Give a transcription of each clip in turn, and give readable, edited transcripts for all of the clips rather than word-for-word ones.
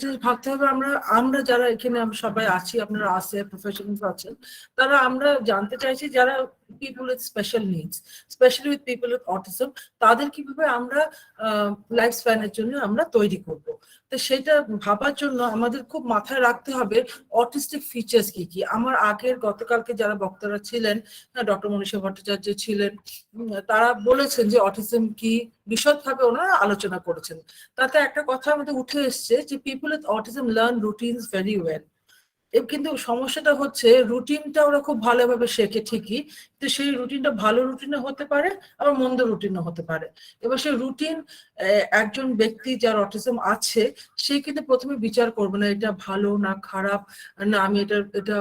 জিনিস ভাবতে হবে, আমরা আমরা যারা এখানে আমরা সবাই আছি, আপনারা আছে, প্রফেশনালস আছেন, তারা আমরা জানতে চাইছি যারা people with special needs, specially with people with autism, তাদের কিভাবে আমরা লাইফ স্প্যানের জন্য আমরা তৈরি করব। তো সেটা ভাবার জন্য আমাদের খুব মাথায় রাখতে হবে অটিস্টিক ফিচার্স কি কি। আমার আগের গতকালকে যারা বক্তারা ছিলেন, ডক্টর মনীষা ভট্টাচার্য ছিলেন, তারা বলেছেন যে অটিজম কি, বিশদভাবে ওনারা আলোচনা করেছেন। তাতে একটা কথা আমাদের উঠে এসছে যে people with autism learn routines very well. কিন্তু সমস্যাটা হচ্ছে রুটিনটা ওরা খুব ভালোভাবে শেখে ঠিকই, তো সেই রুটিনটা ভালো রুটিনে হতে পারে, আবার মন্দ রুটিনও হতে পারে। এবার সেই রুটিন একজন ব্যক্তি যার অটিজম আছে সে কিন্তু প্রথমে বিচার করবে না এটা ভালো না খারাপ, না আমি এটা এটা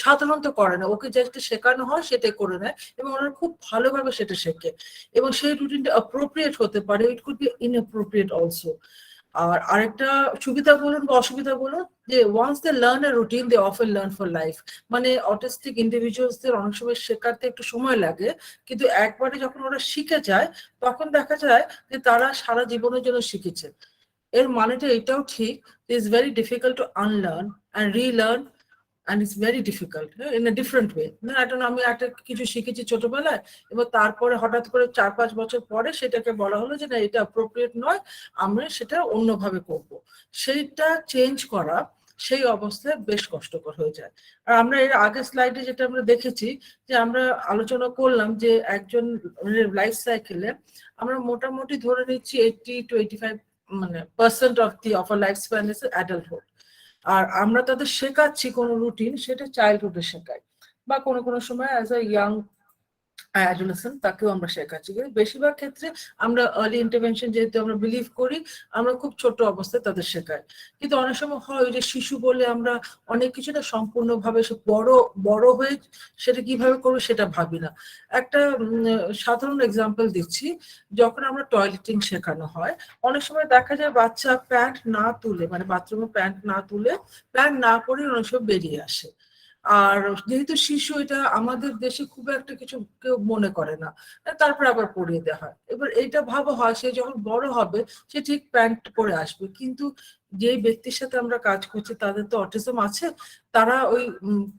সাধারণত করে না, ওকে যেটা শেখানো হয় সেটাই করে নেয় এবং ওরা খুব ভালোভাবে সেটা শেখে। এবং সেই রুটিনটা অ্যাপ্রোপ্রিয়েট হতে পারে, it could be inappropriate also. আর আরেকটা সুবিধা বলুন বা অসুবিধা বলুন, যে once they learn a routine they often learn for life. মানে অটিস্টিক ইন্ডিভিজুয়ালসদের অনেক সময় শেখাতে একটু সময় লাগে, কিন্তু একবারে যখন ওরা শিখে যায় তখন দেখা যায় যে তারা সারা জীবনের জন্য শিখেছে। এর মানেটা এটাও ঠিক, is very difficult to unlearn and relearn, and it's very difficult in a different way. না এটা আমি একটা কিছু শিখেছি ছোটবেলায়, এবার তারপরে হঠাৎ করে 4-5 বছর পরে সেটাকে বলা হলো যে না এটা অ্যাপ্রোপ্রিয়েট নয়, আমরা সেটা অন্যভাবে করব। সেইটা চেঞ্জ করা সেই অবস্থায় বেশ কষ্টকর হয়ে যায়। আর আমরা এর আগের স্লাইডে যেটা আমরা দেখেছি, যে আমরা আলোচনা করলাম যে একজন লাইফ সাইকেলে আমরা মোটামুটি ধরে নিচ্ছি 80 to 85 মানে % of a life span is adulthood. আর আমরা তাদের শেখাচ্ছি কোনো রুটিন, সেটা চাইল্ডহুডে শেখাই, বা কোনো কোনো সময় অ্যাজ আ ইয়াং অ্যাডোলেসেন্ট তাকেও আমরা শেখাচ্ছি। কিন্তু বেশিরভাগ ক্ষেত্রে আমরা আর্লি ইন্টারভেনশন যেহেতু আমরা বিলিভ করি, আমরা খুব ছোট অবস্থায় তাদের শেখাই। কিন্তু অনেক সময় হয় যে শিশু বলে আমরা অনেক কিছুটা সম্পূর্ণভাবে সে বড় হয়ে সেটা কিভাবে করবো সেটা ভাবি না। একটা সাধারণ এক্সাম্পল দিচ্ছি, যখন আমরা টয়লেটিং শেখানো হয় অনেক সময় দেখা যায় বাচ্চা প্যান্ট না তুলে, মানে বাথরুমে প্যান্ট না তুলে, প্যান্ট না পরে অনেক সময় বেরিয়ে আসে। আর যেহেতু শিশু, এটা আমাদের দেশে খুব একটা কিছু কেউ মনে করে না, তারপরে আবার পরিয়ে দেওয়া হয়। এবার এইটা ভাবা হয় সে যখন বড় হবে সে ঠিক প্যান্ট পরে আসবে, কিন্তু যে ব্যক্তির সাথে আমরা কাজ করছি তাদের তো অটিজম আছে, তারা ওই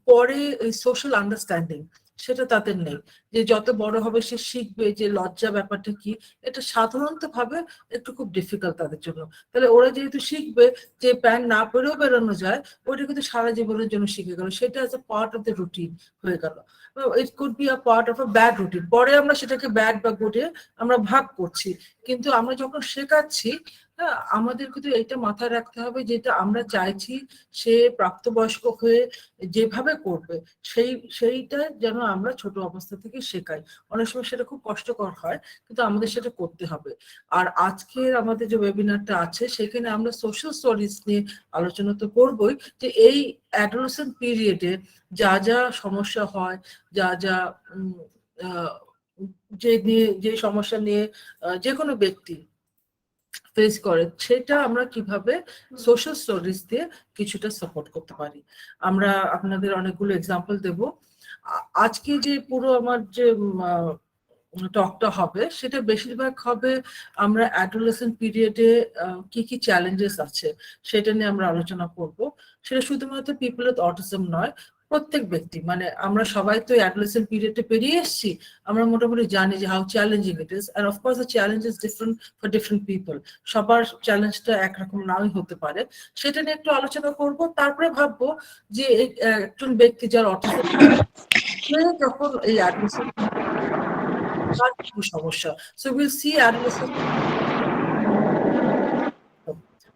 পরে ওই সোশ্যাল আন্ডারস্ট্যান্ডিং সেটা তাদের নেই, যে যত বড় হবে সে শিখবে যে লজ্জা ব্যাপারটা কি। এটা সাধারণত ভাবে একটু খুব ডিফিকাল্ট তাদের জন্য। তাহলে ওরা যেহেতু শিখবে যে প্যান্ট না পরেও বেরোনো যায়, ওইটা কিন্তু সারা জীবনের জন্য শিখে গেল, সেটা as a part of the routine হয়ে গেল। ইট could be a part of a bad routine, পরে আমরা সেটাকে ব্যাড বা গুডে আমরা ভাগ করছি। কিন্তু আমরা যখন শেখাচ্ছি, আমাদের কিন্তু এটা মাথায় রাখতে হবে যেটা আমরা চাইছি সে প্রাপ্তবয়স্ক হয়ে যেভাবে করবে সেইটা যেন আমরা ছোট অবস্থা থেকে শেখাই। অনেক সময় সেটা খুব কষ্টকর হয়, কিন্তু আমাদের সেটা করতে হবে। আর আজকের আমাদের যে ওয়েবিনারটা আছে সেখানে আমরা সোশ্যাল স্টোরিজ নিয়ে আলোচনা তো করবোই, যে এই অ্যাডোলেসেন্ট পিরিয়ডে যা যা সমস্যা হয়, যা যা যে সমস্যা নিয়ে যে কোনো ব্যক্তি ফেস করে, সেটা আমরা কিভাবে সোশ্যাল স্টোরিজ দিয়ে কিছুটা সাপোর্ট করতে পারি। আমরা আপনাদের অনেকগুলো এক্সাম্পল দেব। আজকে যে পুরো আমার যে টকটা হবে সেটা বেশিরভাগ হবে আমরা অ্যাডোলেসেন্ট পিরিয়ডে কি কি চ্যালেঞ্জেস আছে সেটা নিয়ে আমরা আলোচনা করব। সেটা শুধুমাত্র পিপল উইথ অটিজম নয়, প্রত্যেক ব্যক্তি, মানে আমরা সবাই তো অ্যাডোলেসেন্ট পিরিয়ডে পেরিয়ে এসেছি, আমরা মোটামুটি জানি যে how challenging it is, and of course the challenge is different for different people. সবার চ্যালেঞ্জটা একরকম নাই হতে পারে, সেটা নিয়ে একটু আলোচনা করব। তারপরে ভাববো যে একজন ব্যক্তি যার অটিজম যখন এই অ্যাডোলেসেন্ট সমস্যা, সো উইল সি অ্যাডোলেসেন্ট।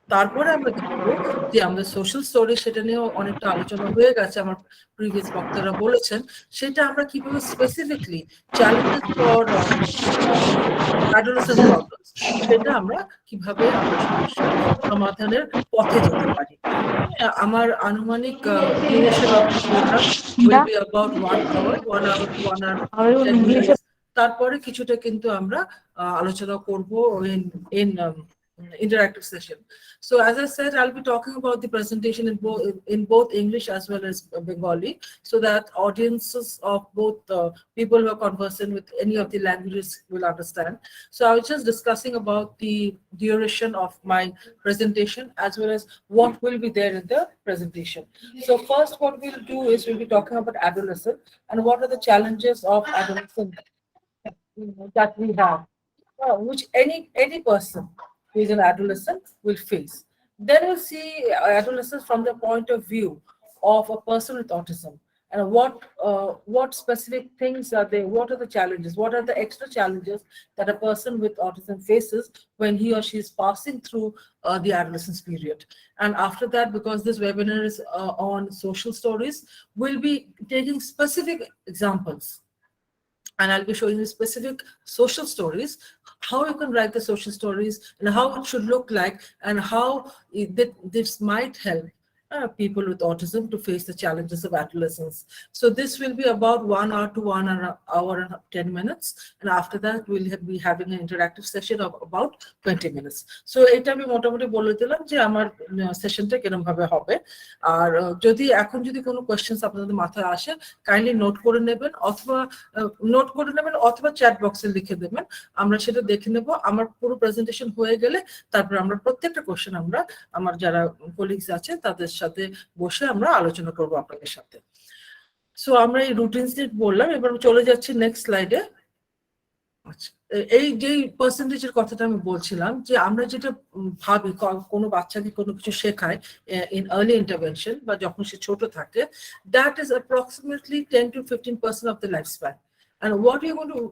তারপরে আমরা দেখবো যে আমাদের সোশ্যাল স্টোরি, সেটা নিয়েও অনেকটা আলোচনা হয়ে গেছে, আমার প্রিভিয়াস বক্তারা বলেছেন, সেটা আমরা কিভাবে specifically challenges for adolescent problems সেটা আমরা কিভাবে আমরা সমস্যা সমাধানের পথে যেতে পারি। আমার আনুমানিক duration of this programme will be about 1 hour to 1 hour 10 minutes। তারপরে কিছুটা কিন্তু আমরা আলোচনা করব in interactive session. So as I said, I'll be talking about the presentation in both English as well as Bengali, so that audiences of both people who are conversant with any of the languages will understand. So I was just discussing about the duration of my presentation as well as what will be there in the presentation. So first, what we'll do is we'll be talking about adolescent and what are the challenges of adolescent that we have, which any person who is an adolescent will face. Then we'll see adolescents from the point of view of a person with autism, and what specific things are there, what are the challenges, what are the extra challenges that a person with autism faces when he or she is passing through the adolescence period. And after that, because this webinar is on social stories, we'll be taking specific examples, and I'll be showing you specific social stories, how you can write the social stories and how it should look like, and how this might help people with autism to face the challenges of adolescence. So this will be about 1 hour to 1 hour and 10 minutes. And after that, we'll be having an interactive session of about 20 minutes. So এটা আমি মোটামুটি বলে দিলাম যে আমার সেশনটা কিরকম ভাবে হবে। আর যদি এখন যদি কোনো কোয়েশ্চেন্স আপনাদের মাথায় আসে, কাইন্ডলি নোট করে নেবেন অথবা চ্যাট বক্সে লিখে দেবেন, আমরা সেটা দেখে নেব। আমার পুরো প্রেজেন্টেশন হয়ে গেলে তারপর আমরা প্রত্যেকটা কোয়েশ্চেন আমরা আমার যারা কলিগস আছে তাদের সাথে বসে আমরা আলোচনা করব আপনাদের সাথে। সো আমরা এই রুটিনস বললাম, এবার চলে যাচ্ছি নেক্সট স্লাইডে। এই যে পার্সেন্টেজের কথাটা আমি বলছিলাম, যে আমরা যেটা ভাবি কোনো বাচ্চাকে কোনো কিছু শেখায় ইন আর্লি ইন্টারভেনশন বা যখন সে ছোট থাকে, that is approximately 10 to 15% of the lifespan. And what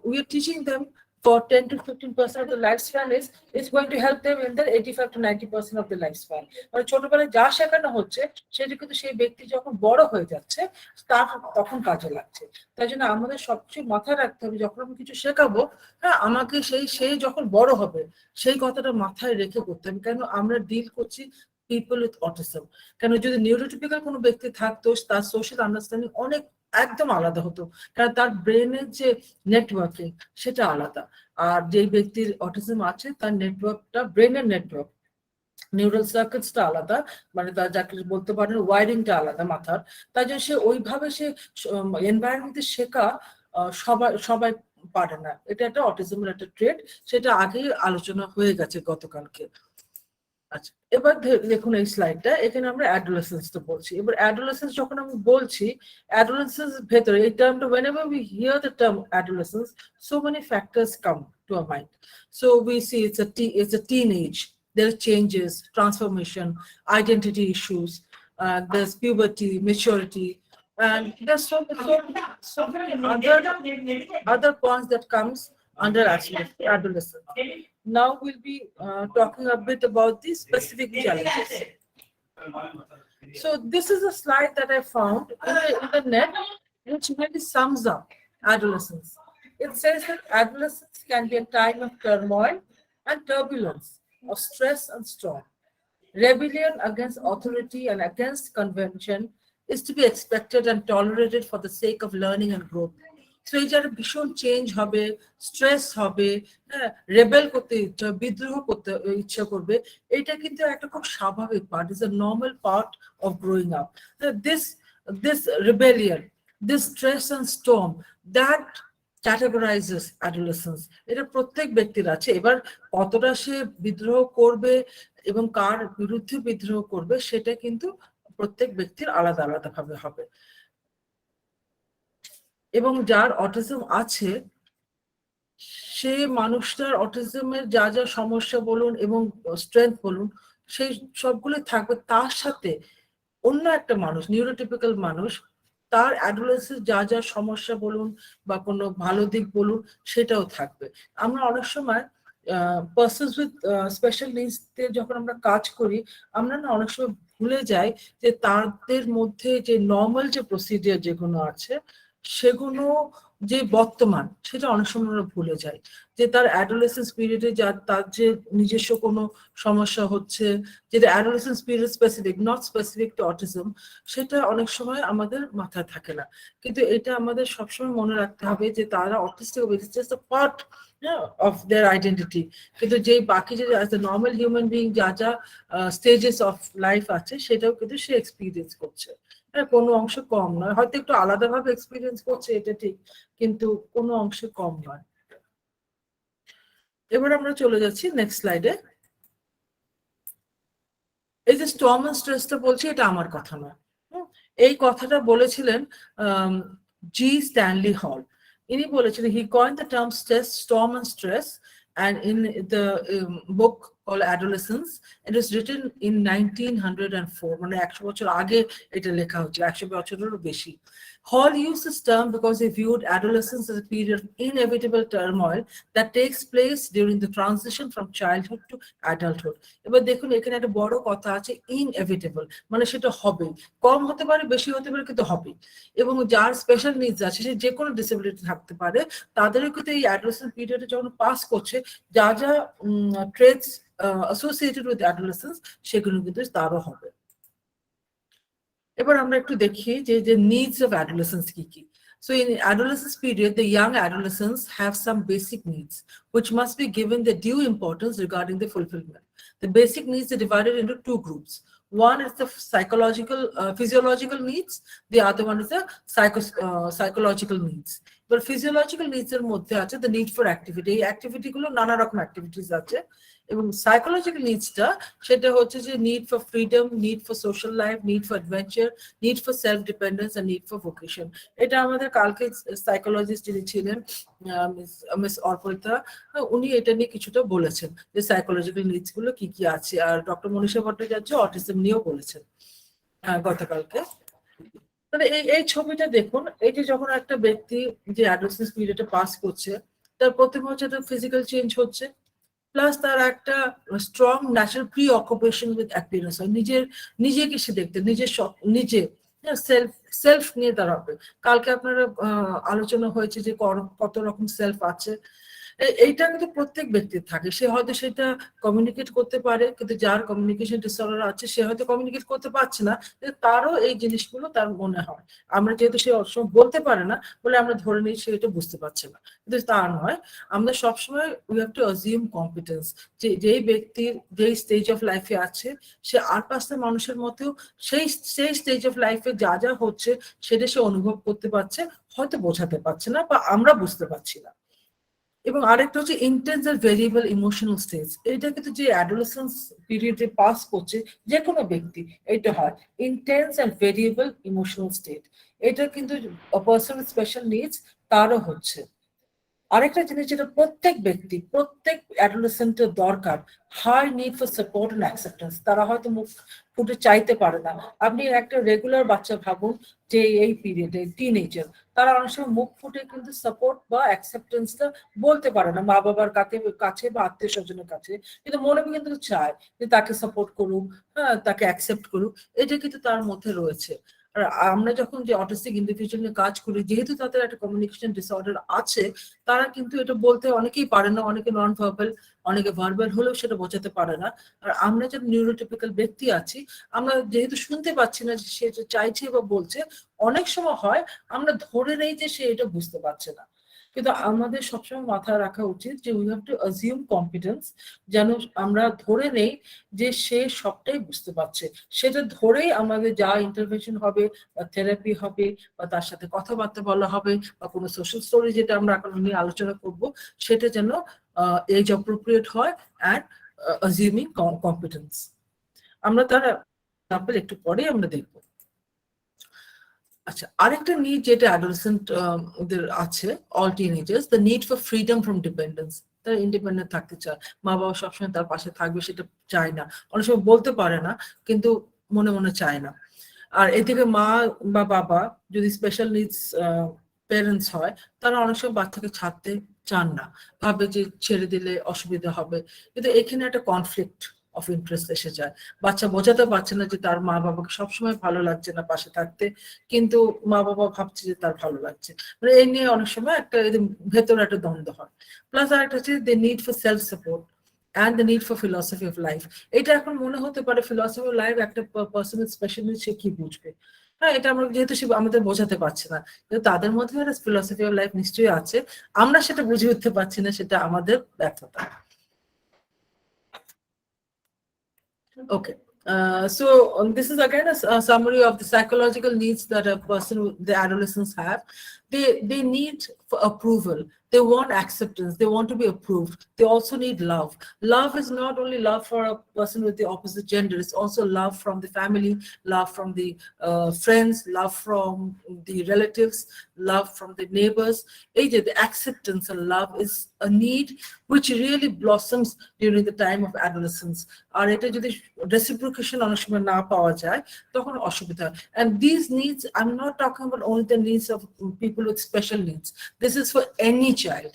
we are teaching them for 10 to 15% of the lifespan is going to help them in the 85 to 90% of the lifespan. মানে ছোটবেলায় যা শেখানো হচ্ছে সেটা কিন্তু সেই ব্যক্তি যখন বড় হয়ে যাচ্ছে তার তখন কাজে লাগছে। তাই জন্য আমাদের সবচেয়ে মাথায় রাখতে হবে, যখন আমি কিছু শেখাবো, হ্যাঁ, আমাকে সেই যখন বড় হবে সেই কথাটা মাথায় রেখে করতে হবে। কেন আমরা ডিল করছি পিপল উইথ অটিজম। কেন যদি নিউরোটিপিক্যাল কোনো ব্যক্তি থাকতো, তার সোশ্যাল আন্ডারস্ট্যান্ডিং অনেক একদম আলাদা হতো, কারণ তার ব্রেনের যে নেটওয়ার্কিং সেটা আলাদা। আর যে ব্যক্তির অটিজম আছে তার নেটওয়ার্কটা, ব্রেনের নেটওয়ার্ক, নিউরাল সার্কিটসটা আলাদা, মানে তার যাকে বলতে পারেন ওয়ারিংটা আলাদা মাথার। তাই জন্য সে ওইভাবে সে এনভায়রনমেন্টে শেখা সবাই পারে না। এটা একটা অটিজমের একটা ট্রেড, সেটা আগেই আলোচনা হয়ে গেছে গতকালকে। আচ্ছা, এবার দেখুন এই স্লাইডটা, এখানে আমরা অ্যাডোলেসেন্সটা বলছি। এবার অ্যাডোলেসেন্স যখন আমি বলছি, অ্যাডোলেসেন্স ভেতরে এই টার্মটা, whenever we hear the term adolescence, so many factors come to our mind. So we see it's a teenage, there are changes, transformation, identity issues, there's puberty, maturity, and there's so many other points that comes under adolescence. Now we'll be talking a bit about the specific challenges. So this is a slide that I found in the internet, which really sums up adolescence. It says that adolescence can be a time of turmoil and turbulence, of stress and storm. Rebellion against authority and against convention is to be expected and tolerated for the sake of learning and growth. So এই যারা ভীষণ change হবে, stress হবে, হ্যাঁ, rebel করতে ইচ্ছা, বিদ্রোহ করতে ইচ্ছা করবে, এটা কিন্তু একটা খুব স্বাভাবিক part, is a normal part of growing up. This rebellion, this stress and storm, that categorizes adolescence. এটা প্রত্যেক ব্যক্তির আছে। এবার কতটা সে বিদ্রোহ করবে এবং কার বিরুদ্ধে বিদ্রোহ করবে সেটা কিন্তু প্রত্যেক ব্যক্তির আলাদা আলাদা ভাবে হবে। এবং যার অটিজম আছে সে মানুষটার অটিজমের যা যা সমস্যা বলুন এবং স্ট্রেংথ বলুন, সেই সবগুলো থাকবে। তার সাথে অন্য একটা মানুষ, নিউরোটিপিক্যাল মানুষ, তার অ্যাডোলেসেন্স যা যা সমস্যা বলুন বা কোনো ভালো দিক বলুন সেটাও থাকবে। আমরা অনেক সময় পার্সনস উইথ স্পেশাল নিডসতে যখন আমরা কাজ করি, আমরা না অনেক সময় ভুলে যাই যে তাদের মধ্যে যে নর্মাল যে প্রসিডিয়ার যেগুলো আছে, সেগুলো যে বর্তমান সেটা অনেক সময় আমরা ভুলে যাই, যে তার অ্যাডোলেসেন্স পিরিয়ডে তার যে নিজস্ব কোনো সমস্যা হচ্ছে, যেটা adolescence period specific, not specific to autism, সেটা অনেক সময় আমাদের মাথায় থাকে না। কিন্তু এটা আমাদের সবসময় মনে রাখতে হবে যে তারা autistic, it's just a part of their identity. কিন্তু যে বাকি যে as a normal human being যা যা স্টেজেস অফ লাইফ আছে সেটাও কিন্তু সে এক্সপিরিয়েন্স করছে। হ্যাঁ, কোনো অংশ কম নয়, হয়তো একটু আলাদাভাবে এক্সপিরিয়েন্স করছে এটা ঠিক, কিন্তু কোনো অংশে কম নয়। এবার আমরা চলে যাচ্ছি নেক্সট স্লাইডে। এই যে স্টর্ম এন্ড স্ট্রেসটা বলছি, এটা আমার কথা নয়, এই কথাটা বলেছিলেন জি স্ট্যানলি হল। ইনি বলেছিলেন, he coined the term stress, storm and stress, and in the book called Adolescence, it was written in 1904, মানে 100 বছর আগে এটা লেখা হচ্ছে, 100 বছরেরও বেশি। Hall used this term because he viewed adolescence as a period of inevitable turmoil that takes place during the transition from childhood to adulthood. এবার দেখুন এখানে একটা বড় কথা আছে, inevitable, মানে সেটা হবে, কম হতে পারে বেশি হতে পারে কিন্তু হবে। এবং যার স্পেশাল নিডস আছে, সে যে কোনো ডিসেবিলিটি থাকতে পারে, তাদেরও কিন্তু এই অ্যাডোলেসেন্স পিরিয়ডে যখন পাস করছে, যা যা ট্রেটস অ্যাসোসিয়েটেড উইথ অ্যাডোলেসেন্স সেগুলো কিন্তু তারও হবে। এবার আমরা একটু দেখি যে নিডস অফ অ্যাডোলেসেন্স কি কি। So in adolescence period, the young adolescents have some basic needs which must be given the due importance regarding the fulfillment. The basic needs are divided into two groups. One is the psychological, physiological needs. The other one is the psychological needs. But physiological needs এর মধ্যে আছে the need for activity. এই activity গুলো নানা রকম activities আছে। এবং psychological নিডসটা সেটা হচ্ছে যে need for freedom, need for social life, need for adventure, need for self dependence আর নিড ফর ভোকেশন। এটা আমাদের কালকে সাইকোলজিস্ট যিনি ছিলেন মিস অর্পিতা, উনি এটা নিয়ে কিছুটা বলেছেন যে সাইকোলজিক্যাল নিডস গুলো কি কি আছে। আর ডক্টর মনীষা ভট্টাচার্য অটিজম নিয়েও বলেছেন গতকালকে। তাহলে এই ছবিটা দেখুন, এই যে যখন একটা ব্যক্তি যে অ্যাডোলেসেন্স পিরিয়ডে পাস করছে, তার প্রথম হচ্ছে একটা ফিজিক্যাল চেঞ্জ হচ্ছে, প্লাস তার একটা strong natural pre occupation with appearance হয়, নিজেকে সে দেখতে, নিজে সেলফ সেলফ নিয়ে দাঁড়াবে। কালকে আপনারা আলোচনা হয়েছে যে কত রকম সেলফ আছে, এইটা কিন্তু প্রত্যেক ব্যক্তির থাকে। সে হয়তো সেটা কমিউনিকেট করতে পারে, কিন্তু যার কমিউনিকেশন ডিসঅর্ডার আছে সে হয়তো কমিউনিকেট করতে পারছে না, তারও এই জিনিসগুলো তার মনে হয়। আমরা যেহেতু সে অসময় বলতে পারে না বলে আমরা ধরে নিই সে এটা বুঝতে পারছে না, কিন্তু তা নয়। আমরা সবসময় we have to assume competence, যে যেই ব্যক্তির যেই স্টেজ অফ লাইফে আছে, সে আর পাঁচটা মানুষের মতেও সেই সেই স্টেজ অফ লাইফে যা যা হচ্ছে সেটা সে অনুভব করতে পারছে, হয়তো বোঝাতে পারছে না বা আমরা বুঝতে পারছি না। এবং আরেকটা হচ্ছে ইন্টেন্স আর ভেরিয়েবল ইমোশনাল স্টেজ। এটা কিন্তু যে অ্যাডোলেসেন্স পিরিয়ডে পাস করছে যে কোনো ব্যক্তি, এটা হয় ইন্টেন্স আর ভেরিয়েবল ইমোশনাল স্টেট। এটা কিন্তু পার্সোনাল স্পেশাল নিডস তারও হচ্ছে। আরেকটা জিনিস যেটা প্রত্যেক ব্যক্তি, প্রত্যেক অ্যাডোলেসেন্টের দরকার, high need for support and acceptance. তারা হয়তো মুখ ফুটে চাইতে পারে না। আপনি একটা রেগুলার বাচ্চা ভাবুন যে এই পিরিয়ডে টিনেজার, তারা অনেক সময় মুখ ফুটে কিন্তু সাপোর্ট বা অ্যাকসেপ্টেন্সটা বলতে পারে না মা বাবার কাছে বা আত্মীয় স্বজনের কাছে, কিন্তু মনে কিন্তু চায় যে তাকে সাপোর্ট করুক, হ্যাঁ তাকে অ্যাকসেপ্ট করুক, এটা কিন্তু তার মধ্যে রয়েছে। আর আমরা যখন যে অটিস্টিক ইন্ডিভিজুয়াল নিয়ে কাজ করি, যেহেতু তাদের একটা কমিউনিকেশন ডিসঅর্ডার আছে, তারা কিন্তু এটা বলতে অনেকেই পারে না, অনেকে নন ভার্বাল, অনেকে ভার্বাল হলেও সেটা বোঝাতে পারে না। আর আমরা যে নিউরোটিপিক্যাল ব্যক্তি আছি, আমরা যেহেতু শুনতে পাচ্ছি না যে সে চাইছে বা বলছে, অনেক সময় হয় আমরা ধরে নেই যে সে এটা বুঝতে পারছে না। কিন্তু আমাদের সবসময় মাথায় রাখা উচিত যে we have to assume competence, যেন আমরা ধরে নেই যে সে সবটাই বুঝতে পারছে। সেটা ধরেই আমাদের যা ইন্টারভেনশন হবে বা থেরাপি হবে বা তার সাথে কথাবার্তা বলা হবে বা কোনো সোশ্যাল স্টোরি যেটা আমরা এখন নিয়ে আলোচনা করব, সেটা যেন এজ অ্যাপ্রোপ্রিয়েট হয় অ্যান্ড অ্যাজিউমিং কম্পিটেন্স। আমরা তার এক্সাম্পল একটু পরে আমরা দেখব। আচ্ছা, আরেকটা নিড যেটা অ্যাডোলেসেন্ট ওদের আছে, all teenagers, the need for freedom from dependence. তারা ইন্ডিপেন্ডেন্ট থাকতে চায়, মা বাবা সবসময় তার পাশে থাকবে সেটা চায় না, অনেক সময় বলতে পারে না কিন্তু মনে মনে চায় না। আর এদিকে মা বা বাবা যদি স্পেশাল নিডস প্যারেন্টস হয়, তারা অনেক সময় বাচ্চাকে ছাড়তে চান না, ভাবে যে ছেড়ে দিলে অসুবিধা হবে। কিন্তু এখানে একটা কনফ্লিক্ট অফ ইন্টারেস্ট এসে যায়। বাচ্চা বোঝাতে পারছে না যে তার মা বাবাকে সবসময় ভালো লাগছে না পাশে থাকতে, কিন্তু মা বাবা ভাবছে যে তার ভালো লাগছে। মানে এই নিয়ে অনেক সময় একটা ভেতরে একটা দ্বন্দ্ব হয়। প্লাস আরেকটা হচ্ছে the need for self support and the need for philosophy of life. এটা এখন মনে হতে পারে ফিলসফি অফ লাইফ একটা পার্সোনাল স্পেশালিস্ট, সে কি বুঝবে? হ্যাঁ, এটা আমরা যেহেতু সে আমাদের বোঝাতে পারছে না, কিন্তু তাদের মধ্যে একটা ফিলসফি অফ লাইফ নিশ্চয়ই আছে, আমরা সেটা বুঝে উঠতে পারছি না, সেটা আমাদের ব্যর্থতা। Okay. So this is again a summary of the psychological needs that a person, the adolescents have. They need for approval. They want acceptance. They want to be approved. They also need love. Love is not only love for a person with the opposite gender. It's also love from the family, love from the friends, love from the relatives, love from the neighbors. The acceptance and love is a need which really blossoms during the time of adolescence. আর এটা যদি reciprocation অনেক সময় না পাওয়া যায় তখন অসুবিধা। And these needs, I'm not talking about only the needs of people with special needs. This is for any child,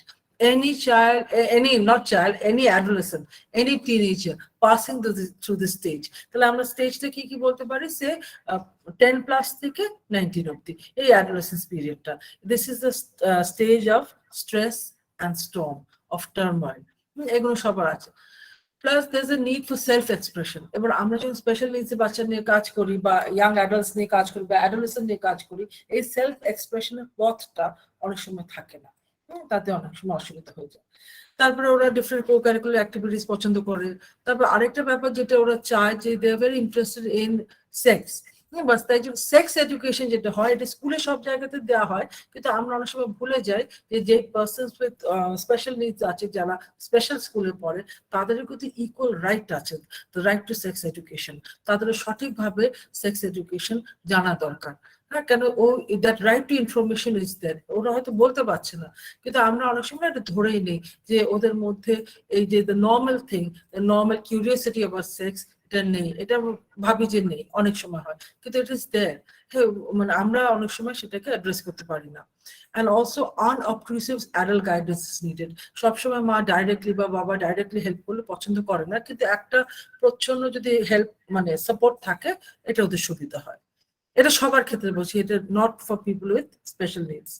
any adolescent, any teenager passing through this stage. তাহলে আমরা স্টেজটা কি বলতে পারি? সে 10 প্লাস থেকে 19 অব্দি এই অ্যাডোলেসেন্স পিরিয়ডটা। This is the stage of stress and storm, of turmoil, এগুলো সবার আছে। Plus there's a need for self expression. এবার আমরা যখন স্পেশাল নিডস বাচ্চা নিয়ে কাজ করি বা ইয়াং অ্যাডাল্টস নিয়ে কাজ করি বা অ্যাডোলেসেন্ট নিয়ে কাজ করি, এই সেলফ এক্সপ্রেশনের পথটা অনেক সময় থাকে না, তাতে অনেক সময় অসুবিধা হয়ে যায়। তারপরে ওরা ডিফারেন্ট কো কারিকুলার অ্যাক্টিভিটিস পছন্দ করে। তারপর আরেকটা ব্যাপার যেটা ওরা চায় যে they are very interested in sex. বাস তাই যে সেক্স এডুকেশন যেটা হয় এটা স্কুলে সব জায়গাতে দেওয়া হয়, কিন্তু আমরা অনেক সময় ভুলে যাই যে পার্সনস উইথ স্পেশাল নিডস আছে, যারা স্পেশাল স্কুলে পড়ে, তাদের প্রতি ইকুয়াল রাইট আছে, the right two sex education. তাদের সঠিকভাবে সেক্স এডুকেশন জানা দরকার। হ্যাঁ, কেন that right two information is that, ওরা হয়তো বলতে পারছে না, কিন্তু আমরা অনেক সময় এটা ধরেই নেই যে ওদের মধ্যে এই যে the normal thing, the normal curiosity about sex, এটা নেই, এটা ভাবি যে নেই, অনেক সময় হয়, কিন্তু ইট ইজ দেয়ার। হ্যাঁ, মানে আমরা অনেক সময় সেটাকে অ্যাড্রেস করতে পারি না। And also unobtrusive adult guidance is needed. সবসময় মা ডাইরেক্টলি বা বাবা ডাইরেক্টলি হেল্প করলে পছন্দ করে না, কিন্তু একটা প্রচ্ছন্ন যদি হেল্প মানে সাপোর্ট থাকে, এটা ওদের সুবিধা হয়। এটা সবার ক্ষেত্রে বলছি, এটা not for people with special needs.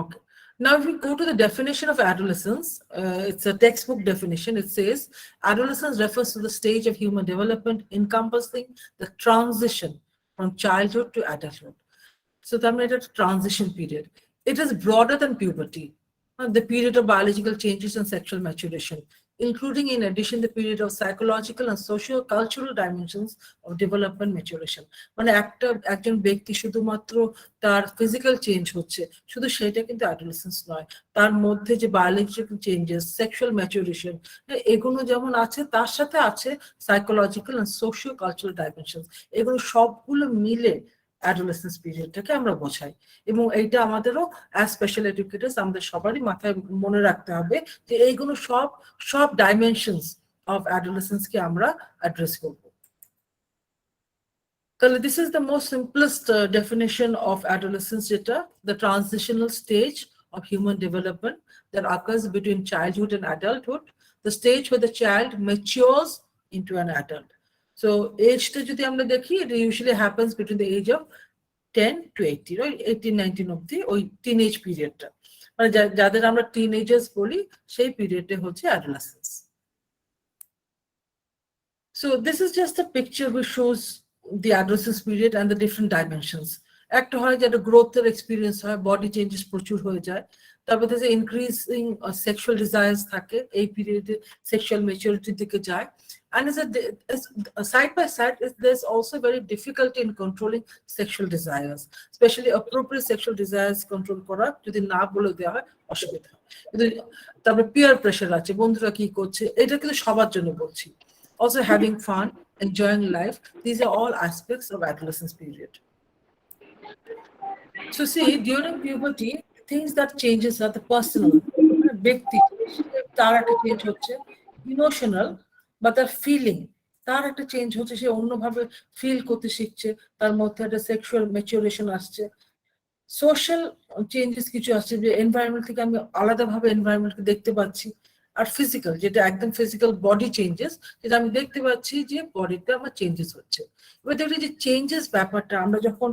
Okay. Now, if we go to the definition of adolescence, it's a textbook definition. It says, adolescence refers to the stage of human development encompassing the transition from childhood to adulthood. So that made it a transition period. It is broader than puberty, the period of biological changes and sexual maturation, including in addition the period of psychological and socio-cultural dimensions of development maturation. মানে একজন ব্যক্তি শুধুমাত্র তার physical change হচ্ছে, শুধু সেটা কিন্তু adolescence নয়, তার মধ্যে যে বায়োলজিক্যাল চেঞ্জেস, সেক্সুয়াল ম্যাচুরেশন, এগুলো যেমন আছে, তার সাথে আছে psychological and socio cultural dimension. এগুলো সবগুলো মিলে অ্যাডোলেসেন্স পিরিয়ডটাকে আমরা বোঝাই। এবং এইটা আমাদেরও অ্যাজ স্পেশাল এডুকেটার্স আমাদের সবারই মাথায় মনে রাখতে হবে যে এইগুলো সব ডাইমেনশনস অফ অ্যাডোলেসেন্সকে আমরা অ্যাড্রেস করব। তাহলে this is the most simplest definition of adolescence, যেটা the transitional stage of human development that occurs between childhood and adulthood, the stage where the child matures into an adult. So age-টা যদি আমরা দেখি, it usually happens between the age of 10 to 18, or 18-19 অব্দি, ওই teenage পিরিয়ডটা, মানে যাদের আমরা teenagers বলি, সেই পিরিয়ডটা হচ্ছে adolescence. So this is just a picture which shows the adolescence period and the different dimensions. একটা হয় যেটা গ্রোথের এক্সপিরিয়েন্স হয়, বডি চেঞ্জেস প্রচুর হয়ে যায়, তারপর থেকে ইনক্রিজিং সেক্সুয়াল ডিজায়ার্স থাকে, এই পিরিয়ডে সেক্সুয়াল ম্যাচুরিটির দিকে যায়। And as side by side, there's also very difficulty in controlling sexual desires, especially appropriate sexual desires control করা যদি না বলে দেওয়া হয় অসুবিধা হয়। তারপরে পিয়ার প্রেশার আছে, বন্ধুরা কি করছে, এটা কিন্তু সবার জন্য বলছি। Also having fun, enjoying life, these are all aspects of adolescence period. So see, during puberty, things that changes are the personal, ব্যক্তি তার একটা চেঞ্জ হচ্ছে, ইমোশনাল বা তার ফিলিং তার একটা চেঞ্জ হচ্ছে, সে অন্যভাবে ফিল করতে শিখছে, তার মধ্যে একটা সেক্সুয়াল ম্যাচুরেশন আসছে, সোশ্যাল চেঞ্জেস কিছু আসছে, যে এনভায়রনমেন্ট থেকে আমি আলাদাভাবে এনভায়রনমেন্টকে দেখতে পাচ্ছি, আর ফিজিক্যাল, যেটা একদম ফিজিক্যাল বডি চেঞ্জেস, যেটা আমি দেখতে পাচ্ছি যে বডিতে আমার চেঞ্জেস হচ্ছে। এবার দেখলি যে চেঞ্জেস ব্যাপারটা, আমরা যখন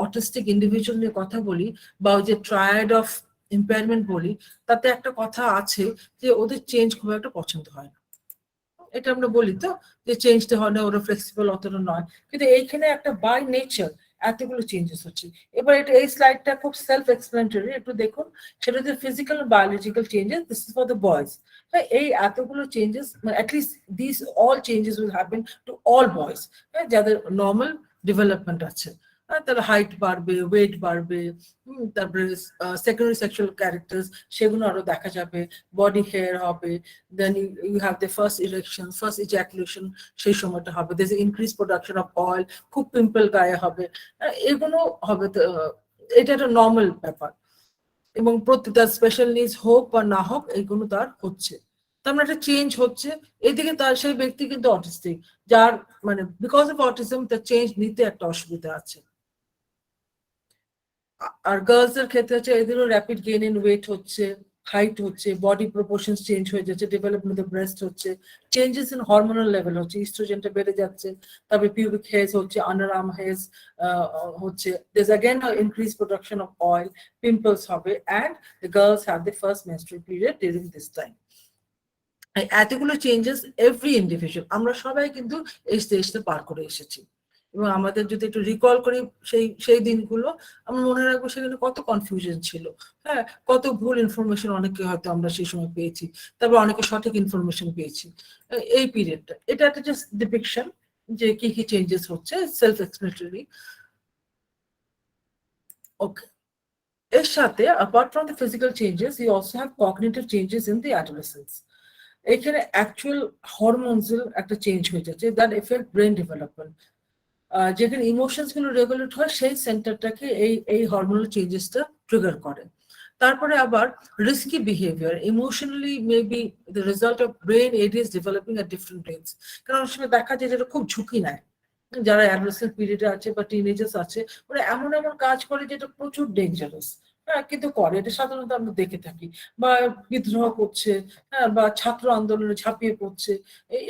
অটিস্টিক ইন্ডিভিজুয়াল নিয়ে কথা বলি বা ওই যে ট্রায়াড অফ ইম্পেয়ারমেন্ট বলি, তাতে একটা কথা আছে যে ওদের চেঞ্জ খুব একটা পছন্দ হয় না। এটা আমরা বলি তো যে চেঞ্জটা হয় না, ওরা ফ্লেক্সিবল অতটা নয়, কিন্তু এইখানে একটা বাই নেচার এতগুলো চেঞ্জেস হচ্ছে। এবার এটা এই স্লাইডটা খুব সেলফ এক্সপ্লেনেটরি, একটু দেখুন। সেটা যে physical biological changes, this is for the boys. এই এতগুলো changes, at least this all changes will happen to all boys, যাদের নর্মাল ডেভেলপমেন্ট আছে। তার হাইট বাড়বে, ওয়েট বাড়বে, তারপরে সেকেন্ডারি সেক্সুয়াল ক্যারেক্টার্স সেগুলো আরো দেখা যাবে, বডি হেয়ার হবে, then you have the first erection, first ejaculation, সেই সময়টা হবে, there increase production of oil, খুব পিম্পল গায়ে হবে, এগুলো হবে। এটা একটা নর্মাল ব্যাপার, এবং প্রত্যেকটা স্পেশাল নিডস হোক বা না হোক এইগুলো তার হচ্ছে, তার মানে একটা চেঞ্জ হচ্ছে। এদিকে তার সেই ব্যক্তি কিন্তু অটিস্টিক, যার মানে বিকজ অফ অটিজম তার চেঞ্জ নিতে একটা অসুবিধা আছে। আর গার্লস এর ক্ষেত্রে হচ্ছে এদেরও র্যাপিড গেইন ইন ওয়েট হচ্ছে, হাইট হচ্ছে, বডি প্রপোর্শনস চেঞ্জ হয়ে যাচ্ছে, ডেভেলপমেন্ট অফ ব্রেস্ট হচ্ছে, চেঞ্জেস ইন হরমোনাল লেভেল হচ্ছে, ইস্ট্রোজেনটা বেড়ে যাচ্ছে, তারপরে পিউবিক হেয়ার্স হচ্ছে, আন্ডার আর্ম হেয়ার্স হচ্ছে, there's again an increased production of oil, pimples হবে, and the girls have the first menstrual period during this time. এতগুলো changes every individual, আমরা সবাই কিন্তু এই স্টেজটা পার করে এসেছি। এবং আমাদের যদি একটু রিকল করি সেই দিনগুলো, আমরা মনে রাখবো সেখানে কত কনফিউশন ছিল, হ্যাঁ, কত ভুল ইনফরমেশন অনেকে হয়তো আমরা সেই সময় পেয়েছি, তারপর অনেকে সঠিক ইনফরমেশন পেয়েছি। এই পিরিয়ডটা, এটা একটা জাস্ট ডিপিকশন যে কি কি চেঞ্জেস হচ্ছে, সেলফ এক্সপ্লেনেটরি। ওকে, এর সাথে apart from the physical changes, you also have cognitive changes in the adolescence. এখানে অ্যাকচুয়াল হরমোনসের একটা চেঞ্জ হয়ে যাচ্ছে, দ্যাট এফেক্ট ব্রেন ডেভেলপমেন্ট। যেখানে ইমোশনস গুলো রেগুলেট হয়, সেই সেন্টারটাকে এই হরমোনাল চেঞ্জেসটা ট্রিগার করে। তারপরে আবার risky behaviour, emotionally maybe the result of brain areas developing at different rates. কারণ অনেক সময় দেখা যায় যেটা খুব ঝুঁকি নেয়, যারা অ্যাডোলেসেন্ট পিরিয়ডে আছে বা টিনেজার্স আছে, ওরা এমন এমন কাজ করে যেটা প্রচুর ডেঞ্জারাস, হ্যাঁ, কিন্তু করে, এটা সাধারণত আমরা দেখে থাকি, বা বিদ্রোহ করছে, হ্যাঁ, বা ছাত্র আন্দোলনে ঝাঁপিয়ে পড়ছে,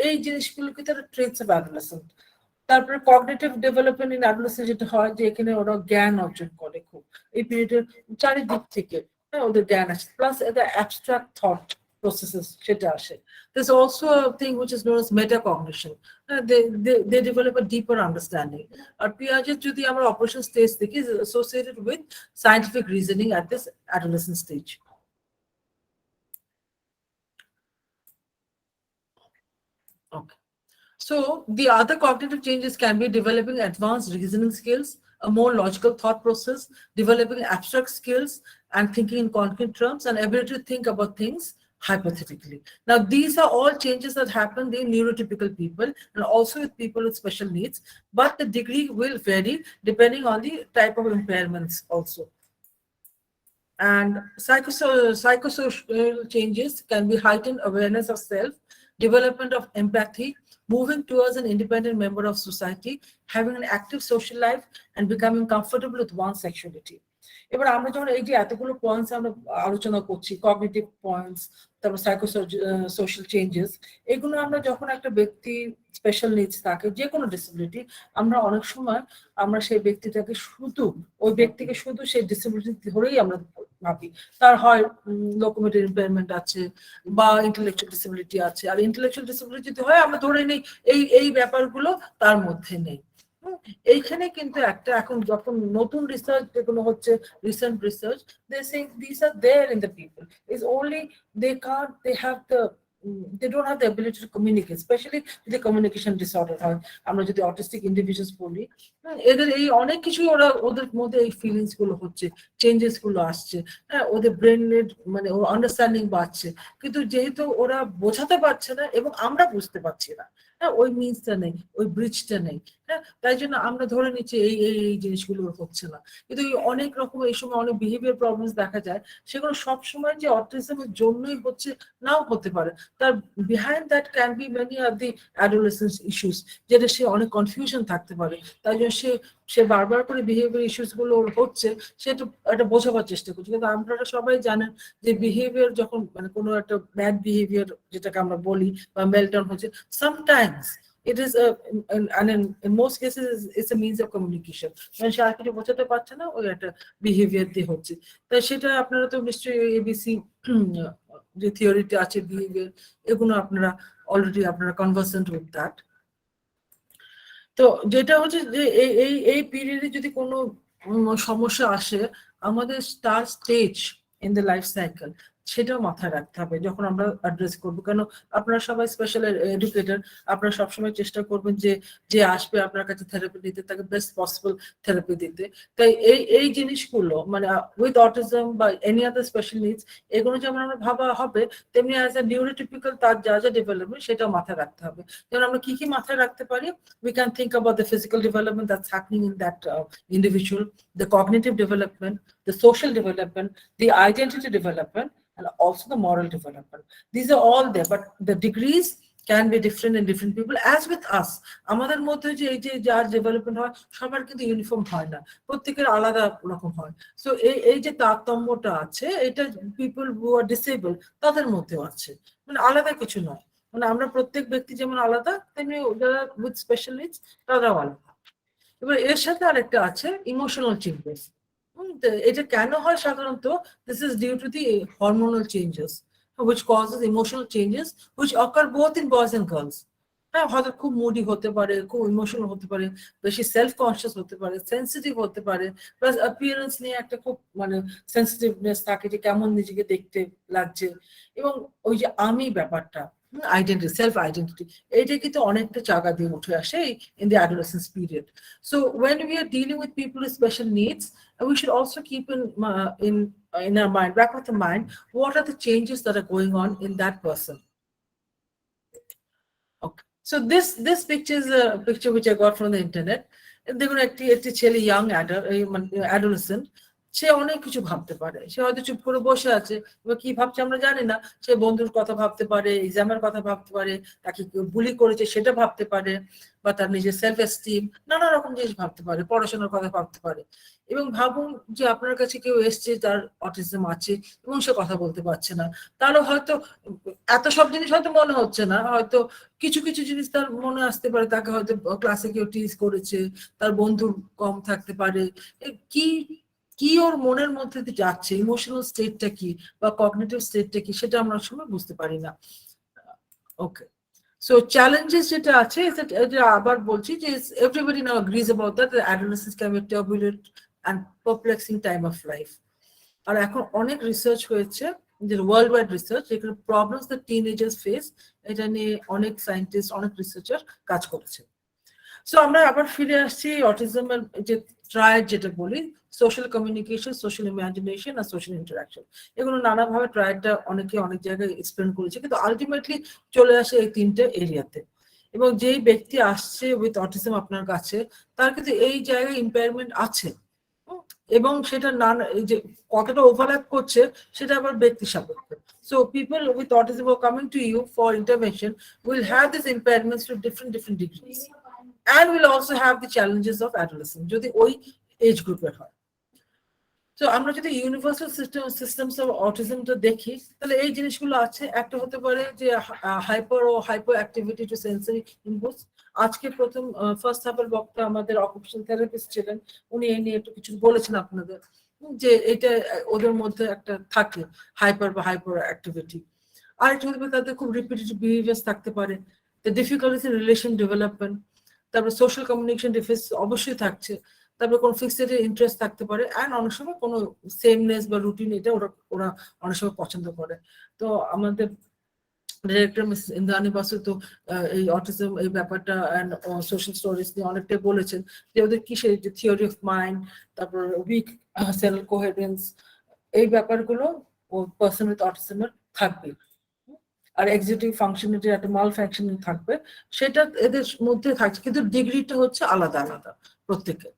এই জিনিসগুলোকে তারা ট্রেটস অফ অ্যাডোলেসেন্ট। তারপরে কগনিটিভ ডেভেলপমেন্ট ইন অ্যাডোলেসেন্স যেটা হয়, যে এখানে ওরা জ্ঞান অর্জন করে খুব এই পিরিয়ডের চারিদিক থেকে, হ্যাঁ, ওদের জ্ঞান আসে, প্লাস এদের অ্যাবস্ট্রাক্ট থট প্রসেসেস সেটা আসে। There's also a thing which is known as metacognition. They develop a deeper understanding. আর পিয়াজের যদি আমরা অপারেশন স্টেজ দেখি, is associated with scientific reasoning at this adolescent stage. Okay. So the other cognitive changes can be developing advanced reasoning skills, a more logical thought process, developing abstract skills and thinking in concrete terms, and ability to think about things hypothetically. Now, these are all changes that happen in neurotypical people and also with people with special needs, but the degree will vary depending on the type of impairments also. And psychosocial changes can be heightened awareness of self, development of empathy, moving towards an independent member of society, having an active social life, and becoming comfortable with one's sexuality. এবার আমরা যখন এই যে এতগুলো points আমরা আলোচনা করছি, cognitive points, তারপর সোশ্যাল চেঞ্জেস, এগুলো আমরা যখন একটা ব্যক্তি স্পেশাল নিডস থাকে, যে কোনো ডিসেবিলিটি, আমরা অনেক সময় আমরা সেই ব্যক্তিটাকে শুধু ওই ব্যক্তিকে শুধু সেই ডিসেবিলিটি ধরেই আমরা ভাবি, তার হয় লোকোমোটর ইম্পেয়ারমেন্ট আছে বা ইন্টেলেকচুয়াল ডিসেবিলিটি আছে, আর ইন্টেলেকচুয়াল ডিসেবিলিটি যদি হয় আমরা ধরে নেই এই ব্যাপারগুলো তার মধ্যে নেই। এইখানে কিন্তু একটা এখন যখন নতুন রিসার্চ যেগুলো হচ্ছে, recent research, they say these are there in the people, is only they have the they don't have the ability to communicate, especially যদি কমিউনিকেশন ডিসঅর্ডার হয়, আমরা যদি অটিস্টিক ইন্ডিভিজুয়ালস বলি, এদের এই অনেক কিছুই ওদের মধ্যে এই ফিলিংস গুলো হচ্ছে, চেঞ্জেস গুলো আসছে, হ্যাঁ, ওদের ব্রেনের মানে ও আন্ডারস্ট্যান্ডিং বাড়ছে, কিন্তু যেহেতু ওরা বোঝাতে পারছে না এবং আমরা বুঝতে পারছি না, হ্যাঁ, ওই মিনসটা নেই, ওই ব্রিজটা নেই, হ্যাঁ, তাই জন্য আমরা ধরে নিচ্ছি এই জিনিসগুলো হচ্ছে না, কিন্তু অনেক রকম এই সময় অনেক বিহেভিয়ার প্রবলেমস দেখা যায়, সেগুলো সবসময় যে অটিজমের জন্যই হচ্ছে নাও হতে পারে, তার behind that can be many of the adolescence issues, যেটা সে অনেক কনফিউশন থাকতে পারে, তাই জন্য সে বারবার করে বিহেভিয়ার ইস্যুস গুলো হচ্ছে, সে একটা বোঝাবার চেষ্টা করছে। কিন্তু আপনারা সবাই জানেন যে বিহেভিয়ার যখন মানে কোনো একটা ব্যাড বিহেভিয়ার যেটাকে আমরা বলি বা মেলটাউন হচ্ছে, sometimes it is and in most cases it's a means of communication, মানে সে আর কিছু বোঝাতে পারছে না, ওই একটা বিহেভিয়ার দিয়ে হচ্ছে। তাই সেটা আপনারা তো নিশ্চয়ই এবিসি যে থিওরিতে আছে বিহেভিয়ার, এগুলো আপনারা অলরেডি আপনারা কনভার্সেন্ট উইথ দ্যাট। তো যেটা হচ্ছে যে এই পিরিয়ডে যদি কোনো সমস্যা আসে, আমাদের তার stage in the life cycle সেটাও মাথায় রাখতে হবে যখন আমরা অ্যাড্রেস করবো। কেন আপনারা সবাই স্পেশাল এডুকেটর, আপনারা সবসময় চেষ্টা করবেন যে আসবে আপনার কাছে থেরাপি দিতে, তাকে বেস্ট পসিবল থেরাপি দিতে। তাই এই জিনিসগুলো মানে উইথ অটিজম বা এনি আদার স্পেশাল নিডস, এগুলো যেমন আমরা ভাবা হবে, তেমনি অ্যাজ এ নিউরোটিপিক্যাল তার যা যা ডেভেলপমেন্ট সেটাও মাথায় রাখতে হবে। যেমন আমরা কি মাথায় রাখতে পারি, we can think about the physical development that's happening in that individual, the cognitive development, the social development, the identity development, and also the moral development. These are all there, but the degrees can be different in different people, as with us. আমাদের মধ্যে যে এই যে যার development হয় সবার কিন্তু uniform হয় না, প্রত্যেকের আলাদা রকম হয়। সো এই যে তারতম্যটা আছে, এটা পিপল হু আর ডিসেবল তাদের মধ্যেও আছে, মানে আলাদা কিছু নয়। মানে আমরা প্রত্যেক ব্যক্তি যেমন আলাদা, তেমনি যারা উইথ স্পেশাল নিডস তারাও আলাদা। এবার এর সাথে আরেকটা আছে ইমোশনাল চেঞ্জেস। এটা কেন হয় সাধারণত, this is due to the hormonal changes which causes emotional changes which occur both in boys and girls. হ্যাঁ, হয়তো খুব মুডি হতে পারে, খুব ইমোশনাল হতে পারে, বেশি সেলফ কনসিয়াস হতে পারে, সেন্সিটিভ হতে পারে, প্লাস অ্যাপিয়ারেন্স নিয়ে একটা খুব মানে সেন্সিটিভনেস থাকে যে কেমন নিজেকে দেখতে লাগছে, এবং ওই যে আমি ব্যাপারটা আইডেন্টিটি, সেলফ আইডেন্টিটি, এইটা কিন্তু অনেকটা জায়গা দিয়ে উঠে আসে in the adolescence period. So when we are dealing with people with special needs, we should also keep in our mind, back of the mind, what are the changes that are going on in that person. Okay, so this picture is a picture which I got from the internet. দেখুন একটি ছেলে young adolescent, সে অনেক কিছু ভাবতে পারে, সে হয়তো চুপ করে বসে আছে, এবার কি ভাবছে আমরা জানি না, সে বন্ধুর কথা ভাবতে পারে, এক্সামের কথা ভাবতে পারে, তাকে কেউ বুলি করেছে সেটা ভাবতে পারে, বা তার নিজের সেলফ এস্টিম, নানা রকম জিনিস ভাবতে পারে, পড়াশোনার কথা ভাবতে পারে। এবং ভাবুন যে আপনার কাছে কেউ এসছে তার অটিজম আছে এবং সে কথা বলতে পারছে না, তাহলে হয়তো এত সব জিনিস হয়তো মনে হচ্ছে না, হয়তো কিছু কিছু জিনিস তার মনে আসতে পারে, তাকে হয়তো ক্লাসে কেউ টিজ করেছে, তার বন্ধু কম থাকতে পারে, কি কি ওর মনের মধ্যে দিয়ে যাচ্ছে, ইমোশনাল স্টেটটা কি বা কগনিটিভ স্টেটটা কি, সেটা আমরা সময় বুঝতে পারি না। ওকে, সো চ্যালেঞ্জেস যেটা আছে, এটা আবার বলছি যে everybody now agrees about that adolescence can be turbulent and perplexing time of life. আর এখন অনেক রিসার্চ হয়েছে, যে ওয়ার্ল্ড ওয়াইড রিসার্চ, যেখানে প্রবলেমস দ্য টিনেজার্স ফেস, এটা নিয়ে অনেক সায়েন্টিস্ট, অনেক রিসার্চার কাজ করেছে। সো আমরা আবার ফিরে আসছি অটিজমের যে ট্রায়াড যেটা বলি, সোশ্যাল কমিউনিকেশন, সোশ্যাল ইমাজিনেশন আর সোশ্যাল ইন্টারাকশন। এগুলো নানাভাবে ট্রায়াডটা অনেকে অনেক জায়গায় এক্সপ্লেন করেছে, কিন্তু আলটিমেটলি চলে আসে এই তিনটে এরিয়াতে। এবং যেই ব্যক্তি আসছে উইথ অটিজম আপনার কাছে, তার কিন্তু এই জায়গায় ইম্পেয়ারমেন্ট আছে, এবং সেটা যে কতটা ওভারল্যাপ করছে সেটা আবার ব্যক্তি সাপেক্ষ। So people with autism who are coming to you for intervention will have these impairments to different degrees, and will also have the challenges of adolescence যদি ওই এজ গ্রুপের হয়। তো আমরা যদি ইউনিভার্সাল সিস্টেমস অফ অটিজমটা দেখি, তাহলে এই জিনিসগুলো আছে। একটা হতে পারে যে hyper activity to sensory inputs. আজকে প্রথম ফার্স্ট হাফের বক্তা আমাদের অকুপেশনাল থেরাপিস্ট ছিলেন, উনি এই নিয়ে একটু কিছু বলেছেন আপনাদের, যে এটা ওদের মধ্যে একটা থাকে হাইপার অ্যাক্টিভিটি। আর একটা হতে পারে তাদের খুব রিপিটেটিভ বিহেভিয়ার্স থাকতে পারে, the difficulties in relation development, তারপরে সোশ্যাল কমিউনিকেশন ডিফিকাল্টিস অবশ্যই থাকছে, তারপরে কোনো ফিক্সড ইন্টারেস্ট থাকতে পারে, অ্যান্ড অনেক সময় কোনো সেমনেস বা রুটিন, এটা ওরা অনেক সময় পছন্দ করে। তো আমাদের ডিরেক্টর মিস ইন্দ্রানি বাসু তো এই অটিজম এই ব্যাপারটা অ্যান্ড সোশ্যাল স্টোরিজ নিয়ে অনেকটাই বলেছেন, যে ওদের কিসের যে থিওরি অফ মাইন্ড, তারপর উইক সেল কোহেরেন্স, এই ব্যাপারগুলো ও পার্সন উইথ অটিজমের থাকবে। আর এক্সিকিউটিভ ফাংশনালিটির একটা মাল ফাংশনিং থাকবে, সেটা এদের মধ্যে থাকছে, কিন্তু ডিগ্রিটা হচ্ছে আলাদা আলাদা প্রত্যেকের।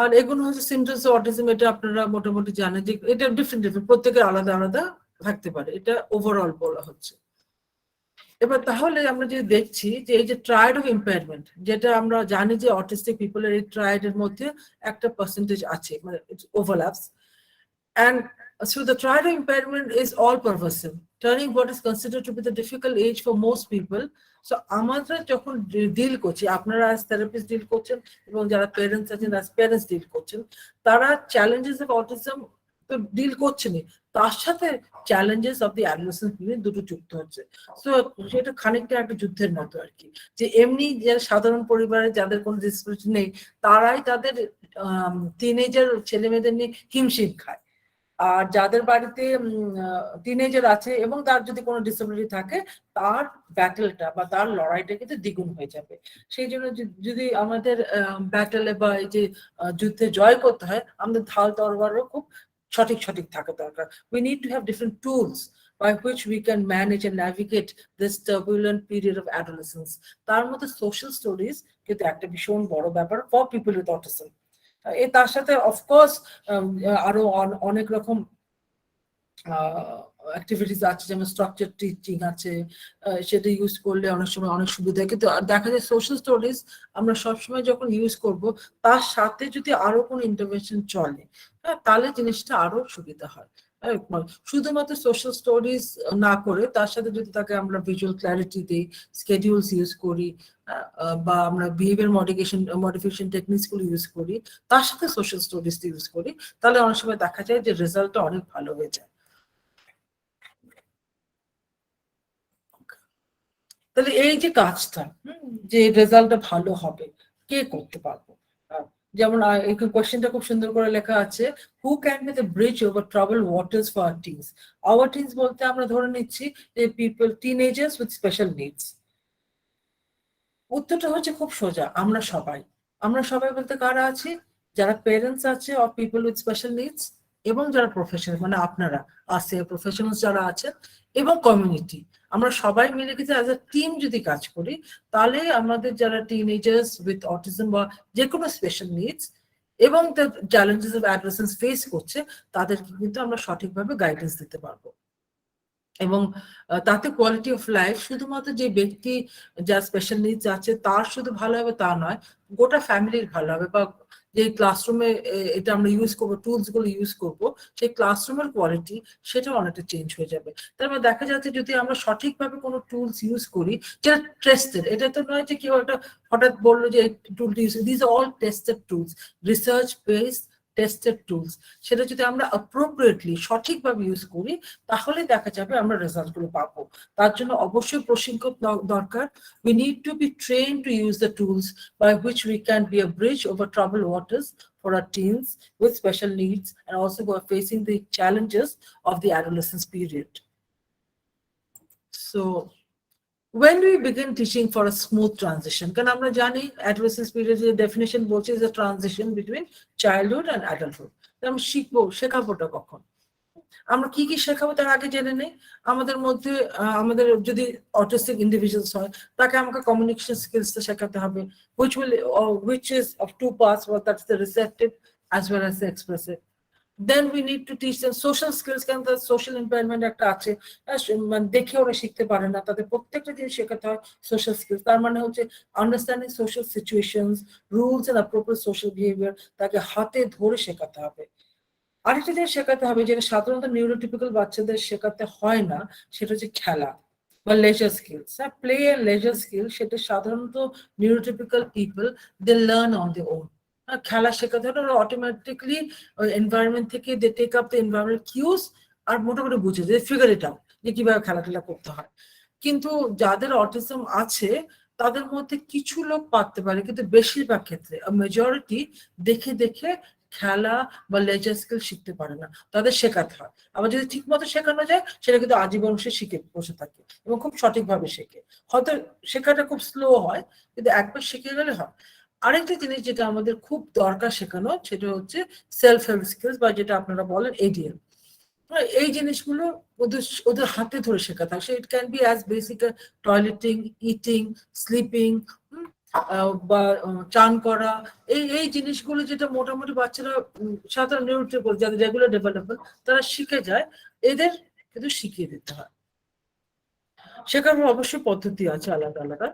আর এগুলো হচ্ছে সিমটমস অফ অটিজম, এটা আপনারা মোটামুটি জানেন যে এটা ডিফারেন্ট ডিফারেন্ট, প্রত্যেকের আলাদা আলাদা থাকতে পারে, এটা ওভারঅল বলা হচ্ছে। এবার তাহলে আমরা যে দেখছি যে এই যে ট্রায়াড অফ ইম্পেয়ারমেন্ট, যেটা আমরা জানি যে অটিস্টিক পিপলের এই ট্রায়াডের মধ্যে একটা পার্সেন্টেজ আছে, মানে ওভারল্যাপস। And so the triad of impairment is all pervasive, turning what is considered to be the difficult age for most people. So আমরা যখন ডিল করছি, আপনারা as therapist ডিল করছেন এবং যারা প্যারেন্টস আছেন as প্যারেন্টস ডিল করছেন, তারা চ্যালেঞ্জেস অফ অটিজম তো ডিল করছেনই, তার সাথে challenges of the adolescence period দুটো যুক্ত হচ্ছে। সো সেটা খানিকটা একটা যুদ্ধের মতো আর কি, যে এমনি যারা সাধারণ পরিবারে যাদের কোনো ডিসএবিলিটি নেই, তারাই তাদের টিনেজার ছেলে মেয়েদের নিয়ে হিমশিম খায়। আর যাদের বাড়িতে টিনেজার আছে এবং তার যদি কোনো ডিসেবিলিটি থাকে, তার ব্যাটেলটা বা তার লড়াইটা কিন্তু দ্বিগুণ হয়ে যাবে। সেই জন্য যদি আমাদের ব্যাটেলে বা এই যে যুদ্ধে জয় করতে হয়, আমাদের ঢাল তরবারও খুব সঠিক সঠিক থাকা দরকার। We need to have different tools by which we can manage and navigate this turbulent period of adolescence. তার মধ্যে সোশ্যাল স্টোরিজ কিন্তু একটা ভীষণ বড় ব্যাপার ফর পিপল উইথ অটিজম। তার সাথে অফকোর্স আরো অনেক রকম অ্যাক্টিভিটিস আছে, যেমন স্ট্রাকচার টিচিং আছে, সেটা ইউজ করলে অনেক সময় অনেক সুবিধা। কিন্তু দেখা যায় সোশ্যাল স্টোরিজ আমরা সবসময় যখন ইউজ করব, তার সাথে যদি আরো কোনো ইন্টারভেনশন চলে, হ্যাঁ, তাহলে জিনিসটা আরো সুবিধা হয়। শুধুমাত্র সোশ্যাল স্টোরিজ না করে তার সাথে যদি তাকে আমরা ভিজুয়াল ক্ল্যারিটি দিই, স্কেডিউলস ইউজ করি, বা আমরা বিহেভিয়ার মডিফিকেশন টেকনিক্স গুলো ইউজ করি, তার সাথে সোশ্যাল স্টোরিজ ইউজ করি, তাহলে অনেক সময় দেখা যায় যে রেজাল্টটা অনেক ভালো হয়ে যায়। তাহলে এই যে কাজটা, যে রেজাল্টটা ভালো হবে, কে করতে পারবো? যেমন এই কোয়েশ্চেনটা খুব সুন্দর করে লেখা আছে, who can be the bridge over trouble waters for our teens? Our teens বলতে আমরা ধরে নিচ্ছি যে people, teenagers with special needs. উত্তরটা হচ্ছে খুব সোজা, আমরা সবাই। আমরা সবাই বলতে কারা আছি? যারা পেরেন্টস আছে of people with special needs, এবং যারা প্রফেশনাল, মানে আপনারা আছে প্রফেশনাল যারা আছেন, এবং কমিউনিটি। আমরা সবাই মিলে কিন্তু অ্যাজ এ টিম যদি কাজ করি, তাহলে আমাদের যারা টিনেজার্স উইথ অটিজম বা যে কোনো স্পেশাল নিডস এবং the challenges of adolescence face করছে, তাদেরকে কিন্তু আমরা সঠিকভাবে গাইডেন্স দিতে পারবো। এবং তাতে কোয়ালিটি অফ লাইফ শুধুমাত্র যে ব্যক্তি যার স্পেশাল নিডস আছে তার শুধু ভালো হবে তা নয়, গোটা ফ্যামিলির ভালো হবে। বা যে ক্লাসরুমে এটা আমরা ইউজ করবো, টুলস গুলো ইউজ করবো, সেই ক্লাসরুমের কোয়ালিটি সেটা অনেকটা চেঞ্জ হয়ে যাবে। তারপর দেখা যাচ্ছে যদি আমরা সঠিকভাবে কোনো টুলস ইউজ করি যেটা টেস্টেড, এটা তো নয় যে কেউ একটা হঠাৎ বললো যে টুলটি use, this are all tested tools, research based tested tools, সেটা যদি আমরা অ্যাপ্রোপ্রিয়েটলি সঠিকভাবে ইউজ করি, তাহলে দেখা যাবে আমরা রেজাল্টগুলো পাবো। তার জন্য অবশ্যই প্রশিক্ষক দরকার। We need to be trained to use the tools by which we can be a bridge over troubled waters for our teens with special needs and also who are facing the challenges of the adolescence period. So when we begin teaching for a smooth transition, কারণ আমরা জানি adolescence period এর definition বলছে is a transition between childhood and adulthood. আমরা শিখবো, শেখাবোটা কখন? আমরা কি কি শেখাবো তার আগে জেনে নেই। আমাদের মধ্যে আমাদের যদি অটিস্টিক ইন্ডিভিজুয়ালস হয়, তাকে আমাকে কমিউনিকেশন স্কিলসটা শেখাতে হবে, which is of two parts, that's the receptive as well as the expressive. Then we need to teach them social skills, কারণ তার সোশ্যাল ইম্পায়ারমেন্ট একটা আছে, মানে দেখে ওরা শিখতে পারে না, তাদের প্রত্যেকটা জিনিস শেখাতে হয় সোশ্যাল স্কিলস। তার মানে হচ্ছে understanding social situations, rules and appropriate social behaviour, তাকে হাতে ধরে শেখাতে হবে। আরেকটা জিনিস শেখাতে হবে যেটা সাধারণত নিউরোটিপিক্যাল বাচ্চাদের শেখাতে হয় না, সেটা হচ্ছে খেলা বা লেজার স্কিলস। হ্যাঁ, প্লে এন্ড লেজার স্কিল, সেটা সাধারণত neurotypical people they learn on their own. খেলা শেখাতে হলে ওরা অটোমেটিকলি এনভায়রনমেন্ট থেকে they take up the environment cues, আর মোটামুটি বুঝে যে ফিগার ইট আউট যে কিভাবে খেলাধুলা করতে হয়। কিন্তু যাদের অটিজম আছে তাদের মধ্যে কিছু লোক পারতে পারে, কিন্তু বেশিরভাগ ক্ষেত্রে মেজরিটি দেখে দেখে খেলা বা লেজার স্কিল শিখতে পারে না, তাদের শেখাতে হয়। আবার যদি ঠিক মতো শেখানো যায়, সেটা কিন্তু আজীবন সে শিখে বসে থাকে এবং খুব সঠিকভাবে শেখে। হয়তো শেখাটা খুব স্লো হয়, কিন্তু একবার শিখে গেলে হয়। আরেকটা জিনিস যেটা আমাদের খুব দরকার শেখানো, সেটা হচ্ছে সেলফ হেল্প স্কিলস, বা যেটা আপনারা বলেন এডিএল। এই জিনিসগুলো ওদের ওদের হাতে ধরে শেখাতে হয়। It can be as basic toileting, eating, sleeping, বা চান করা, এই জিনিসগুলো যেটা মোটামুটি বাচ্চারা সাধারণ নিউট্রিবল যাদের রেগুলার ডেভেলপমেন্ট তারা শিখে যায়, এদের কিন্তু শিখিয়ে দিতে হয়। শেখার অবশ্যই পদ্ধতি আছে আলাদা আলাদা।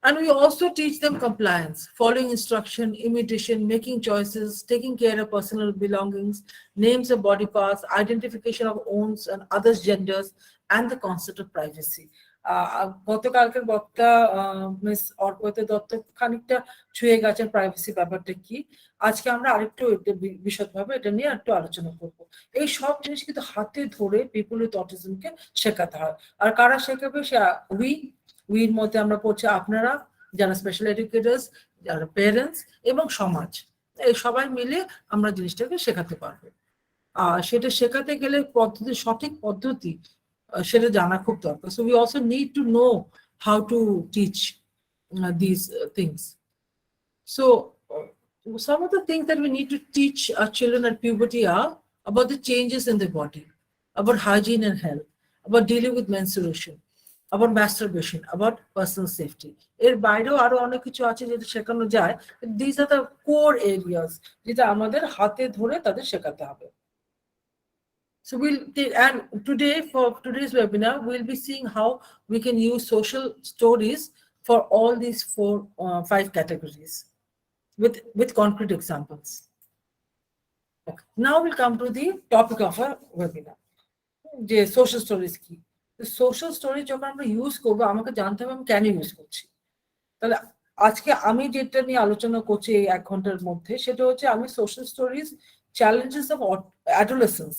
And we also teach them compliance, following instruction, imitation, making choices, taking care of personal belongings, names of body parts, identification of owns and others' genders, and the concept of privacy. গতকালকের বক্তা miss Arpita Dutta খানিকটা ছুঁয়ে গেছেন privacy ব্যাপারটা কি। আজকে আমরা আরেকটু বিশদভাবে এটা নিয়ে একটু আলোচনা করব। এই সব জিনিস কিন্তু হাতে ধরে পিপল উইথ অটিজমকে শেখাতে হয়। আর কারা শেখাবে? উইর মধ্যে আমরা পড়ছি আপনারা যারা স্পেশাল এডুকেটার্স, যারা পেরেন্টস এবং সমাজ, এই সবাই মিলে আমরা জিনিসটাকে শেখাতে পারবো। আর সেটা শেখাতে গেলে পদ্ধতি, সঠিক পদ্ধতি সেটা জানা খুব দরকার। So we also need to know how to teach this things. So some of the things that we need to teach our children at puberty are about the changes in the body, about hygiene and health, about dealing with menstruation, about masturbation, about personal safety. এর বাইরেও আরো অনেক কিছু আছে যেটা শেখানো যায়। These are the core areas যেটা আমাদের হাতে ধরে তাদের শেখাতে হবে। So and today, for today's webinar, we'll be seeing how we can use social stories for all these 5 categories with concrete examples. Okay. Now we'll come to the topic of our webinar. যে social stories কি। Social story যখন আমরা use করবো আমাকে জানতে হবে আমি কেন ইউজ করছি। তাহলে আজকে আমি যেটা নিয়ে আলোচনা করছি এই 1 ঘন্টার মধ্যে, সেটা হচ্ছে আমি social stories challenges of adolescence,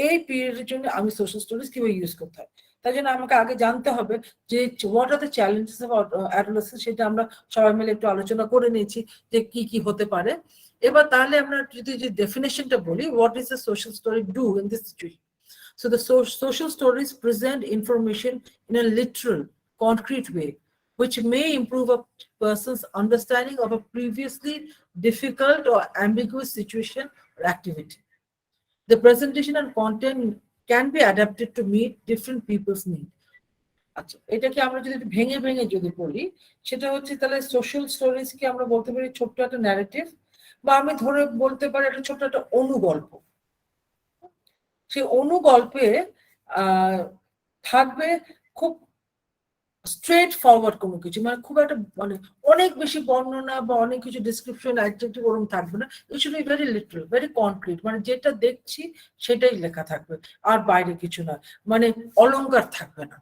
এই পিরিয়ডের জন্য আমি সোশ্যাল স্টোরিজ কিভাবে ইউজ করতে হয়। তাই জন্য আমাকে আগে জানতে হবে যে what are the challenges of adolescence, সেটা আমরা সবাই মিলে একটু আলোচনা করে নিয়েছি যে কি কি হতে পারে। এবার তাহলে আমরা যদি যে ডেফিনেশনটা বলি, what is the social story do in this situation. So the social stories present information in a literal, concrete way, which may improve a person's understanding of a previously difficult or ambiguous situation or activity. The presentation and content can be adapted to meet different people's needs. আচ্ছা, এটাকে আমরা যদি ভেঙে ভেঙে যদি বলি, সেটা হচ্ছে তাহলে সোশ্যাল স্টোরিজকে আমরা বলতে পারি ছোট্ট একটা ন্যারেটিভ, বা আমি ধরে বলতে পারি একটা ছোট্ট একটা অনুগল্প। সেই অনুগল্পে থাকবে খুব স্ট্রেট ফরওয়ার্ড কোনো কিছু, মানে খুব একটা মানে অনেক বেশি বর্ণনা বা অনেক কিছু ডিসক্রিপশন অ্যাডজেক্টিভ ওরকম থাকবে না। ইট should be very literal, very concrete, মানে যেটা দেখছি সেটাই লেখা থাকবে, আর বাইরে কিছু নয়। মানে অলংকার থাকবে না,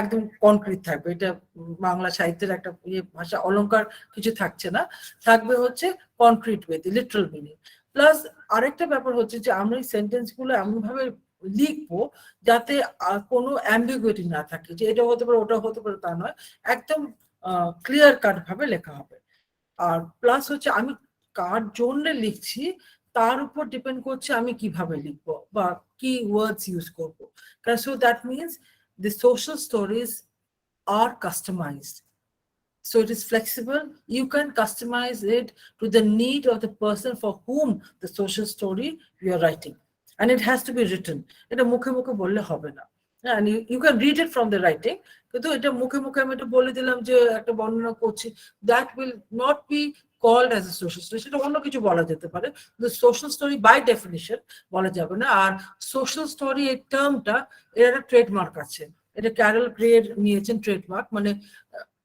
একদম কনক্রিট থাকবে। এটা বাংলা সাহিত্যের একটা ভাষা, অলংকার কিছু থাকছে না, থাকবে হচ্ছে কনক্রিট ওয়েতে, লিটারাল মিনিং। প্লাস আরেকটা ব্যাপার হচ্ছে যে আমরা এই সেন্টেন্স গুলো এমন ভাবে লিখবো যাতে কোনো অ্যাম্বিগুইটি না থাকে, যে এটা হতে পারে ওটা হতে পারে তা নয়, একদম ক্লিয়ার কাট ভাবে লেখা হবে। আর প্লাস হচ্ছে আমি কার জন্য লিখছি তার উপর ডিপেন্ড করছে আমি কিভাবে লিখবো বা কি ওয়ার্ডস ইউজ করবো। So that means the social stories are customized. So it is flexible. You can customize it to the need of the person for whom the social story you are writing. And it has to be written. এটা মুখে মুখে বললে হবে না। And you can read it from the writing. কিন্তু এটা মুখে মুখে আমি এটা বলে দিলাম যে একটা বর্ণনা করছি, that will not be called as a social story. সেটা অন্য কিছু বলা যেতে পারে, the social story by definition বলা যাবে না। আর সোশ্যাল স্টোরি এই টার্মটা এর একটা ট্রেডমার্ক আছে, এটা ক্যারল গ্রের নিয়েছেন ট্রেডমার্ক, মানে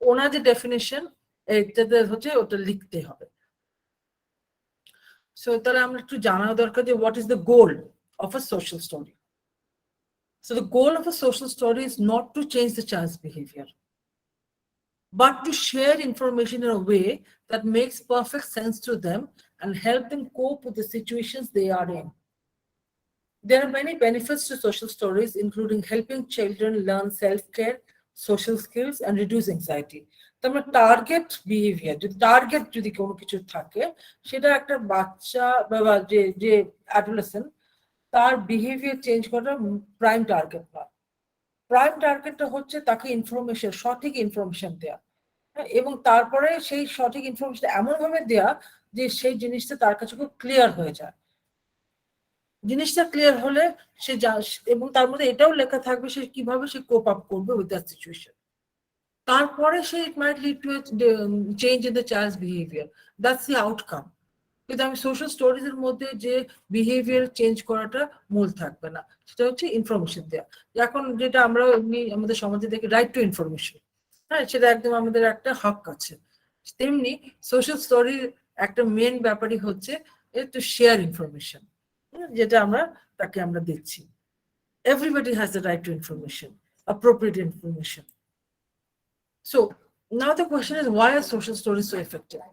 ওনার যে ডেফিনেশন এটাতে হচ্ছে ওটা লিখতে হবে। সো তাহলে আমরা একটু জানা দরকার যে what is the goal of a social story. So the goal of a social story is not to change the child's behavior, but to share information in a way that makes perfect sense to them and help them cope with the situations they are in. There are many benefits to social stories, including helping children learn self-care, social skills, and reduce anxiety. তারপর target behaviour, যদি target যদি কোনো কিছু থাকে, সেটা একটা বাচ্চা বা যে অ্যাডোলেসেন্ট তার বিহেভিয়ার চেঞ্জ করা প্রাইম টার্গেট না। প্রাইম টার্গেটটা হচ্ছে তাকে ইনফরমেশন, সঠিক ইনফরমেশন দেয়া, এবং তারপরে সেই সঠিক ইনফরমেশন এমন ভাবে দেয়া যে সেই জিনিসটা তার কাছে খুব ক্লিয়ার হয়ে যায়। জিনিসটা ক্লিয়ার হলে সে এবং তার মধ্যে এটাও লেখা থাকবে সে কিভাবে সে কোপ আপ করবে উইথ দ্যাট সিচুয়েশন। তারপরে say it might lead to change in the child's behaviour, that's the outcome. কিন্তু আমি সোশ্যাল স্টোরিজ এর মধ্যে যে বিহেভিয়ার চেঞ্জ করাটা মূল থাকবে না, সেটা হচ্ছে ইনফরমেশন দেওয়া। এখন যেটা আমরা এমনি আমাদের সমাজে দেখি রাইট টু ইনফরমেশন, হ্যাঁ সেটা একদম আমাদের একটা হক আছে। তেমনি সোশ্যাল স্টোরির একটা মেন ব্যাপারই হচ্ছে টু শেয়ার ইনফরমেশন, যেটা তাকে আমরা দিচ্ছি। Everybody has the right to information, appropriate information. So now the question is, why are social stories so effective?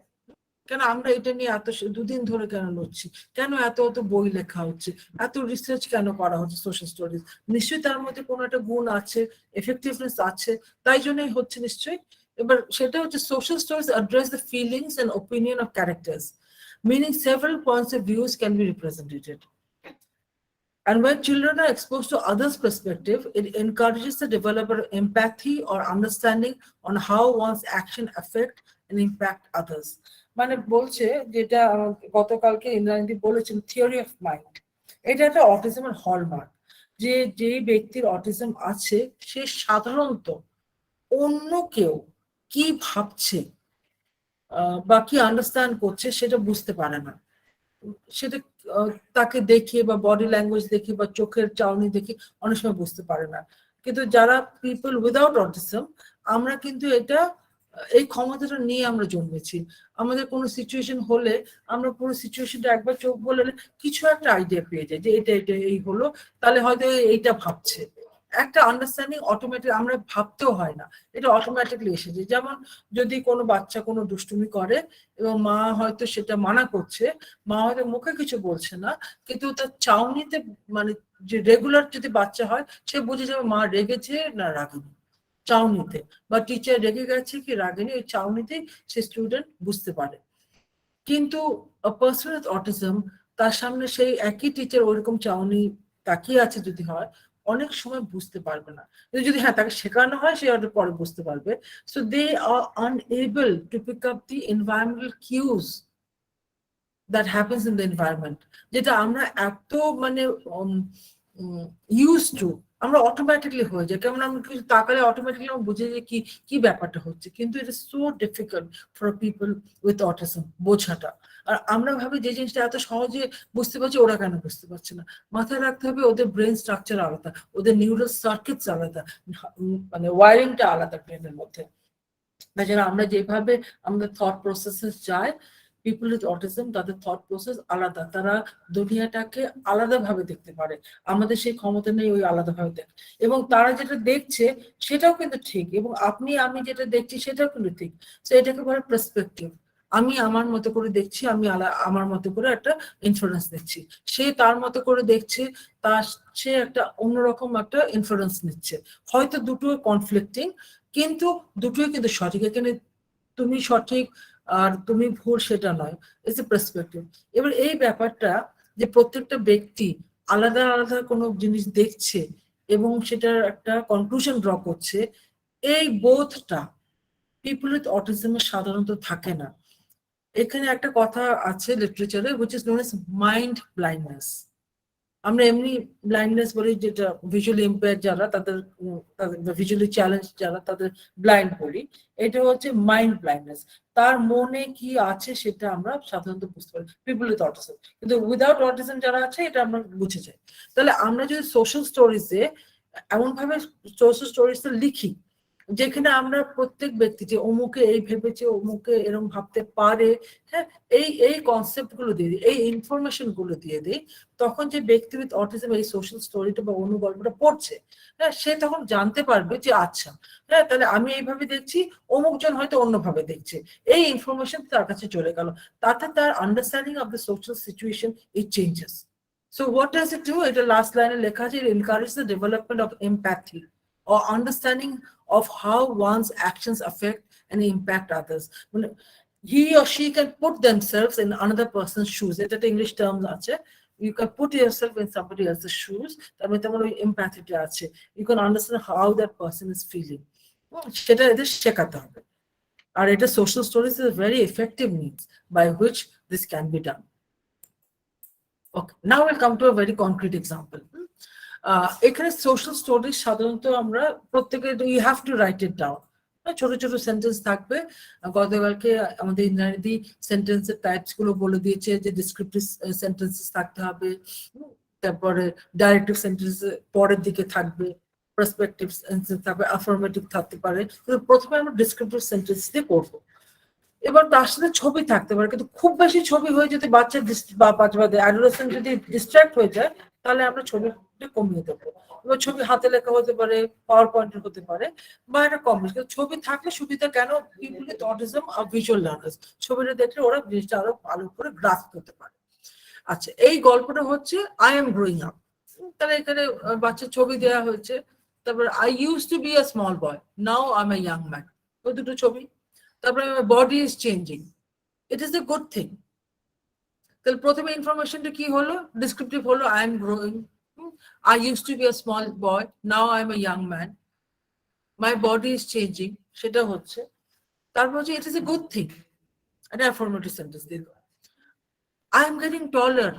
কেন আমরা এটা নিয়ে এত দুদিন ধরে কেন লড়ছি, কেন এত এত বই লেখা হচ্ছে, এত রিসার্চ কেন করা হচ্ছে সোশ্যাল স্টোরিজ? নিশ্চয়ই তার মধ্যে কোনো একটা গুণ আছে, এফেক্টিভনেস আছে, তাই জন্যই হচ্ছে নিশ্চয়ই। এবার সেটা হচ্ছে social stories address the feelings and opinion of characters, meaning several points of views can be represented. And when children are exposed to others' perspective, it encourages the development of empathy or understanding on how one's action affect and impact others. মানে বলছে যেটা গতকালকে ইন্দ্রানী বলেছেন, theory of mind, এটা একটা অটিজমের hallmark, যে যে ব্যক্তির অটিজম আছে সে সাধারণত অন্য কেউ কি ভাবছে বা কি আন্ডারস্ট্যান্ড করছে সেটা বুঝতে পারে না। সেটা তাকে দেখে বা বডি ল্যাঙ্গুয়েজ দেখে বা চোখের চাউনি দেখে অনেক সময় বুঝতে পারে না। কিন্তু যারা পিপল উইদাউট অটিজম, আমরা কিন্তু এই ক্ষমতাটা নিয়ে আমরা জন্মেছি। আমাদের কোনো সিচুয়েশন হলে আমরা পুরো সিচুয়েশনটা একবার চোখ বলে কিছু একটা আইডিয়া পেয়ে যাই যে এটা এটা এই হলো, তাহলে হয়তো এইটা ভাবছে। একটা আন্ডারস্ট্যান্ডিং অটোমেটিক, আমরা ভাবতেও হয় না, এটা অটোমেটিকলি এসেছে। যেমন যদি কোনো বাচ্চা কোনো দুষ্টুমি করে এবং মা হয়তো সেটা মানা করছে, মা হয়তো মুখে কিছু বলছে না, কিন্তু তার চাউনিতে, মানে যে রেগুলার যদি বাচ্চা হয় সে বুঝে যাবে মা রেগেছে না রাগেনি, চাউনিতে, বা টিচার রেগে গেছে কি রাগেনি, ওই চাউনিতে সে স্টুডেন্ট বুঝতে পারে। কিন্তু পার্সন উইথ অটিজম, তার সামনে সেই একই টিচার ওইরকম চাউনি তাকিয়ে আছে যদি হয়, অনেক সময় বুঝতে পারবে না। যদি হ্যাঁ তাকে শেখানো হয় সে হয়তো পরে বুঝতে পারবে। So they are unable to pick up the environmental cues that happens in the environment, যেটা আমরা এত মানে used to, আমরা অটোমেটিকলি হয়ে যায়, কেমন আমরা কিছু তাকালে অটোমেটিকলি আমরা বুঝে যে কি কি ব্যাপারটা হচ্ছে। কিন্তু it is so difficult for people with autism বোঝাটা। আর আমরা ভাবি যে জিনিসটা এত সহজে বুঝতে পারছি, ওরা কেন বুঝতে পারছে না? মাথায় রাখতে হবে ওদের ব্রেন স্ট্রাকচার আলাদা, ওদের নিউরাল সার্কিটস আলাদা, মানে ওয়ারিংটা আলাদা ব্রেনের মধ্যে। তাছাড়া আমরা যেভাবে আমাদের থট প্রসেসে যায়, পিপল উইথ অটিজম তাদের থট প্রসেস আলাদা, তারা দুনিয়াটাকে আলাদাভাবে দেখতে পারে, আমাদের সেই ক্ষমতা নেই ওই আলাদাভাবে দেখ। এবং তারা যেটা দেখছে সেটাও কিন্তু ঠিক, এবং আপনি আমি যেটা দেখছি সেটাও কিন্তু ঠিক। তো এটাকে বলে পার্সপেক্টিভ। আমি আমার মতো করে দেখছি, আমি আমার মতো করে একটা ইনফারেন্স দেখছি, সে তার মতো করে দেখছে, সে একটা অন্যরকম একটা ইনফারেন্স নিচ্ছে। হয়তো দুটো কনফ্লিক্টিং, কিন্তু দুটোই কিন্তু সঠিক। এখানে তুমি সঠিক আর তুমি ভুল সেটা নয়, ইটস এ পার্সপেক্টিভ। এবার এই ব্যাপারটা যে প্রত্যেকটা ব্যক্তি আলাদা আলাদা কোনো জিনিস দেখছে এবং সেটার একটা কনক্লুশন ড্র করছে, এই বোধটা পিপল উইথ অটিজমের সাধারণত থাকে না। এখানে একটা কথা আছে লিটারেচারে, which is known as mind blindness। আমরা এমনি ব্লাইন্ডনেস বলি, যেটা ভিজুয়ালি ইম্পেয়ার যারা, তাদের ভিজুয়ালি চ্যালেঞ্জ যারা তাদের ব্লাইন্ড বলি। এটা হচ্ছে মাইন্ড ব্লাইন্ডনেস, তার মনে কি আছে সেটা আমরা সাধারণত বুঝতে পারি পিপল উইথ অটিজম। কিন্তু উইদাউট অটিজম যারা আছে এটা আমরা বুঝে যাই। তাহলে আমরা যদি সোশ্যাল স্টোরিজে এমন ভাবে সোশ্যাল স্টোরিজটা লিখি যেখানে আমরা প্রত্যেক ব্যক্তি যে অমুকে এই ভেবেছে, অমুকে এরকম ভাবতে পারে, হ্যাঁ, এই কনসেপ্ট গুলো দিয়ে দিই, এই ইনফরমেশন গুলো দিয়ে দিই, তখন যে ব্যক্তি উইথ অটিজম এই সোশ্যাল স্টোরিটা বা অনুগল্পটা পড়ছে, হ্যাঁ, সে তখন জানতে পারবে যে আচ্ছা, হ্যাঁ, তাহলে আমি এইভাবে দেখছি, অমুকজন হয়তো অন্যভাবে দেখছে, এই ইনফরমেশন তার কাছে চলে গেল, তাতে তার understanding of the social situation it changes. So what does it do? এটা লাস্ট লাইনে লেখা আছে, it encourages the development of empathy or understanding of how one's actions affect and impact others. He or she can put themselves in another person's shoes. It's an English term. You can put yourself in somebody else's shoes. Empathy. You can understand how that person is feeling. সেটা এদের শেখাতে হবে। আর এটা social stories is a very effective means by which this can be done. Okay, now we'll come to a very concrete example. এখানে social story সাধারণত আমরা প্রত্যেকে you have to write it down, ছোট ছোট সেন্টেন্স থাকবে। গতকালকে আমাদের ইন্দ্রাণী সেন্টেন্সের টাইপস গুলো বলে দিয়েছে যে ডিসক্রিপটিভ সেন্টেন্সেস থাকতে হবে, তারপরে ডাইরেক্টিভ সেন্টেন্স পরের দিকে থাকবে, পার্সপেক্টিভ সেন্টেন্স থাকবে, আফার্মেটিভ থাকতে পারে। কিন্তু প্রথমে আমরা ডিসক্রিপটিভ সেন্টেন্স দিয়ে করবো। এবার তার সাথে ছবি থাকতে পারে, কিন্তু খুব বেশি ছবি হয়ে যদি বাচ্চার অ্যাডোলেসেন্ট যদি ডিস্ট্রাক্ট হয়ে যায়, তাহলে আমরা ছবিটা কমিয়ে দেবো। এবার ছবি হাতে লেখা হতে পারে, পাওয়ার পয়েন্টের হতে পারে, বা একটা কম্পিউটার। ছবি থাকলে সুবিধা কেন, পিপল উইথ অটিজম আর ভিজুয়াল লার্নার্স ছবিটা দেখলে ওরা জিনিসটা আরো ভালো করে গ্রাস্প করতে পারে। আচ্ছা, এই গল্পটা হচ্ছে আই এম গ্রোয়িং আপ। তাহলে এখানে বাচ্চার ছবি দেওয়া হয়েছে, তারপর I use to be a small boy, now I am a young man, ওই দুটো ছবি। তারপরে body is changing, it is a good thing. তাহলে প্রথমে ইনফরমেশনটা কি হলো, ডিসক্রিপটিভ হলো I am growing, I use to be a small boy, now I am a young man, my body is changing, সেটা হচ্ছে। তারপর হচ্ছে ইট ইজ এ গুড থিং, একটা অ্যাফার্মেটিভ সেন্টেন্স দিল। I am getting taller,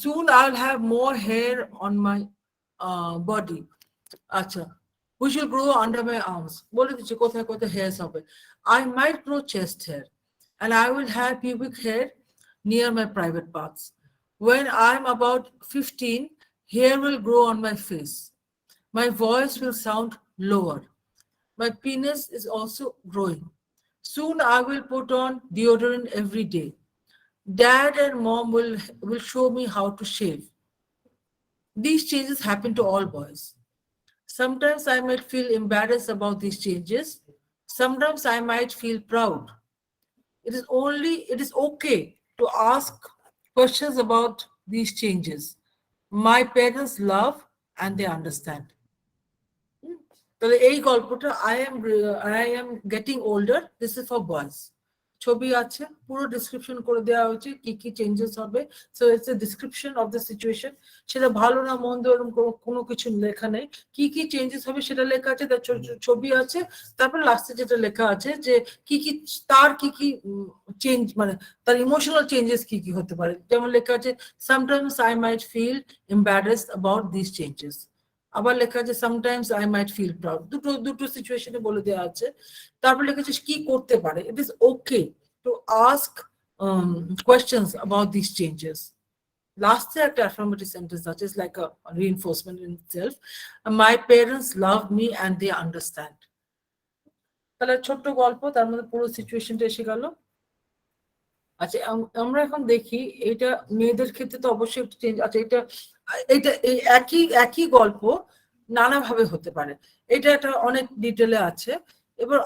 soon I'll have more hair on my body. আচ্ছা, which will grow under my arms. বলে দিচ্ছি কোথায় কোথায় hairs হবে। I might grow chest hair and I will have pubic hair near my private parts. When I'm about 15, hair will grow on my face. My voice will sound lower. My penis is also growing. Soon I will put on deodorant every day. Dad and mom will show me how to shave. These changes happen to all boys. Sometimes I might feel embarrassed about these changes. Sometimes I might feel proud. It is okay to ask questions about these changes. My parents love and they understand. তাহলে এই গল্পটা I am getting older, this is for boys. ছবি আছে, পুরো description করে দেওয়া হয়েছে কি কি চেঞ্জেস হবে। So it's a description of the situation, সেটা ভালো না মন্দ এরকম কোনো কিছু লেখা নেই। কি কি চেঞ্জেস হবে সেটা লেখা আছে, তার ছবি আছে, তারপর লাস্টে যেটা লেখা আছে যে কি কি তার কি কি চেঞ্জ, মানে তার ইমোশনাল চেঞ্জেস কি কি হতে পারে। যেমন লেখা আছে sometimes I might feel embarrassed about this changes, আবার লেখা আছে sometimes I might feel proud. দুটো সিচুয়েশনে বলে দেওয়া আছে। তারপর লেখা আছে কি করতে পারে, it is okay to ask questions about this changes. লাস্টে একটা অ্যাফার্মেটিভ সেন্টেন্স আছে, it's like a reinforcement in itself. My parents love me and they understand. তাহলে ছোট্ট গল্প, তার মধ্যে পুরো সিচুয়েশনটা এসে গেল। আচ্ছা, আমরা এখন দেখি এটা মেয়েদের ক্ষেত্রে তো অবশ্যই একটু চেঞ্জ আছে। এটা এটা একই গল্প নানাভাবে হতে পারে, এটা একটা অনেক ডিটেলে আছে। এবার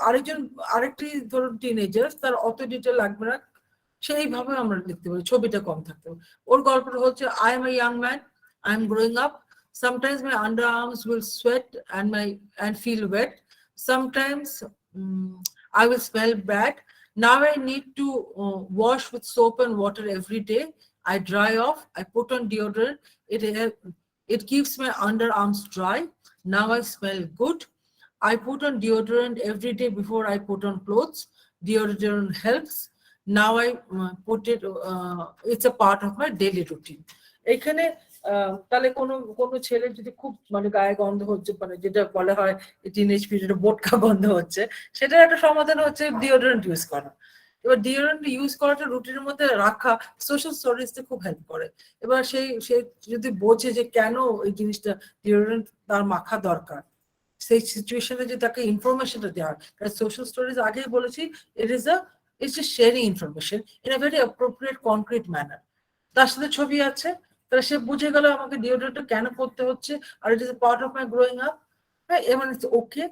আরেকটি ধরুন টিনেজার, তার অত ডিটেল লাগবে না, সেইভাবে আমরা লিখতে পারি, ছবিটা কম থাকতে হবে। ওর গল্পটা হচ্ছে I M a young man, I am growing up, sometimes my underarms will sweat and feel wet, sometimes I will smell bad. Now I need to wash with soap and water every day. I dry off, I put on deodorant, it keeps my underarms dry. Now I smell good. I put on deodorant every day before I put on clothes. Deodorant helps. Now I put it, it's a part of my daily routine. এখানে তাহলে কোনো ছেলে যদি খুব মানে গায়ে গন্ধ হচ্ছে, মানে যেটা বলা হয় টিনেজ পিরিয়ডে বোটকা গন্ধ হচ্ছে, সেটার একটা সমাধান হচ্ছে ডিওডোরেন্ট ইউজ করা। এবার ডিওডোরেন্ট ইউজ করাটা রুটিনের মধ্যে রাখা সোশ্যাল স্টোরিজতে খুব হেল্প করে। এবার সে যদি বোঝে যে কেন এই জিনিসটা ডিওডোরেন্ট তার মাখা দরকার, সেই সিচুয়েশনে যে তাকে ইনফরমেশনটা দেওয়া হয়। কারণ সোশ্যাল স্টোরিজ আগেই বলেছি it's just sharing information in a very appropriate concrete manner. তার সাথে ছবি আছে, তাহলে সে বুঝে গেল আমাকে ডিওডোরেন্টটা কেন করতে হচ্ছে, আর it is a part of my growing up, হ্যাঁ, এবং ইটস ওকে,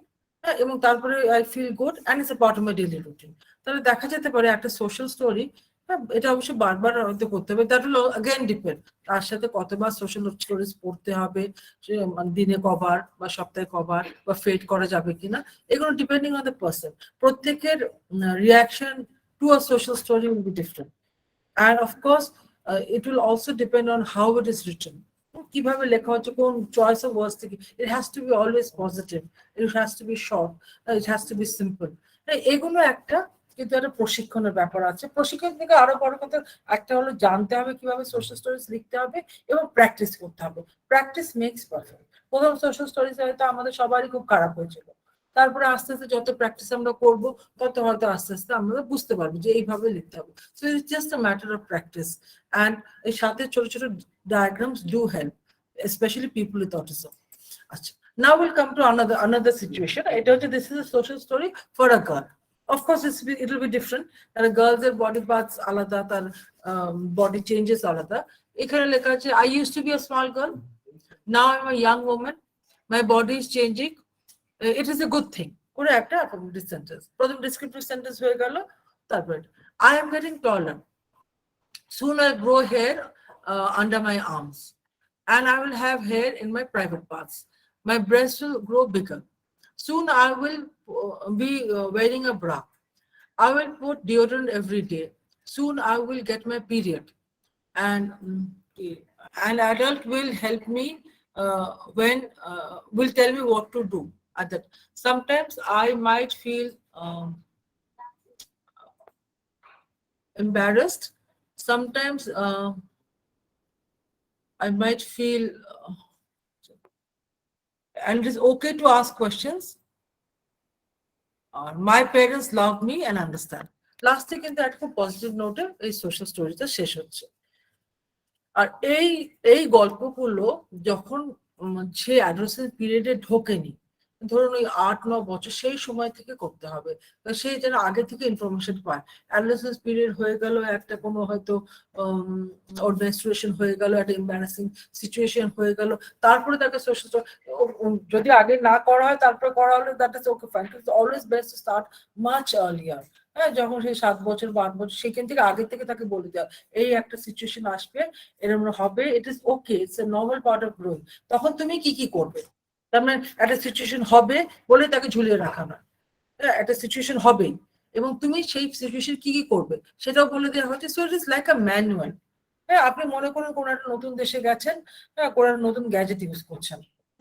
হ্যাঁ, এবং তারপরে I feel good and it's a part of my daily routine. তাহলে দেখা যেতে পারে একটা সোশ্যাল স্টোরি, হ্যাঁ, এটা অবশ্যই বারবার হয়তো করতে হবে, দ্যাট উইল अगेन ডিপেন্ড তার সাথে কতবার সোশ্যাল স্টোরিজ পড়তে হবে, দিনে কবার বা সপ্তাহে কবার বা ফেড করা যাবে কিনা, এগুলো ডিপেন্ডিং অন দ্য পার্সন। প্রত্যেকের reaction to a social story will be different, and of course it will also depend on how it is written, কিভাবে লেখা হচ্ছে, কোন চয়েস অফ ওয়ার্ডস থেকে। it has to be always positive, it has to be short, it has to be simple, এগুলো একটা কিন্তু একটা প্রশিক্ষণের ব্যাপার আছে। প্রশিক্ষণ থেকে আরো বড় কথা একটা হলো জানতে হবে কিভাবে সোশ্যাল স্টোরিজ লিখতে হবে এবং প্র্যাকটিস করতে হবে। Practice makes perfect. প্রথম সোশ্যাল স্টোরিজ হয়তো আমাদের সবারই খুব খারাপ হয়েছিল, তারপরে আস্তে আস্তে যত প্র্যাকটিস আমরা করবো তত হয়তো আস্তে আস্তে আমরা বুঝতে পারবো যে এইভাবে লিখতে হবে। So it's just a matter of practice, and এর সাথে ছোট ছোট diagrams do help, especially people with autism. Now we'll come to another situation. This is a social story for a girl. Of course, it will be different. And a girl's body parts alada, tar body changes alada. এখানে লেখা আছে, I used to be a small girl. Now I'm a young woman. My body is changing. It is a good thing. করে একটা affirmative sentence. প্রথম descriptive sentence হয়ে গেল। তারপর I am getting taller. Soon I'll grow hair under my arms, and I will have hair in my private parts. My breasts will grow bigger. Soon I will be wearing a bra. I will put deodorant every day. Soon I will get my period. And an adult will help me will tell me what to do. At that, sometimes I might feel embarrassed. Sometimes I might feel, and it is okay to ask questions. My parents love me and understand. Last thing in that positive note is social stories শেষ হচ্ছে। আর এই গল্পগুলো যখন সে adolescent পিরিয়ডে ঢোকেনি, ধরুন ওই 8-9 বছর, সেই সময় থেকে করতে হবে। সে যেন আগে থেকে ইনফরমেশন পায়। অ্যাডোলেসেন্স পিরিয়ড হয়ে গেল, একটা কোনো হয়তো ওর মেনস্ট্রুয়েশন হয়ে গেল, একটা এম্বারাসিং সিচুয়েশন হয়ে গেল, তারপরে তাকে সোশ্যাল, যদি আগে না করা হয় তারপরে করা হলে that is okay fine. It's always best to start much earlier. হ্যাঁ, যখন সে 7 বছর বা 8 বছর, সেখান থেকে আগে থেকে তাকে বলে দেওয়া এই একটা সিচুয়েশন আসবে, এরকম হবে, ইট is okay, it's a normal part of growing. তখন তুমি কি কি করবে, তার মানে একটা সিচুয়েশন হবে বলে তাকে ঝুলিয়ে রাখা না। হ্যাঁ, একটা সিচুয়েশন হবে এবং তুমি সেই সিচুয়েশন কি কি করবে সেটাও বলে দেওয়া হচ্ছে। So it is like a manual. হ্যাঁ, আপনি মনে করুন কোনো একটা নতুন দেশে গেছেন, হ্যাঁ, কোনো একটা নতুন গ্যাজেট ইউজ করছেন,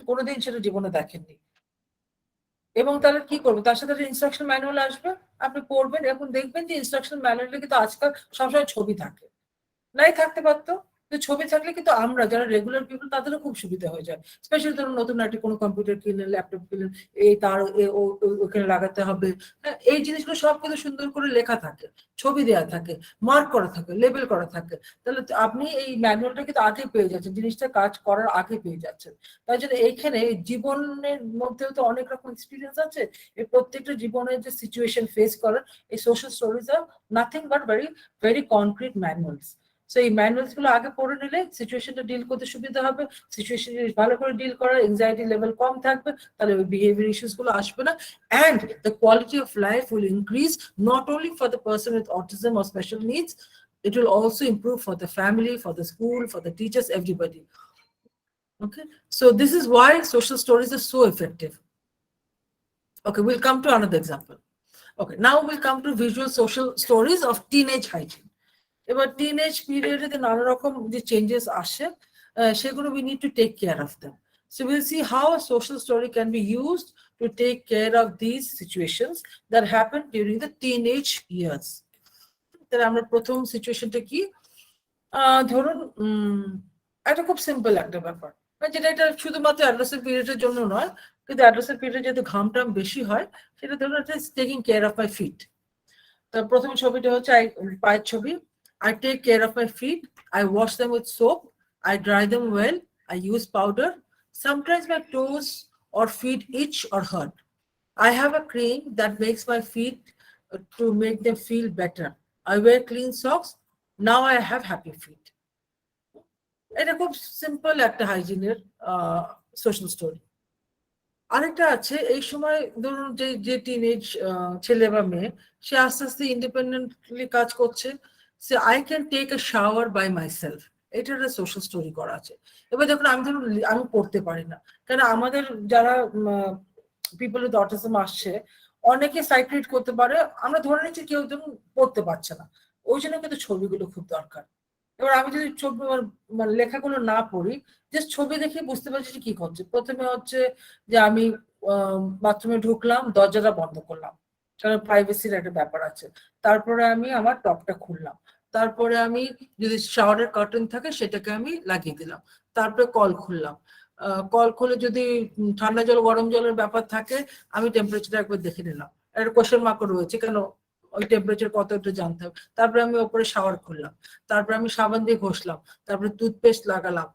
কোনোদিন সেটা জীবনে দেখেননি, এবং তাহলে কি করবে, তার সাথে একটা ইনস্ট্রাকশন ম্যানুয়াল আসবে, আপনি পড়বেন, এখন দেখবেন যে ইনস্ট্রাকশন ম্যানুয়ালে কিন্তু আজকাল সবসময় ছবি থাকে, নাই থাকতে পারতো, ছবি থাকলে কিন্তু আমরা যারা রেগুলার পিপল তাদেরও খুব সুবিধা হয়ে যায়। স্পেশালি ধরুন নতুন একটা কোনো কম্পিউটার কিনলেন, ল্যাপটপ কিনলেন, এই তার ওখানে লাগাতে হবে, হ্যাঁ, এই জিনিসগুলো সব কিন্তু সুন্দর করে লেখা থাকে, ছবি দেওয়া থাকে, মার্ক করা থাকে, লেবেল করা থাকে। তাহলে আপনি এই ম্যানুয়ালটা কিন্তু আগে পেয়ে যাচ্ছেন, জিনিসটা কাজ করার আগে পেয়ে যাচ্ছেন। তাই জন্য এইখানে জীবনের মধ্যেও তো অনেক রকম এক্সপিরিয়েন্স আছে, এই প্রত্যেকটা জীবনের যে সিচুয়েশন ফেস করার, এই social stories are nothing but very very concrete manuals. So এই ম্যানুয়ালস গুলো আগে পড়ে নিলে সিচুয়েশনটা ডিল করতে সুবিধা হবে, সিচুয়েশন ভালো করে ডিল করার এনজাইটি লেভেল কম থাকবে, তাহলে ওই বিহেভিয়ার ইস্যুস গুলো আসবে না, and the quality of life will increase, not only for the person with autism or special needs, it will also improve for the family, for the school, for the teachers, everybody. Okay, so this is why social stories are so effective. Okay, we'll come to another example. Okay, now we'll come to visual social stories of teenage hygiene. এবার teenage পিরিয়ডে নানা রকম যে changes আসে, সেগুলো we need to take care of them. So we'll see how a social story can be used to take care of these situations that happen during the teenage years. তাহলে আমরা প্রথম সিচুয়েশনটা কি, ধরুন একটা খুব সিম্পল একটা ব্যাপার, যেটা এটা শুধুমাত্র অ্যাডোলেসেন্ট পিরিয়ডের জন্য নয়, কিন্তু অ্যাডোলেসেন্ট পিরিয়ডে যেহেতু ঘামটাম বেশি হয়, সেটা ধরুন এটা taking care of my feet. তো প্রথম ছবিটা হচ্ছে পায়ের ছবি। I take care of my feet. I wash them with soap. I dry them well. I use powder. Sometimes my toes or feet itch or hurt. I have a cream that makes my feet to make them feel better. I wear clean socks. Now I have happy feet. এটা খুব simple একটা হাইজিনের social story. আরেকটা আছে, এই সময় ধরুন যে teenage ছেলে বা মেয়ে, সে আস্তে আস্তে ইন্ডিপেন্ডেন্টলি কাজ করছে, say I can take a shower by myself, এটা একটা সোশ্যাল স্টোরি করা আছে। এবার দেখুন আমি ধরুন আমি পড়তে পারি না, কারণ আমাদের যারা পিপল উইথ অটিজম আসছে, অনেকে সাইক্রিট করতে পারে, আমরা ধরে নিচ্ছি কেউ ধরুন পড়তে পারছে না, ওই জন্য কিন্তু ছবিগুলো খুব দরকার। এবার আমি যদি ছবি মানে লেখাগুলো না পড়ি, জাস্ট ছবি দেখে বুঝতে পারছি যে কি করছে। প্রথমে হচ্ছে যে আমি বাথরুমে ঢুকলাম, দরজাটা বন্ধ করলাম, কারণ প্রাইভেসির একটা ব্যাপার আছে। তারপরে আমি আমার টপটা খুললাম, তারপরে আমি যদি শাওয়ারের কার্টেন থাকে সেটাকে আমি লাগিয়ে দিলাম, তারপরে কল খুললাম, কল খুলে যদি ঠান্ডা জল গরম জলের ব্যাপার থাকে আমি টেম্পারেচার একবার দেখে নিলাম, একটা কোয়েশ্চেন মার্ক রয়েছে কেন ওই টেম্পারেচার কত একটু জানতে হবে। তারপরে আমি ওপরে শাওয়ার খুললাম, তারপরে আমি সাবান দিয়ে ঘষলাম, তারপরে টুথপেস্ট লাগালাম,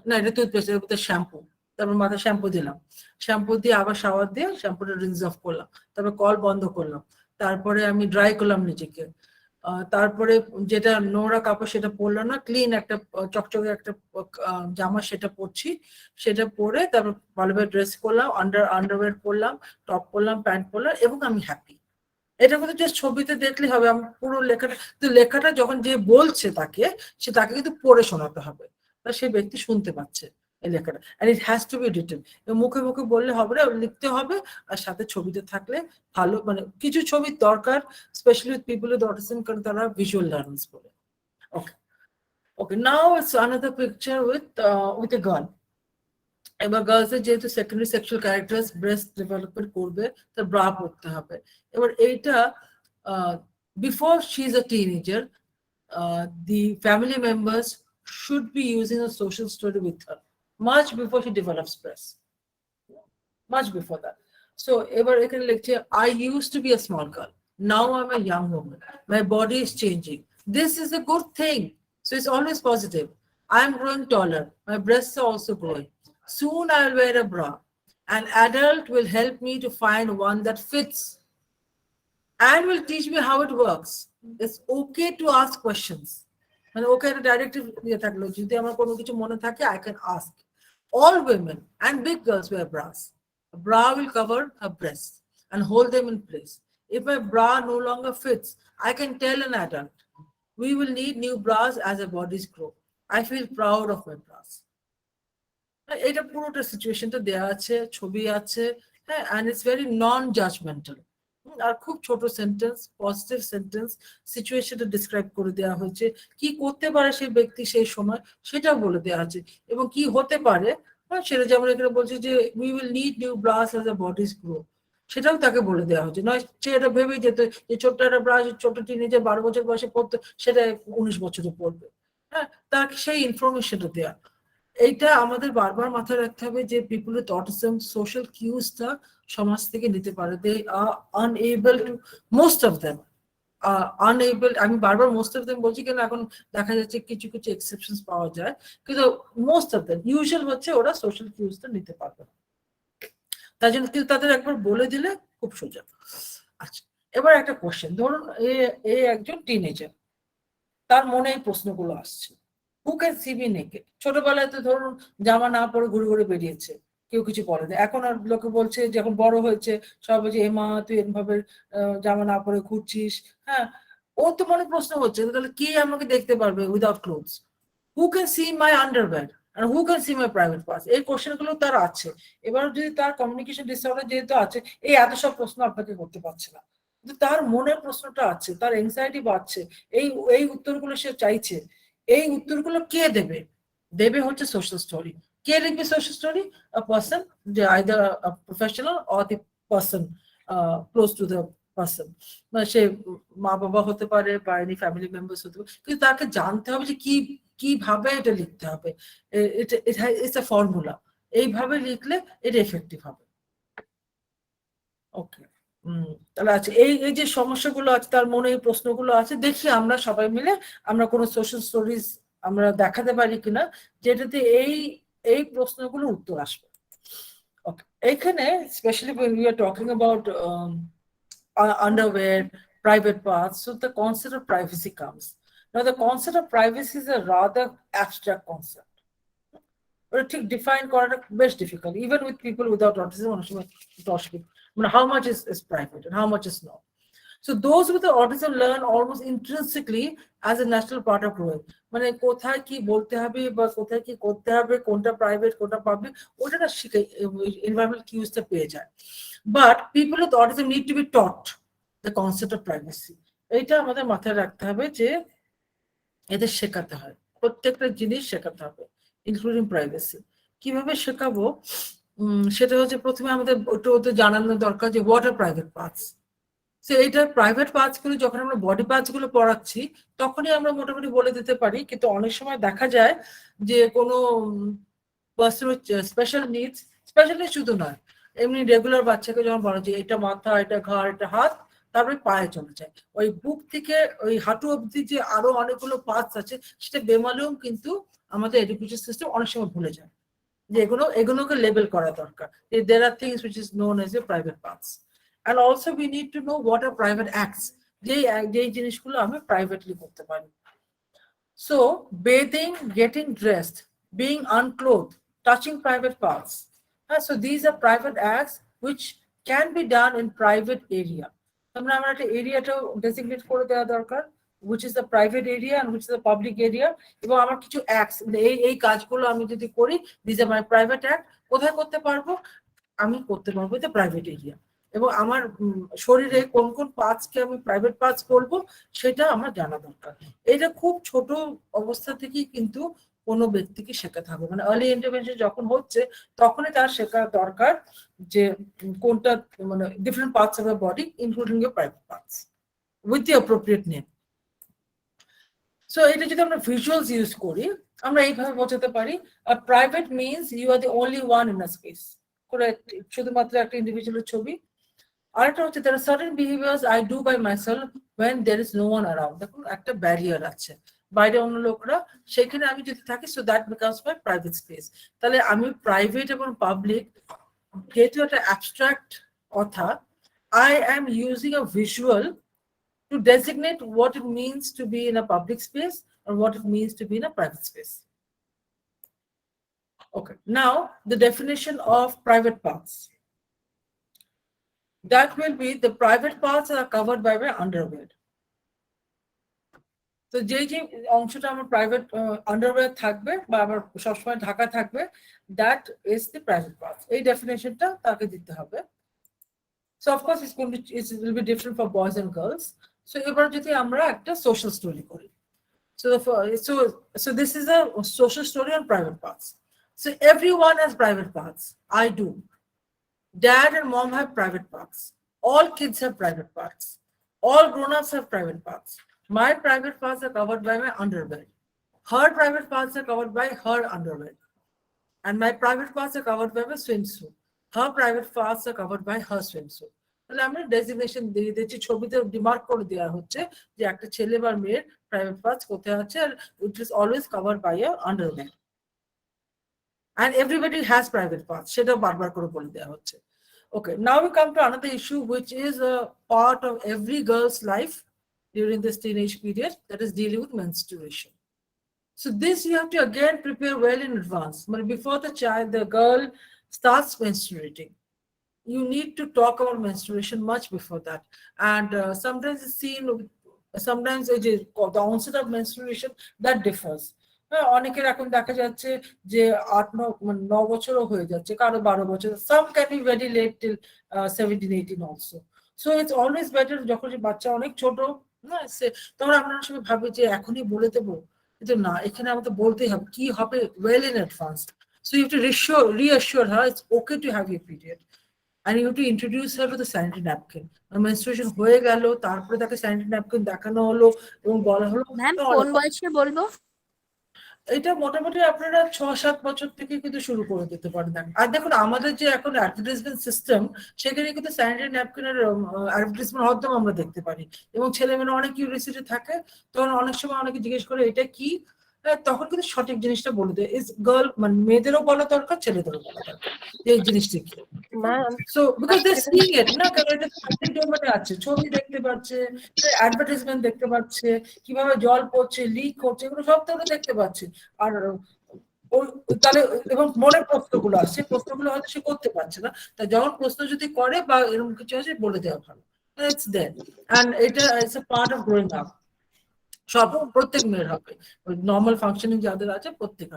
না এটা টুথপেস্ট এর মধ্যে শ্যাম্পু, তারপর মাথায় শ্যাম্পু দিলাম, শ্যাম্পু দিয়ে আবার শাওয়ার দিয়ে শ্যাম্পুটা রিন্স অফ করলাম, তারপরে কল বন্ধ করলাম, তারপরে আমি ড্রাই করলাম নিজেকে, তারপরে যেটা নোংরা কাপড় সেটা পরলাম না, ক্লিন একটা চকচকে একটা জামা সেটা পরছি, সেটা পরে তারপর ভালোভাবে ড্রেস করলাম, আন্ডারওয়্যার পরলাম, টপ পরলাম, প্যান্ট পরলাম এবং আমি হ্যাপি। এটা কিন্তু জাস্ট ছবিতে দেখলে হবে, আমি পুরো লেখাটা, কিন্তু লেখাটা যখন যে বলছে তাকে তাকে কিন্তু পড়ে শোনাতে হবে, তা সেই ব্যক্তি শুনতে পাচ্ছে এই লেখাটা, and it has to be written. মুখে মুখে বললে হবে না, লিখতে হবে, আর সাথে ছবিতে থাকলে ভালো, মানে কিছু ছবির দরকার, specially with people with autism, কারণ তারা ভিজুয়াল লার্নার্স বলে। Okay okay, now it's another picture with a girl. এবার গার্লসের যেহেতু secondary sexual characters breast development করবে, তার ব্রা পড়তে হবে। এবার এইটা before she is a teenager, the family members should be using a social story with her much before she develops breast, much before that. So ever ekhane likhche, I used to be a small girl, now I'm a young woman, my body is changing, this is a good thing, so it's always positive. I'm growing taller, my breasts are also growing, soon I'll wear a bra, an adult will help me to find one that fits and will teach me how it works. It's okay to ask questions. মানে ওকে একটা directive দিয়ে থাকলো, যদি আমার কোনো কিছু মনে থাকে I can ask. All women and big girls wear bras. A bra will cover her breasts and hold them in place. If my bra no longer fits, I can tell an adult. We will need new bras as our bodies grow. I feel proud of my bras. এটা পুরোটা সিচুয়েশনটা দেওয়া আছে, ছবি আছে, হ্যাঁ, and it's very non-judgmental. আর খুব ছোট সেন্টেন্স, পজিটিভ সেন্টেন্স, সিচুয়েশনটা ডিসক্রাইব করে দেওয়া হয়েছে, কি করতে পারে সেই ব্যক্তি সেই সময় সেটাও বলে দেওয়া আছে, এবং কি হতে পারে সেটা, যেমন এখানে বলছে যে we will need new brass as a bodies grow, সেটাও তাকে বলে দেওয়া হচ্ছে, নয় সে এটা ভেবেই যেত যে ছোট্ট একটা ব্রাশ ছোট টিনেজার 12 বছর বয়সে পড়তো, সেটা 19 বছরে পড়বে, হ্যাঁ, তাকে সেই ইনফরমেশনটা দেওয়া। এইটা আমাদের বারবার মাথায় রাখতে হবে যে পিপল উইথ অটিজম সোশ্যাল কিউজটা সমাজ থেকে নিতে পারে, they are unable to, most of them unable, আমি বারবার মোস্ট অফ দেম বলছি কেন, এখন দেখা যাচ্ছে কিছু কিছু এক্সেপশনস পাওয়া যায়, কিন্তু মোস্ট অফ দেম ইউজুয়াল হচ্ছে ওরা সোশ্যাল কিউজটা নিতে পারবে না, তাই জন্য কিন্তু তাদের একবার বলে দিলে খুব সোজা। আচ্ছা, এবার একটা কোশ্চেন, ধরুন এ একজন টিনেজার, তার মনে এই প্রশ্নগুলো আসছে, হু ক্যান সি মি নেকেড, ছোটবেলায় তো ধরুন জামা না পরে ঘুরে ঘুরে বেরিয়েছে, কেউ কিছু বলে না, এখন আর লোকে বলছে যখন বড় হয়েছে সবাই বলছে এমা তুই এরভাবে জামা না পরে ঘুরছিস, হ্যাঁ, ও তো মনে প্রশ্ন হচ্ছে তাহলে কে আমাকে দেখতে পারবে without clothes, who can see my underwear আর who can see my private parts, এই কোশ্চেন গুলো তার আছে। এবার যদি তার কমিউনিকেশন ডিসঅর্ডার যেহেতু আছে, এই এত সব প্রশ্ন আপনাকে করতে পারছে না, কিন্তু তার মনের প্রশ্নটা আছে, তার এনজাইটি বাড়ছে, এই এই উত্তরগুলো সে চাইছে, এই উত্তরগুলো কে দেবে, দেবে হচ্ছে সোশ্যাল স্টোরি। কে লিখবে সোশ্যাল স্টোরি? আ পারসন, যে either a professional or the person close to the person, সে মা বাবা হতে পারে বা এনি ফ্যামিলি মেম্বার্স হতে পারে, কিন্তু তাকে জানতে হবে যে কিভাবে এটা লিখতে হবে, এটা ইটস আ ফর্মুলা, এইভাবে লিখলে এটা এফেক্টিভ হবে। ওকে, তাহলে আছে এই এই যে সমস্যাগুলো আছে, তার মনে এই প্রশ্নগুলো আছে, দেখি আমরা সবাই মিলে আমরা কোনো সোশ্যাল স্টোরিজ আমরা দেখাতে পারি কিনা যেটাতে এই এই প্রশ্নগুলো উত্তর আসবে। ওকে, এখানে specially when we are talking about underwear, private parts, so the concept of privacy comes. Now the concept of privacy is a rather abstract concept. ওটা ঠিক ডিফাইন করাটা বেশ difficult, even with people without autism অনেক সময় অসুবিধা, মানে how much is private and how much is not. So those with the autism learn almost intrinsically as a natural part of growing. মানে কোথায় কি বলতে হবে বা কোথায় কি করতে হবে, কোনটা প্রাইভেট কোনটা পাবলিক, ওটা না শিখে এনভায়রনমেন্টাল কিউজটা পেয়ে যায়। But people with autism need to be taught the concept of privacy. এইটা আমাদের মাথায় রাখতে হবে যে এদের শেখাতে হয়, প্রত্যেকটা জিনিস শেখাতে হবে, ইনক্লুডিং প্রাইভেসি। কিভাবে শেখাবো সেটা হচ্ছে প্রথমে আমাদের ওটা জানানো দরকার যে what are private parts, so এইটা প্রাইভেট পার্টস গুলো যখন আমরা বডি পার্টস গুলো পড়াচ্ছি তখনই আমরা মোটামুটি বলে দিতে পারি, কিন্তু অনেক সময় দেখা যায় যে কোনো পার্সন স্পেশাল নিডস, স্পেশালি শুধু নয়, এমনি রেগুলার বাচ্চাকে যখন বলা যায় এটা মাথা, এটা ঘাড়, এটা হাত, তারপরে পায়ে চলে যায়, ওই বুক থেকে ওই হাঁটু অবধি যে আরো অনেকগুলো পার্টস আছে সেটা বেমালুম কিন্তু আমাদের এডুকেশন সিস্টেম অনেক সময় ভুলে যায় যে এগুলোকে লেবেল করা দরকার। There are things which is known as a private parts. And also we need to know what are private acts, যেই জিনিসগুলো আমি প্রাইভেটলি করতে পারি। So bathing, getting dressed, being unclothed, touching private parts. So these are private acts which can be done in private area. আমরা একটা এরিয়াটাও ডেসিগনেট করে দেওয়া দরকার, which is the private area and which is the public area, এবং আমার কিছু acts, এই কাজগুলো আমি যদি করি, these are my private act, কোথায় করতে পারবো? আমি করতে পারবো এটা প্রাইভেট এরিয়া, এবং আমার শরীরে কোন কোন পার্টসকে আমি প্রাইভেট পার্টস করবো সেটা আমার জানা দরকার। এটা খুব ছোট অবস্থা থেকেই কিন্তু কোনো ব্যক্তিকে শেখাতে হবে, মানে আর্লি ইন্টারভেনশন যখন হচ্ছে তখনই তার শেখা দরকার যে কোনটা, মানে different parts of the body including your private parts with the appropriate name. So এটা যদি আমরা ভিজুয়ালস ইউজ করি আমরা এইভাবে বোঝাতে পারি, private means you are the only one in a space, শুধুমাত্র একটা ইন্ডিভিজুয়ালের ছবি। আরেকটা হচ্ছে there are certain behaviors I do by myself when there is no one around, দেখুন একটা ব্যারিয়ার আছে, বাইরে অন্য লোকরা, সেখানে আমি যদি থাকি, so that becomes my private space। তাহলে আমি প্রাইভেট এবং পাবলিক যেহেতু একটা অ্যাবস্ট্রাক্ট কথা, I am using a visual to designate what it means to be in a public space or what it means to be in a private space. Okay, now the definition of private parts. That will be the private parts are covered by my underwear. তো যেই যে অংশটা আমার private underwear থাকবে বা আমার সবসময় ঢাকা থাকবে, that is the private parts, এই ডেফিনেশনটা তাকে দিতে হবে। So of course it will be different for boys and girls. So এবার যদি আমরা একটা সোশ্যাল স্টোরি করি, so this is a social story on private parts. So everyone has private parts. I do. Dad and mom have private parts. All kids have private parts. All grown-ups have private parts. My private parts are covered by my underwear. Her private parts are covered by her underwear. And my private parts are covered by my swimsuit. Her private parts are covered by her swimsuit. তাহলে আমরা designation দিয়ে দিচ্ছি, ছবিতে ডিমার্ক করে দেওয়া হচ্ছে যে একটা ছেলে বা মেয়ের প্রাইভেট পার্টস কোথায় আছে, আর it is always covered by a underwear. And everybody has private parts, সেটা বারবার করে বলে দেওয়া হচ্ছে। Okay, now we come to another issue which is a part of every girl's life during this teenage period, that is dealing with menstruation. So this you have to again prepare well in advance. But before the girl starts menstruating, you need to talk about menstruation much before that. And sometimes it's seen, sometimes the onset of menstruation that differs. অনেকের এখন দেখা যাচ্ছে যে 8-9 বছরও হয়ে যাচ্ছে, কারো 12 বছর, some can be very late till 17-18 also. So it's always better যখন বাচ্চা অনেক ছোট না, তখন আমরা সবাই ভাবি যে এখনই বলে দেবো, কিন্তু না, এখানে আমাদের বলতেই হবে কি হবে well in advance. So you have to reassure her it's okay to have your period, and you have to introduce her to the sanitary napkin. Menstruation হয়ে গেল, তারপরে তাকে sanitary napkin দেখানো হলো এবং বলা হলো। ম্যাম কোন বয়সে বলবো? এটা মোটামুটি আপনারা 6-7 বছর থেকে কিন্তু শুরু করে দিতে পারেন। আর দেখুন আমাদের যে এখন অ্যাডভার্টাইজমেন্ট সিস্টেম, সেখানে কিন্তু স্যানিটারি ন্যাপকিনের অ্যাডভার্টাইজমেন্ট হরদম আমরা দেখতে পারি, এবং ছেলেমেয়েরা অনেক কিউরিয়াসিটি থাকে, তখন অনেক সময় অনেকে জিজ্ঞেস করে এটা কি, তখন কিন্তু সঠিক জিনিসটা বলে দেয়। ইজ গার্ল, মানে মেয়েদেরও বলা দরকার, ছেলেদেরও বলা দরকার এই জিনিসটা কি। সো বিকজ দে সিং ইট না, কারণ এটা পাবলিক ডোমেইনে আছে, ছবি দেখতে পাচ্ছে, অ্যাডভার্টাইজমেন্ট দেখতে পাচ্ছে, কিভাবে জল পড়ছে, লিক করছে, এগুলো সব তো দেখতে পাচ্ছে। আর তাহলে এবং মনে প্রশ্নগুলো আসছে, প্রশ্নগুলো হয়তো সে করতে পারছে না, তা যখন প্রশ্ন যদি করে বা এরকম কিছু আছে বলে দেওয়া ভালো। ইটস দেয়ার, এন্ড এটা it's a part of growing up. সব প্রত্যেক মেয়ের হবে, নর্মাল ফাংশনিং যাদের আছে প্রত্যেক।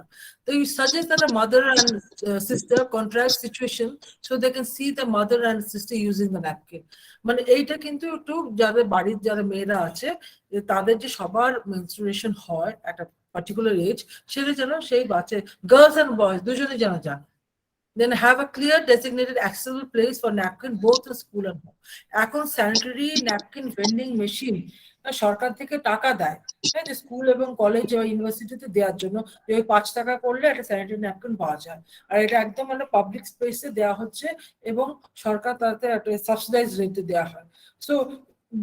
তো you suggest that a mother and sister contract situation so they can see the mother and sister using the napkin. মানে এইটা কিন্তু একটু যাদের বাড়ির যারা মেয়েরা আছে তাদের যে সবার মেনস্ট্রুয়েশন হয় একটা পার্টিকুলার এজ, সেটা যেন সেই বাচ্চা, গার্লস এন্ড বয়েজ দুজনে যেন জানে। Then have a clear designated accessible place for napkin both in school and home. এখন স্যানিটারি ন্যাপকিন ভেন্ডিং মেশিন সরকার থেকে টাকা দেয়, হ্যাঁ, যে স্কুল এবং কলেজ বা ইউনিভার্সিটিতে দেওয়ার জন্য, যে ওই 5 টাকা করলে একটা স্যানিটারি ন্যাপকিন পাওয়া যায়। আর এটা একদম মানে পাবলিক স্পেসে দেওয়া হচ্ছে এবং সরকার তাতে একটা সাবসিডাইজ রেটে দেওয়া হয়। সো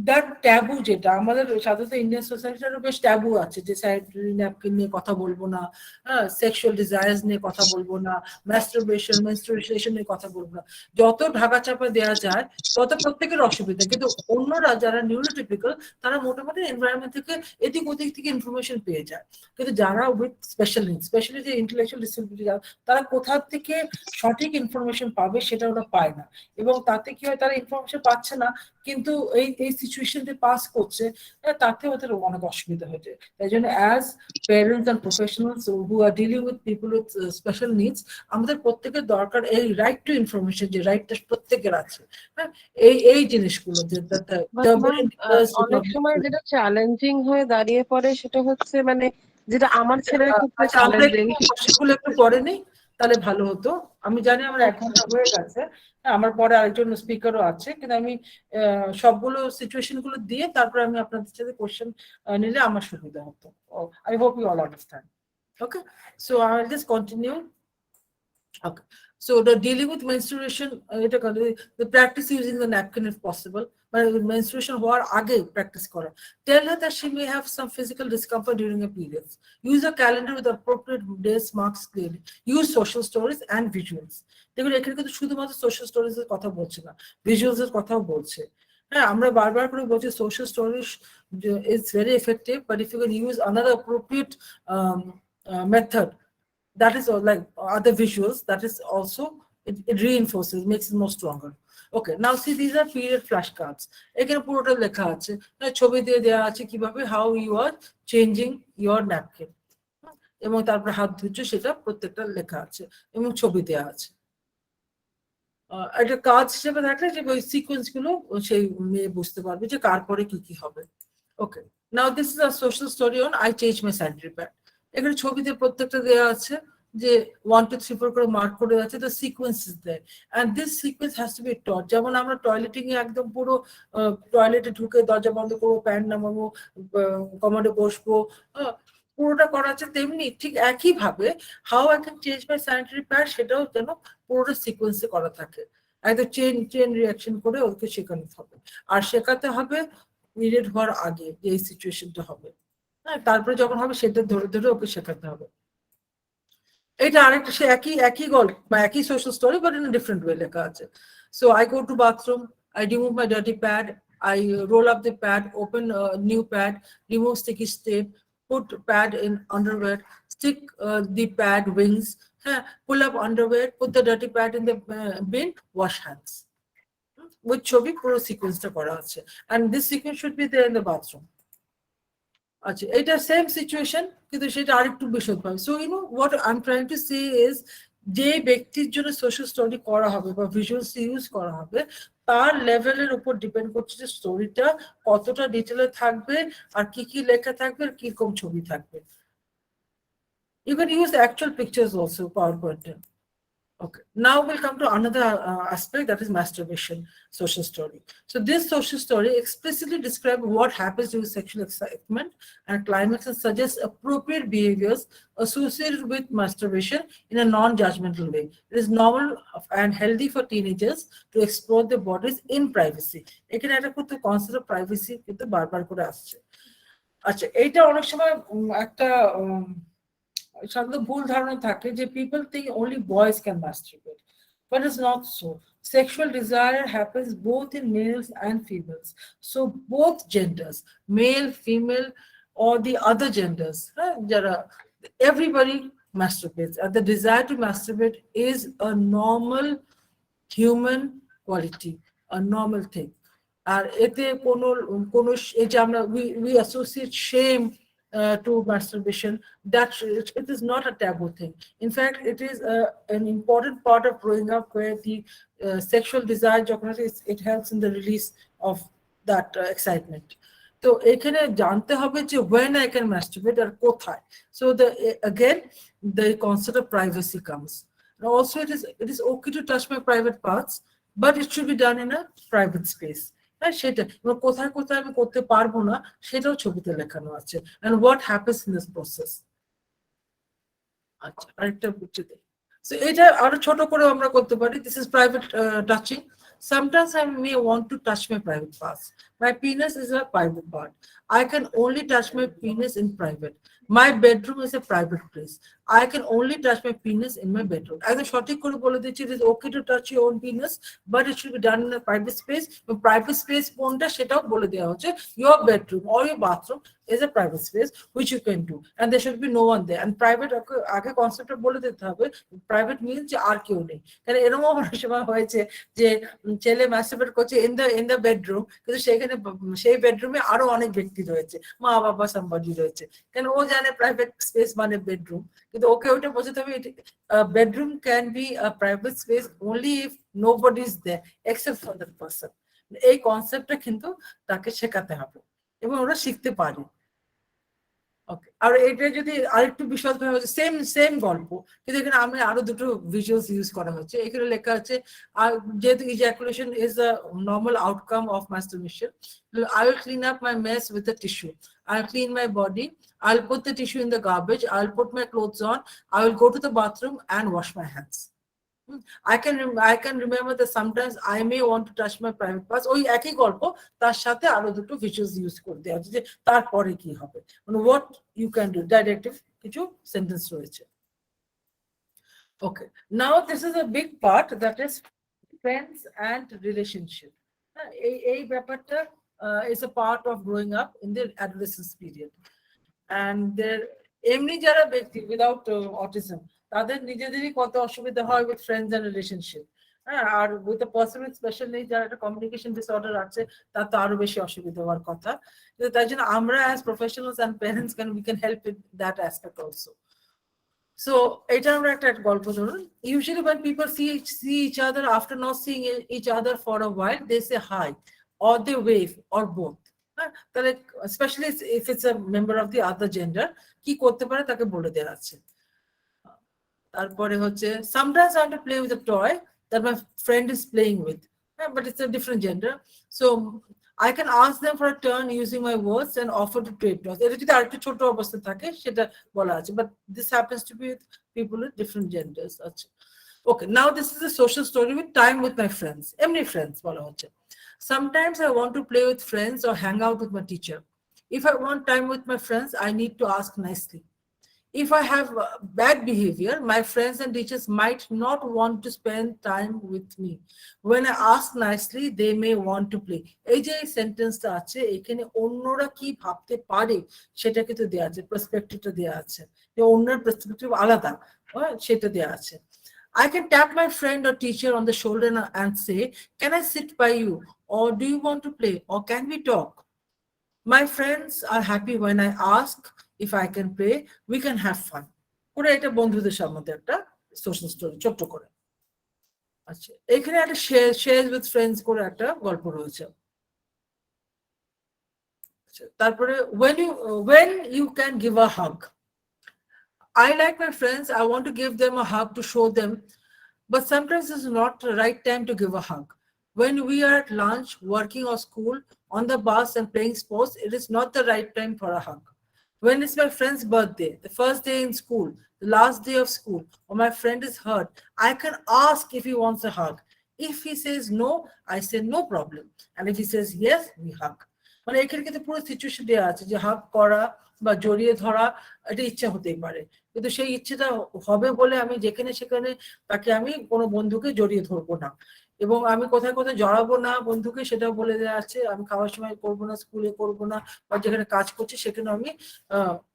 দ্যাট ট্যাবু, যেটা আমাদের সাধারণত ইন্ডিয়ান সোসাইটিরও বেশ ট্যাবু আছে, যে স্যানিটারি ন্যাপকিন নিয়ে কথা বলবো না, হ্যাঁ, সেক্সুয়াল ডিজায়ার্স নিয়ে কথা বলবো না, ম্যাস্টারবেশন মেনস্ট্রুয়েশন নিয়ে কথা বলবো না, যত ঢাকা চাপা দেওয়া যায় তত প্রত্যেকের অসুবিধা। কিন্তু অন্যরা যারা নিউরোটিপিক্যাল তারা মোটামুটি এনভায়রনমেন্ট থেকে এদিক ওদিক থেকে ইনফরমেশন পেয়ে যায়। কিন্তু যারা উইথ স্পেশাল নিডস, স্পেশালি যে ইন্টেলেকচুয়াল ডিসেবিলিটি, তারা কোথা থেকে সঠিক ইনফরমেশন পাবে সেটা ওরা পায় না, এবং তাতে কি হয়, তারা ইনফরমেশন পাচ্ছে না কিন্তু এই সিচুয়েশনটি পাস করছে, তাতে ওদের অনেক অসুবিধা হয়েছে। তাই জন্য as parents and professionals who are dealing with people with special needs, আমাদের প্রত্যেকের দরকার এই রাইট টু ইনফরমেশন, যে রাইটটা প্রত্যেকের আছে, হ্যাঁ, এই জিনিসগুলো যে অনেক সময় যেটা চ্যালেঞ্জিং হয়ে দাঁড়িয়ে পড়ে সেটা হচ্ছে মানে যেটা আমার ছেলের ক্ষেত্রে চ্যালেঞ্জিং। সেগুলো একটু পরে নেই তাহলে ভালো হতো। আমি জানি আমার 1 ঘন্টা হয়ে গেছে, আমার পরে আরেকজন স্পিকারও আছে, কিন্তু আমি সবগুলো সিচুয়েশন গুলো দিয়ে তারপরে আমি আপনাদের সাথে কোশ্চেন নিলে আমার সুবিধা হতো। I hope you all understand. Okay, so I'll just continue. Okay, so the dealing with menstruation, the practice using the napkin if possible, but menstruation হওয়ার আগে practice করা. Tell her that she may have some physical discomfort during her periods. Use a calendar with appropriate days marks clearly. Use social stories and visuals. দেখুন এখানে কিন্তু শুধুমাত্র social stories এর কথা বলছে না, ভিজুয়ালস এর কথাও বলছে। হ্যাঁ, আমরা বারবার করে বলছি social stories is very effective, but if you can use another appropriate method, that is like other visuals, that is also it reinforces, makes it more stronger. Okay, now see, these are period flashcards. এখানে পুরোটা লেখা আছে, ছবি দিয়ে দেওয়া আছে কিভাবে how you are changing your napkin, এবং তারপর হাত ধুচ্ছে সেটা প্রত্যেকটা লেখা আছে এবং ছবি দেওয়া আছে। একটা কাজ হিসেবে দেখলে যে ওই সিকোয়েন্স গুলো সেই মেয়ে বুঝতে পারবে যে কার পরে কি কি হবে। Okay, now this is a social story on I change my sanitary pad. এখানে ছবিতে প্রত্যেকটা দেওয়া আছে যে 1 2 3 4 করে মার্ক করে আছে, the sequence is there and this sequence has to be taught. যেমন আমরা টয়লেটিং এ একদম পুরো টয়লেটে ঢুকে দরজা বন্ধ করবো, প্যান্ট নামাবো, কমোডে বসবো, পুরোটা করা আছে, তেমনি ঠিক একই ভাবে how I can change my sanitary pad সেটাও যেন পুরোটা সিকোয়েন্সে করা থাকে, একদম চেন রিয়াকশন করে ওকে শেখানো হবে। আর শেখাতে হবে পিরিয়ড হওয়ার আগে যে এই সিচুয়েশনটা হবে, হ্যাঁ, তারপরে যখন হবে সেটা ধরে ধরে ওকে শেখাতে হবে। এটা আরেকটা সে একই গল্প বা একই social story, but in different way লেখা আছে। So I go to bathroom, I remove my dirty pad, I roll up the pad, open a new pad, remove sticky tape, put pad in underwear, stick the pad wings, pull up underwear, put the dirty pad in the bin, wash hands. With ছবি পুরো সিকোয়েন্সটা করা আছে, and this sequence should be there in the bathroom. আচ্ছা, এটা same situation কিন্তু সেটা আরেকটু বিশদভাবে। So you know what I am trying to say is, যে ব্যক্তির জন্য সোশ্যাল স্টোরি করা হবে বা ভিজুয়ালস ইউজ করা হবে তার লেভেলের উপর ডিপেন্ড করছে যে স্টোরিটা কতটা ডিটেলে থাকবে আর কি কি লেখা থাকবে আর কিরকম ছবি থাকবে। You can use the actual pictures also, PowerPoint. Okay, now we'll come to another aspect, that is masturbation social story. So this social story explicitly describes what happens during sexual excitement and climax and suggests appropriate behaviors associated with masturbation in a non-judgmental way. It is normal and healthy for teenagers to explore their bodies in privacy. এখানে একটা কিন্তু concept of privacy কিন্তু বারবার করে আসছে। আচ্ছা, এইটা অনেক সময় একটা সাধারণত ভুল ধারণা থাকে যে people think only boys can masturbate, but it's not so. Sexual desire happens both in males and females, so both genders, male, female, or the other genders, everybody masturbates, and the desire to masturbate is a normal human quality, a normal thing. আর এতে কোনো এই যে আমরা we associate shame to masturbation, that it is not a taboo thing. In fact, it is an important part of growing up, where the sexual desire, it helps in the release of that excitement. তো এখানে জানতে হবে যে when I can masturbate আর কোথায়. So again the concept of privacy comes. Also, it is okay to touch my private parts, but it should be done in a private space. হ্যাঁ, সেটা এবং কোথায় কোথায় আমি করতে পারবো না সেটাও ছবিতে লেখানো আছে, and what happens in this process. আচ্ছা, আরেকটা বুঝতে দেই। So এটা আরো ছোট করে আমরা করতে পারি। This is private touching. Sometimes I may want to touch my private parts. My penis is a private part. I can only touch my penis in private. My bedroom is a private place. I can only touch my penis in my bedroom. একদম সঠিক করে বলে দিচ্ছি, it is okay to touch your own penis, but it should be done in a private space. Private space কোনটা সেটাও বলে দেওয়া হচ্ছে। Your bedroom or your bathroom is a private space which you can do, and there should be no one there. And private আগে কনসেপ্টটা বলে দিতে হবে, private means যে আর কেউ নেই। কারণ এরকম অনেক সময় হয়েছে যে ছেলে ম্যাস্টারবেট করছে ইন দ্য বেডরুম, কিন্তু সেখানে সেই বেডরুমে আরো অনেক ব্যক্তি রয়েছে, মা বাবা সামবাডি রয়েছে, কেন ও জানে প্রাইভেট স্পেস মানে বেডরুম, কিন্তু ওকে ওইটা বোঝাতে হবে bedroom can be a private space only if nobody is there except for that person. এই কনসেপ্টটা কিন্তু তাকে শেখাতে হবে এবং ওরা শিখতে পারে। ওকে, আর এটা যদি আরেকটু বিশদভাবে হচ্ছে সেম গল্প, কিন্তু এখানে আমি আরো দুটো ভিজুয়ালস ইউজ করা হচ্ছে। এখানে লেখা আছে যেহেতু ejaculation is a normal outcome of masturbation, I will clean up my mess with a tissue. I'll clean my body. I'll put the tissue in the garbage. I'll put my clothes on. I will go to the bathroom and wash my hands. I can remember that sometimes I may want to touch my private parts. ওই একই গল্প, তার সাথে আরো দুটো visuals use করে দেওয়া হচ্ছে যে তারপরে কি হবে, মানে what you can do, directive কিছু সেন্টেন্স রয়েছে। Okay, now this is a big part, that is friends and relationship. এই ব্যাপারটা is a part of growing up in the adolescence period, and there এমনি যারা ব্যক্তি উইদাউট অটিজম তাদের নিজেদেরই কত অসুবিধা হয় উইথ ফ্রেন্ডস এন্ড রিলেশনশিপ। হ্যাঁ, আর with a person with special need যারা একটা কমিউনিকেশন ডিসঅর্ডার আছে তার তো আরো বেশি অসুবিধা হওয়ার কথা। কিন্তু তাই জন্য আমরা as professionals and parents we can help with that aspect also. So এটা আমরা একটা গল্প ধরুন। Usually when people see each other after not seeing each other for a while, they say hi or they wave or both. তাহলে specially if it's a member of the other gender কি করতে পারে তাকে বলে দেওয়া আছে। তারপরে হচ্ছে sometimes I want to play with a toy that my friend is playing with, but it's a different gender, so I can ask them for a turn using my words and offer to trade toys. এটা যদি আরেকটু ছোট অবস্থা থাকে সেটা বলা আছে, but this happens to be with people with different genders. আচ্ছা, okay, now this is a social story with time with my friends. এমনি friends বলা হচ্ছে। Sometimes I want to play with friends or hang out with my teacher. If I want time with my friends, I need to ask nicely. If I have bad behavior, my friends and teachers might not want to spend time with me. When I ask nicely, they may want to play. এই যে সেন্টেন্সটা আছে এখানে অন্যরা কি ভাবতে পারে সেটা কিন্তু দেয়া আছে, পার্সপেক্টিভটা দেয়া আছে, যে অন্যের পার্সপেক্টিভ আলাদা সেটা দেয়া আছে। I can tap my friend or teacher on the shoulder and say, can I sit by you, or do you want to play, or can we talk? My friends are happy when I ask if I can play, we can have fun. ওরা এটা বন্ধুদের সম্বন্ধে একটা social story ছোট্ট করে। আচ্ছা, এখানে একটা শেয়ার উইথ ফ্রেন্ডস করে একটা গল্প রয়েছে। তারপরে when you can give a hug. I like my friends, I want to give them a hug to show them, but sometimes it's not the right time to give a hug. When we are at lunch, working or school, on the bus and playing sports, it is not the right time for a hug. When it's my friend's birthday, the first day in school, the last day of school, or my friend is hurt, I can ask if he wants a hug. If he says no, I say no problem. And if he says yes, we hug. মানে এখানে কিন্তু পুরো situation দেওয়া আছে যে হাগ করা বা জড়িয়ে ধরা এটা ইচ্ছা হতেই পারে, কিন্তু সেই ইচ্ছেটা হবে বলে আমি যেখানে সেখানে তাকে আমি কোনো বন্ধুকে জড়িয়ে ধরবো না, এবং আমি কোথায় কোথায় জড়াবো না বন্ধুকে সেটাও বলে দেওয়া আছে। আমি খাওয়ার সময় করবো না, স্কুলে করবো না, বা যেখানে কাজ করছি সেখানে আমি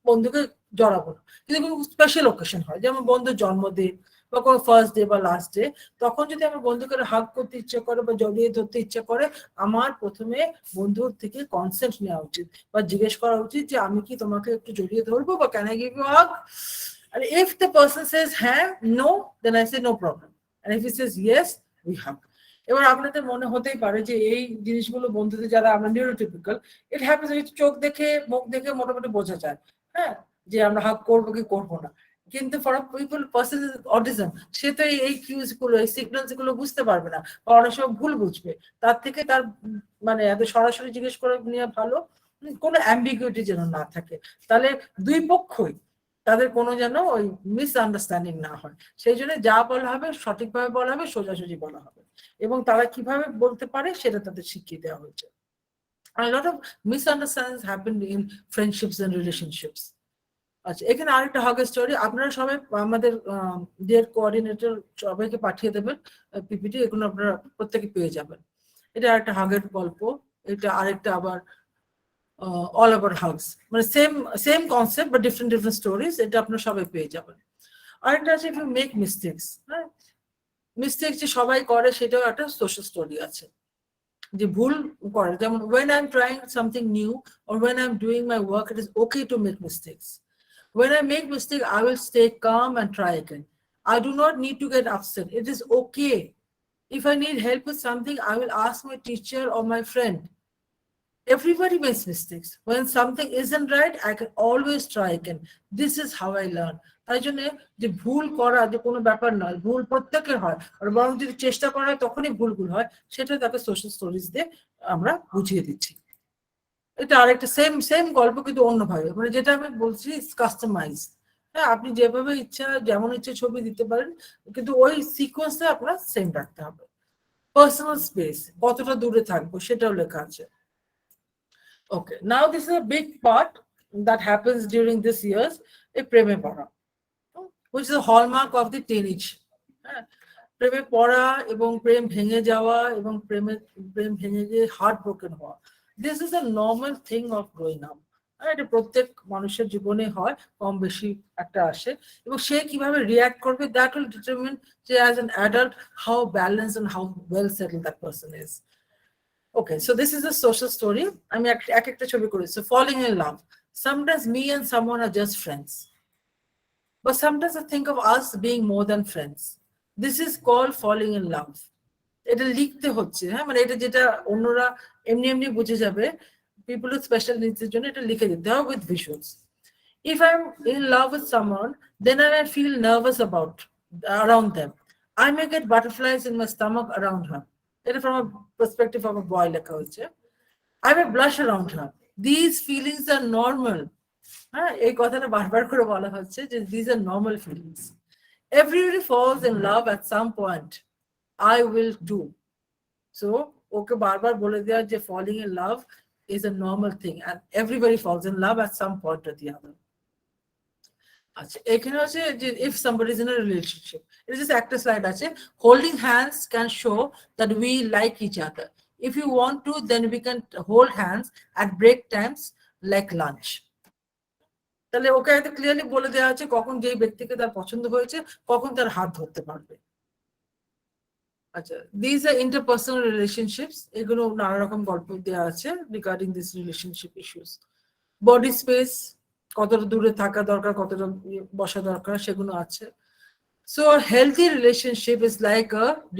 বন্ধুকে জড়াবো না। কিন্তু কোনো স্পেশাল অকেশন হয়, যেমন বন্ধুর জন্মদিন বা কোনো ফার্স্ট ডে বা লাস্ট ডে, তখন যদি আমার বন্ধুকে হাগ করতে ইচ্ছা করে বা জড়িয়ে ধরতে ইচ্ছা করে, আমার প্রথমে বন্ধুর থেকে কনসেন্ট নেওয়া উচিত বা জিজ্ঞেস করা উচিত যে আমি কি তোমাকে একটু জড়িয়ে ধরবো বা can I give you hug. And if the person says হ্যাঁ, no, then I say no problem, and if he says yes, we hug. এবার আপনাদের মনে হতেই পারে যে এই জিনিসগুলো বন্ধুদের যারা আমরা নিউরোটিপিক্যাল, ইট হ্যাপেন্স, চোখ দেখে মুখ দেখে মোটামুটি বোঝা যায়, হ্যাঁ, যে আমরা হাগ করবো কি করবো না। কিন্তু ফর পার্সন অটিজম সে তো এই কিউজ গুলো এই সিগন্যালস গুলো বুঝতে পারবে না, বা অনেক সময় ভুল বুঝবে। তার থেকে তার মানে এত সরাসরি জিজ্ঞেস করে নিয়ে ভালো, কোনো অ্যাম্বিগুইটি যেন না থাকে, তাহলে দুই পক্ষই তাদের কোনো যেন ওই মিসআন্ডারস্ট্যান্ডিং না হয়। সেই জন্য যা বলা হবে সঠিকভাবে বলা হবে, সোজাসুজি বলা হবে, এবং তারা কিভাবে বলতে পারে সেটা তাদের শিখিয়ে দেওয়া হয়েছে। A lot of misunderstandings happen in friendships and relationships. আচ্ছা, এখানে আরেকটা হগের স্টোরি, আপনারা সবাই আমাদের ডিয়ার কোঅর্ডিনেটর সবাইকে পাঠিয়ে দেবেন পিপিটি, এগুলো আপনারা প্রত্যেকে পেয়ে যাবেন। এটা আরেকটা হাগের গল্প, এটা আরেকটা আবার অল অ্যাবাউট হাগস, মানে same concept but different stories, এটা আপনারা সবাই পেয়ে যাবেন। আরেকটা আছে ইফ ইউ মেক মিস্টেকস, হ্যাঁ, মিস্টেক যে সবাই করে সেটাও একটা সোশ্যাল স্টোরি আছে, যে ভুল করে, যেমন when I'm trying something new or when I'm doing my work, it is okay to make mistakes. When I make mistake, I will stay calm and try again. I do not need to get upset. It is okay. If I need help with something, I will ask my teacher or my friend. Everybody makes mistakes. When something isn't right, I can always try again. This is how I learn. তাই জন্য যে ভুল করা যে কোনো ব্যাপার নয়, ভুল প্রত্যেকের হয়, আর বরং যদি চেষ্টা করা হয় তখনই ভুল হয়, সেটা তাকে সোশ্যাল স্টোরিজ দিয়ে আমরা বুঝিয়ে দিচ্ছি। এটা আরেকটা সেম গল্প কিন্তু অন্যভাবে, মানে যেটা আমি বলছি কাস্টমাইজ। হ্যাঁ, আপনি যেভাবে ইচ্ছা যেমন ইচ্ছে ছবি দিতে পারেন, কিন্তু ওই সিকোয়েন্সটা আপনার সেম রাখতে হবে। পার্সোনাল স্পেস, কতটা দূরে থাকবো সেটাও লেখা আছে। Okay, now this is a big part that happens during this years, a প্রেমে পড়া, which is a hallmark of the teenage. প্রেমে পড়া এবং প্রেম ভেঙে যাওয়া এবং প্রেম ভেঙে গিয়ে হার্ট ব্রোকেন হওয়া, this is a normal thing of growing up. এটা প্রত্যেক মানুষের জীবনে হয়, কম বেশি একটা আসে, এবং সে কিভাবে রিয়াক্ট করবে that will determine যে as an adult how balanced and how well settled that person is. Okay, so this is a social story. আমি একটা ছবি করেছি, falling in love. Sometimes me and someone are just friends, but sometimes I think of us being more than friends. This is called falling in love. এটা লিখতে হচ্ছে, হ্যাঁ, মানে এটা যেটা অন্যরা এমনি বুঝে যাবে, people with special needs এর জন্য এটা লিখে দিতে হবে with visuals. If I'm in love with someone, then I may feel nervous around them. I may get butterflies in my stomach around her. It is from a perspective of a boy লেখা হয়েছে. I may blush around her. These feelings are normal. হ্যাঁ, এই কথাটা বারবার করে বলা হচ্ছে যে these are normal feelings. Everybody falls in love at some point. I will do. So, ওকে বারবার বলে দেওয়া যে falling in love is a normal thing and everybody falls in love at some point or the other. আচ্ছা, এখানে আছে যে if somebody is in a relationship, এটা just একটা স্লাইড আছে, holding hands can show that we like each other. If you want to, then we can hold hands at break times like lunch. তাহলে ওকে এত clearly বলে দেওয়া আছে কখন যেই ব্যক্তিকে তার পছন্দ হয়েছে কখন তার হাত ধরতে পারবে। আচ্ছা, these are interpersonal relationships, এগুলো নানা রকম গল্প দেওয়া আছে regarding this relationship issues. Body space, কতটা দূরে থাকা দরকার, কতটা বসা দরকার, সেগুলো আছে। So a healthy relationship is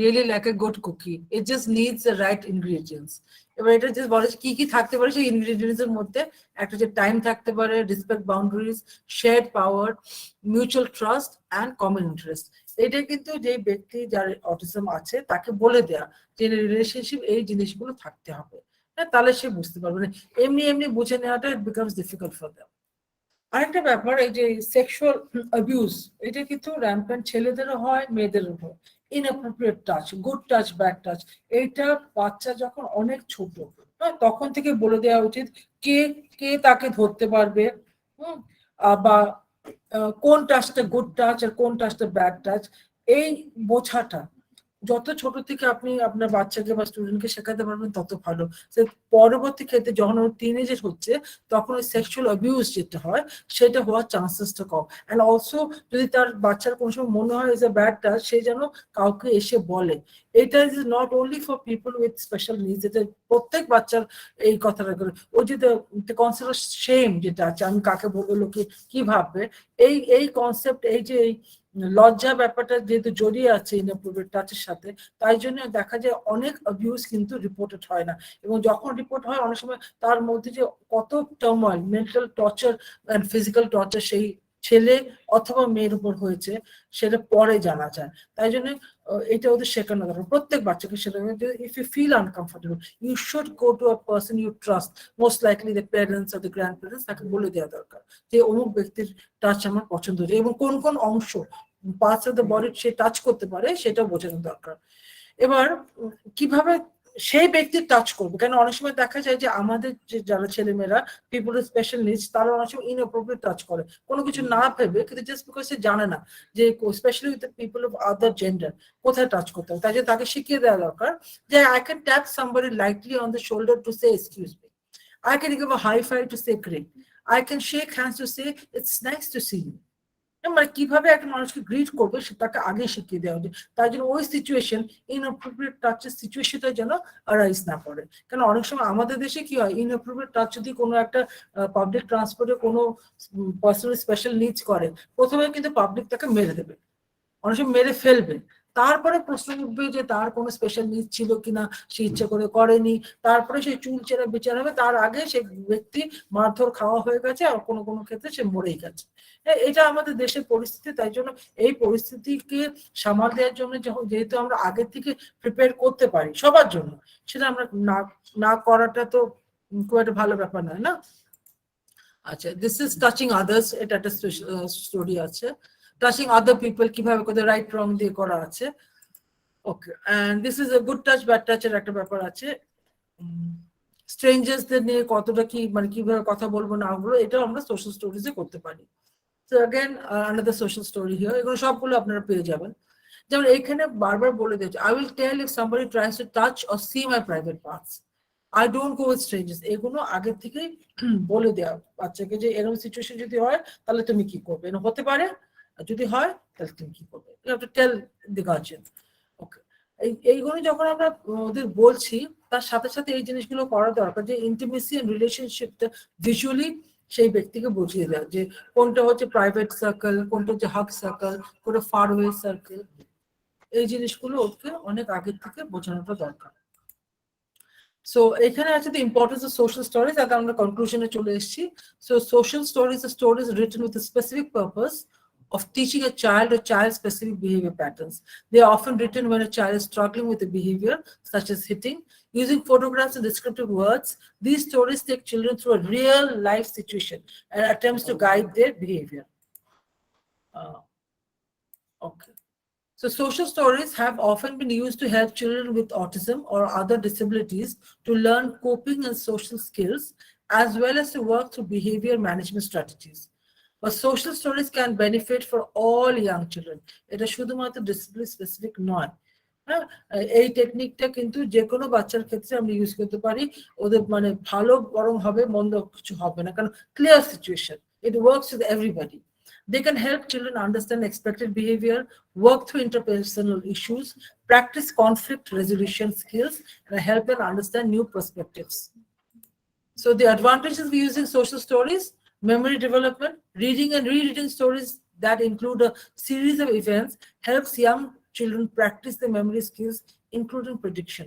really like a good cookie. It just needs the right ingredients. এবার এটা just বলে কি কি থাকতে পারে সেই ইনগ্রেডিয়েন্টস এর মধ্যে একটা যে টাইম থাকতে পারে, respect boundaries, shared power, mutual trust and common interest. এটা কিন্তু যে ব্যক্তি যার অটিজম আছে তাকে বলে দেয়া যে রিলেশনশিপ এই জিনিসগুলো থাকতে হবে, হ্যাঁ, তাহলে সে বুঝতে পারবে না। এমনি বুঝে নেওয়াটা it becomes difficult for them. আরেকটা ব্যাপার, এই যে সেক্সুয়াল অ্যাবিউজ, এটা কিন্তু র্যাম্পেন্ট ছেলেদেরও হয় মেয়েদেরও হয়। Inappropriate touch, good touch, bad touch, এইটা বাচ্চা যখন অনেক ছোট, হ্যাঁ, তখন থেকে বলে দেওয়া উচিত কে কে তাকে ধরতে পারবে, বা কোন টাচটা গুড টাচ আর কোন টাচটা ব্যাড টাচ, এই বোঝাটা যত ছোট থেকে আপনি আপনার বাচ্চাকে বা স্টুডেন্টকে শেখাতে পারবেন তত ভালো। পরবর্তী ক্ষেত্রে যখন ওর টিনেজের হচ্ছে তখন ওই সেক্সুয়াল অ্যাবিউজ যেটা হয় সেটা হওয়ার চান্সেসটা কম। অ্যান্ড অলসো যদি তার বাচ্চার কোনো সময় মনে হয় ইজ এ ব্যাড টাচ, সে যেন কাউকে এসে বলে। এটা is not only for people with special needs, এটা প্রত্যেক বাচ্চার এই কথাটা করে। ওই যে কনসেপ্ট সেম যেটা আছে, আমি কাকে বলবো, লোকে কি ভাববে, এই কনসেপ্ট, এই যে লজ্জা ব্যাপারটা যেহেতু জড়িয়ে আছে ইনঅ্যাপ্রোপ্রিয়েট টাচের সাথে, তাই জন্য দেখা যায় অনেক অ্যাবিউজ কিন্তু রিপোর্টেড হয় না। এবং যখন রিপোর্ট হয় অনেক সময় তার মধ্যে যে কত turmoil, mental torture and physical torture সেই ছেলে অথবা মেয়ের উপর হয়েছে সেটা পরে জানা যায়। তাই জন্য এটা ওদের শেখানো দরকার, প্রত্যেক বাচ্চাকে শেখানো। If you feel uncomfortable you should go to a person you trust, most likely the parents or the grand parents, তাকে বলে দেওয়া দরকার যে অমুক ব্যক্তির টাচ আমার পছন্দ হয়েছে, এবং কোন কোন অংশ parts of the body say touch করতে পারে সেটা বোঝানো দরকার। এবার কিভাবে সেই ব্যক্তি টাচ করবে, কেন অনেক সময় দেখা যায় যে আমাদের যে যারা ছেলেমেয়েরা পিপল উইথ স্পেশাল নিডস তারা অনেক সময় ইনঅ্যাপ্রোপ্রিয়েট টাচ করে কোনো কিছু না ভেবে, কিন্তু জাস্ট বিকজ সে জানে না যে specially with people of other gender কোথায় টাচ করতে হবে। তাই জন্য তাকে শিখিয়ে দেওয়া দরকার যে I can tap somebody lightly on the shoulder to say excuse me, I can give a high five to say great, I can shake hands to say it's nice to see you। মানে কিভাবে একটা মানুষকে grit করবে সে তাকে আগে শিখিয়ে দেওয়া উচিত, তার জন্য ওই সিচুয়েশন ইনঅ্যাপ্রোপ্রিয়েট টাচের সিচুয়েশনটা যেন অ্যারাইজ না করে। কারণ অনেক সময় আমাদের দেশে কি হয়, ইনঅ্যাপ্রোপ্রিয়েট টাচ যদি কোনো একটা পাবলিক ট্রান্সপোর্টে কোনো পার্সোনাল স্পেশাল নিডস করে, প্রথমে কিন্তু পাবলিক তাকে মেরে দেবে, অনেক সময় মেরে ফেলবে, তারপরে প্রশ্ন উঠবে যে তার কোনো স্পেশাল নিড ছিল কিনা, সে ইচ্ছে করে করেনি, তারপরে সে চুল চেরা বিচার হবে, তার আগে সে ব্যক্তি মারধর খাওয়া হয়ে গেছে, আর কোনো কোনো ক্ষেত্রে সে মরেই গেছে। এটা আমাদের দেশের পরিস্থিতি। তাই জন্য এই পরিস্থিতিকে সামাল দেওয়ার জন্য যেহেতু আমরা আগে থেকে প্রিপেয়ার করতে পারি সবার জন্য, সেটা আমরা না করাটা তো খুব একটা ভালো ব্যাপার নয় না। আচ্ছা, দিস ইজ টাচিং আদার্স, এটা একটা স্টোরি আছে। টাচিং আদার পিপল কিভাবে করে রাইট রং দিয়ে করা আছে। Okay, and this is a good touch bad টাচের একটা ব্যাপার আছে। স্ট্রেঞ্জার্সদের নিয়ে কতটা কি মানে কিভাবে কথা বলবো না বলবো, এটাও আমরা সোশ্যাল স্টোরিজে করতে পারি। So again, another social story here. এগুলো সবগুলো আপনারা পেয়ে যাবেন। যেমন এখানে বারবার বলে দিয়েছে, I will tell if somebody tries to touch or see my private parts, I don't go with strangers। এগুলো আগে থেকেই বলে দেওয়া বাচ্চাকে যে এরকম সিচুয়েশন যদি হয় তাহলে তুমি কি করবে, এরকম হতে পারে, আর যদি হয় তাহলে তুমি কি করবে, you have to tell the guardian। ওকে, এইগুলো যখন আমরা ওদের বলছি তার সাথে সাথে এই জিনিসগুলো করা দরকার যে ইন্টিমেসি এন্ড রিলেশনশিপটা ভিজুয়ালি সেই ব্যক্তিকে বুঝিয়ে দেওয়া, যে কোনটা হচ্ছে প্রাইভেট সার্কেল, কোনটা হচ্ছে হাগ সার্কেল, কোনটা ফার ওয়ে সার্কেল, এই জিনিসগুলো ওকে অনেক আগের থেকে বোঝানোটা দরকার। সো এখানে আছে the importance of social stories, আর আমরা কনক্লুশনে চলে এসেছি। So social stories are stories written with a specific purpose of teaching a child or child-specific behavior patterns. They are often written when a child is struggling with a behavior, such as hitting. Using photographs and descriptive words, these stories take children through a real-life situation and attempts to guide their behavior. Okay. So social stories have often been used to help children with autism or other disabilities to learn coping and social skills, as well as to work through behavior management strategies. But social stories can benefit for all young children. এটা শুধুমাত্র discipline specific নয়। হ্যাঁ, এই টেকনিকটা কিন্তু যে কোনো বাচ্চার ক্ষেত্রে আমরা ইউজ করতে পারি, ওদের মানে ভালো বরং হবে, মন্দ কিছু হবে না, কারণ clear situation, it works with everybody. They can help children understand expected behavior, work through interpersonal issues, practice conflict resolution skills, and help them understand new perspectives. So the advantages of using social stories: memory development, reading and rereading stories that include a series of events helps young children practice the memory skills, including prediction.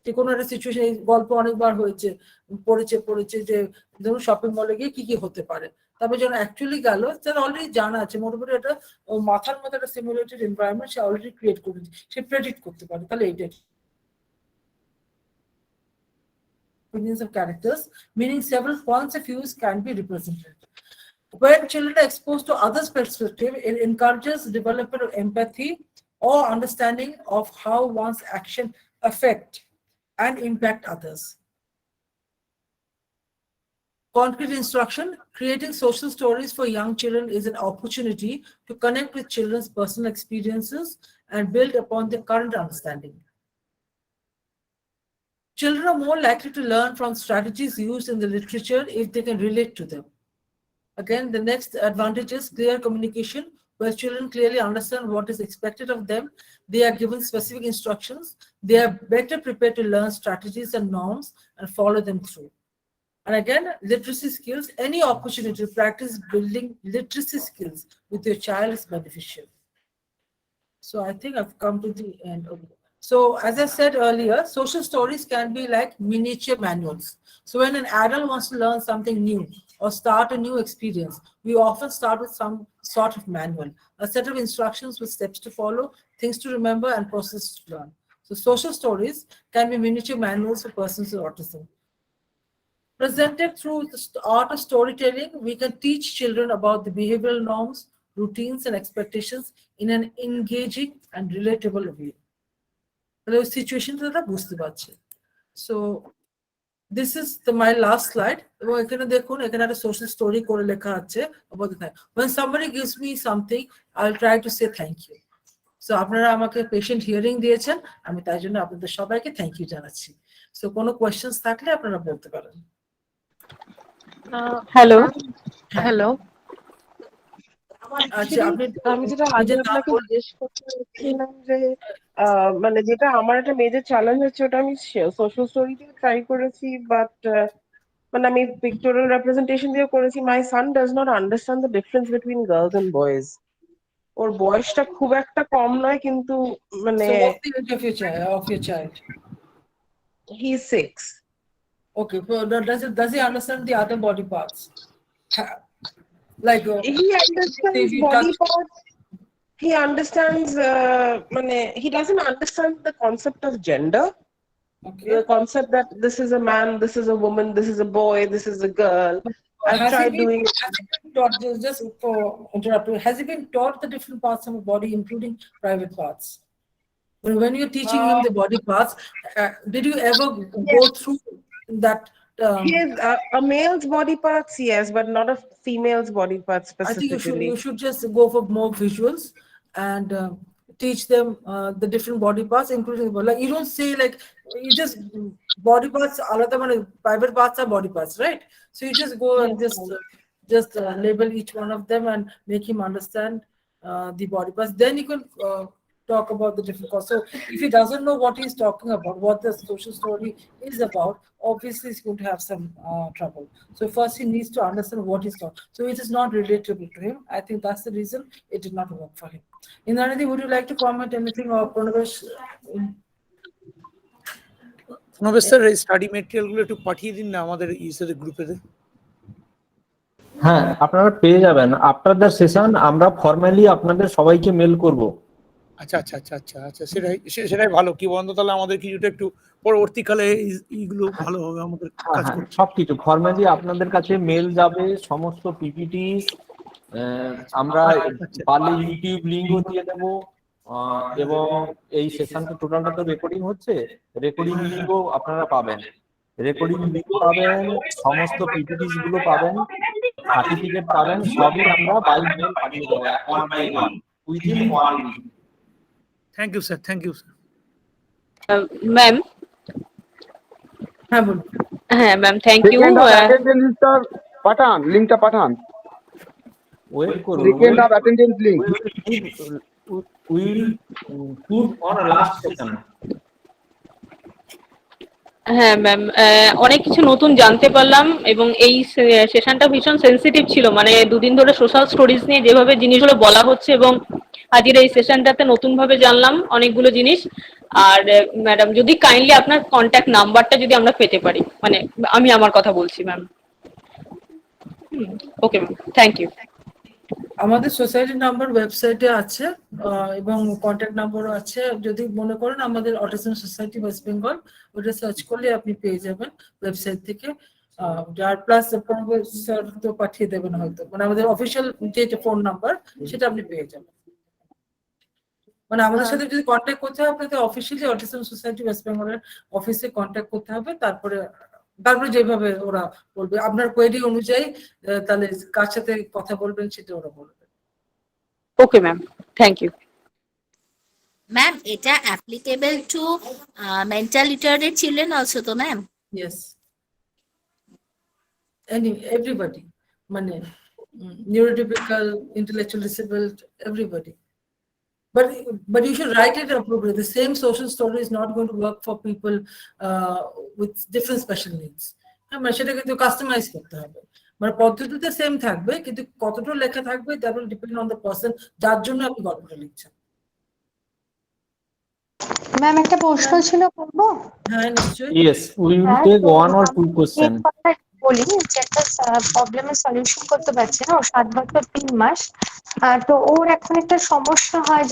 যে কোনো একটা situation, এই গল্প অনেকবার হয়েছে, পড়েছে যে ধরুন শপিং মলে গিয়ে কি কি হতে পারে, তারপরে যখন অ্যাকচুয়ালি গেল তার অলরেডি জানা আছে মোটামুটি, একটা মাথার মধ্যে একটা সিমুলেটেড এনভায়রনমেন্ট সে অলরেডি ক্রিয়েট করেছে, সে প্রেডিক্ট করতে পারে। তাহলে এইটাই opinions of characters, meaning several points of views can be represented. When children are exposed to others' perspective, it encourages development of empathy or understanding of how one's action affect and impact others. Concrete instruction: creating social stories for young children is an opportunity to connect with children's personal experiences and build upon their current understanding. Children are more likely to learn from strategies used in the literature if they can relate to them. Again, the next advantage is clear communication, where children clearly understand what is expected of them. They are given specific instructions. They are better prepared to learn strategies and norms and follow them through. And again, literacy skills: any opportunity to practice building literacy skills with your child is beneficial. So I think I've come to the end of it. So as I said earlier, social stories can be like miniature manuals. So when an adult wants to learn something new or start a new experience, we often start with some sort of manual, a set of instructions with steps to follow, things to remember, and processes to learn. So social stories can be miniature manuals for persons with autism. Presented through the art of storytelling, we can teach children about the behavioral norms, routines, and expectations in an engaging and relatable way. The situation that বুঝতে পারছে. So this is my last slide. এবং এখানে দেখুন এখানে একটা social story করে লেখা আছে about the time. When somebody gives me something, I'll try to say thank you. So আপনারা আমাকে patient hearing দিয়েছেন, আমি তাই জন্য আপনাদের সবাইকে thank you জানাচ্ছি. So কোনো questions থাকলে আপনারা বলতে পারেন. হ্যালো হ্যালো আমি যেটা আগে আপনাকে জিজ্ঞেস করতে চাচ্ছিলাম যে মানে যেটা আমার একটা মেজর চ্যালেঞ্জ হচ্ছে ওটা আমি সোশ্যাল স্টোরি দিয়ে ট্রাই করেছি বাট মানে আমি পিকটোরিয়াল রিপ্রেজেন্টেশন দিয়ে করেছি my son does not understand the difference between girls and boys ওর বয়সটা খুব একটা কম নয় কিন্তু মানে So what's the age of your child? He is 6. Okay, so does he understand the other body parts? Like he understands body parts. He understands. He doesn't understand the concept of gender. Okay. The concept that this is a man, this is a woman, this is a boy, this is a girl. I've tried doing. Has he been taught, just for interrupting, has he been taught the different parts of the body, including private parts? When you're teaching him the body parts, did you ever go through that? Yes, a male's body parts, yes, but not a female's body parts specifically. I think you should just go for more visuals and teach them the different body parts, including like you don't say like you just body parts. Private parts are body parts, right? So you just go and just label each one of them and make him understand the body parts. Then you can talk about the different parts. So if he doesn't know what he's talking about, what the social story is about, obviously he's going to have some trouble. So first he needs to understand what he's talking. So it is not relatable to him. I think that's the reason it did not work for him. Indrani, would you like to comment anything or Pranabesh? Pranabesh sir, study material গুলো একটু পাঠিয়ে দিন না আমাদের user গ্রুপে। হ্যাঁ, আপনারা পেয়ে যাবেন আফটার দ্য সেশন। আমরা ফর্মালি আপনাদের সবাইকে মেল করব। আচ্ছা আচ্ছা আচ্ছা আচ্ছা আচ্ছা, সেটাই ভালো। কি বন্ধ, তাহলে আমাদের কিছুটা একটু পরবর্তীকালে এইগুলো ভালো হবে আমাদের কাজ করতে। সবকিছু ফর্মালি আপনাদের কাছে মেল যাবে, সমস্ত পিপিটি আমরা পারলে ইউটিউব লিংকও দিয়ে দেবো এবং এই সেশনটা টোটালটা তো রেকর্ডিং হচ্ছে, রেকর্ডিং লিংকও আপনারা পাবেন। রেকর্ডিং লিংক পাবেন, সমস্ত পিপিটিস গুলো পাবেন, সার্টিফিকেট পাবেন, সবই আমরা বাই মেল পাঠিয়ে দেবো one by one within 1 week. Thank you sir, thank you sir. Ma'am, হ্যাঁ বলুন। হ্যাঁ ম্যাম, থ্যাংক ইউ। পাঠান, লিংকটা পাঠান। ওয়েট করুন, second of attendance link will put on last session. হ্যাঁ ম্যাম, অনেক কিছু নতুন জানতে পারলাম এবং এই সেশনটা ভীষণ সেন্সিটিভ ছিল। মানে দুদিন ধরে সোশ্যাল স্টোরিজ নিয়ে যেভাবে জিনিসগুলো বলা হচ্ছে এবং আজকের এই সেশনটাতে নতুন ভাবে জানলাম অনেকগুলো জিনিস। আর ম্যাডাম যদি কাইন্ডলি আপনার কন্ট্যাক্ট নাম্বারটা যদি আমরা পেতে পারি, মানে আমি আমার কথা বলছি ma'am. Okay ma'am, thank you. আমাদের সোসাইটি নাম্বার ওয়েবসাইটে আছে এবং কন্ট্যাক্ট নাম্বারও আছে। যদি মনে করেন আমাদের অটিজম সোসাইটি ওয়েস্ট বেঙ্গল, ওটা সার্চ করলে আপনি পেয়ে যাবেন ওয়েবসাইট থেকে। যার প্লাস স্যার তো পাঠিয়ে দেবেন হয়তো, মানে আমাদের অফিসিয়াল যে ফোন নাম্বার সেটা আপনি পেয়ে যাবেন। মানে আমাদের সাথে যদি কন্ট্যাক্ট করতে হবে আপনাকে অফিসিয়ালি অটিজম সোসাইটি ওয়েস্ট বেঙ্গলের অফিসে কন্ট্যাক্ট করতে হবে। তারপরে যেভাবে ওরা বলবে আপনার কোয়েরি অনুযায়ী, তাহলে কার সাথে কথা বলবেন সেটা ওরা বলবে। Okay ma'am, thank you. Ma'am, এটা applicable to mental retarded children also তো ম্যাম? Yes, everybody, মানে neurotypical, intellectual disabled, everybody. But you should write it appropriately. The same social story is not going to work for people with different special needs. মানে সেটা কিন্তু customise করতে হবে। মানে পদ্ধতিতে same থাকবে কিন্তু কতটা লেখা থাকবে that will depend on the person যার জন্য আপনি গল্পটা লিখছেন। ম্যাম, একটা প্রশ্ন ছিল, করব? হ্যাঁ নিশ্চয়ই। Yes, we will take 1 or 2 questions. বলি যে একটা প্রবলেমের সলিউশন করতে পারছে না, ও 7 বছর 3 মাস। তো ওর এখন একটা সমস্যা হয়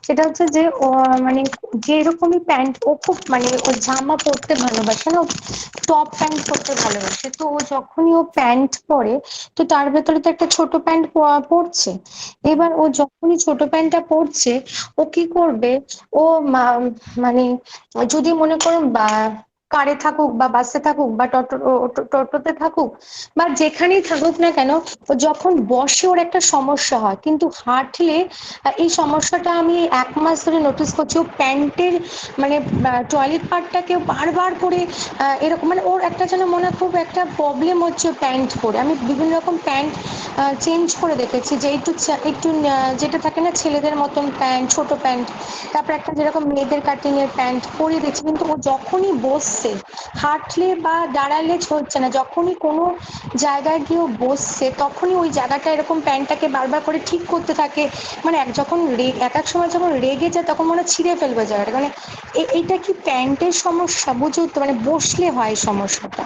সেটা হচ্ছে যে ও মানে যে রকমই প্যান্ট, ও খুব মানে ও জামা পরতে ভালোবাসে না, টপ প্যান্ট পরতে ভালোবাসে। তো ও যখনই ও প্যান্ট পরে, তো তার ভেতরে তো একটা ছোট প্যান্ট পরছে। এবার ও যখনই ছোট প্যান্টটা পরছে, ও কি করবে, ও মানে যদি মনে করুন বা কারে থাকুক বা বাসে থাকুক বা টোটোতে থাকুক বা যেখানেই থাকুক না কেন, ও যখন বসে ওর একটা সমস্যা হয়, কিন্তু হাঁটলে এই সমস্যাটা আমি 1 মাস ধরে নোটিস করছি। ও প্যান্টের মানে টয়লেট পার্টটাকে বারবার করে এরকম, মানে ওর একটা যেন মনে খুব একটা প্রবলেম হচ্ছে প্যান্ট পরে। আমি বিভিন্ন রকম প্যান্ট চেঞ্জ করে দেখেছি, যে একটু যেটা থাকে না ছেলেদের মতন প্যান্ট, ছোট প্যান্ট, তারপর একটা যেরকম মেয়েদের কাটিং এর প্যান্ট পরিয়ে দিচ্ছি, কিন্তু ও যখনই বসছে, হাঁটলে বা দাঁড়ালে হচ্ছে না, যখনই কোনো জায়গায় গিয়ে ও বসছে, তখনই ওই জায়গাটা এরকম প্যান্টটাকে বারবার করে ঠিক করতে থাকে। মানে যখন এক এক সময় যখন রেগে যায়, তখন মনে হয় ছিঁড়ে ফেলবে জায়গাটা। মানে এইটা কি প্যান্টের সমস্যা? বুঝো তো, মানে বসলে হয় এই সমস্যাটা।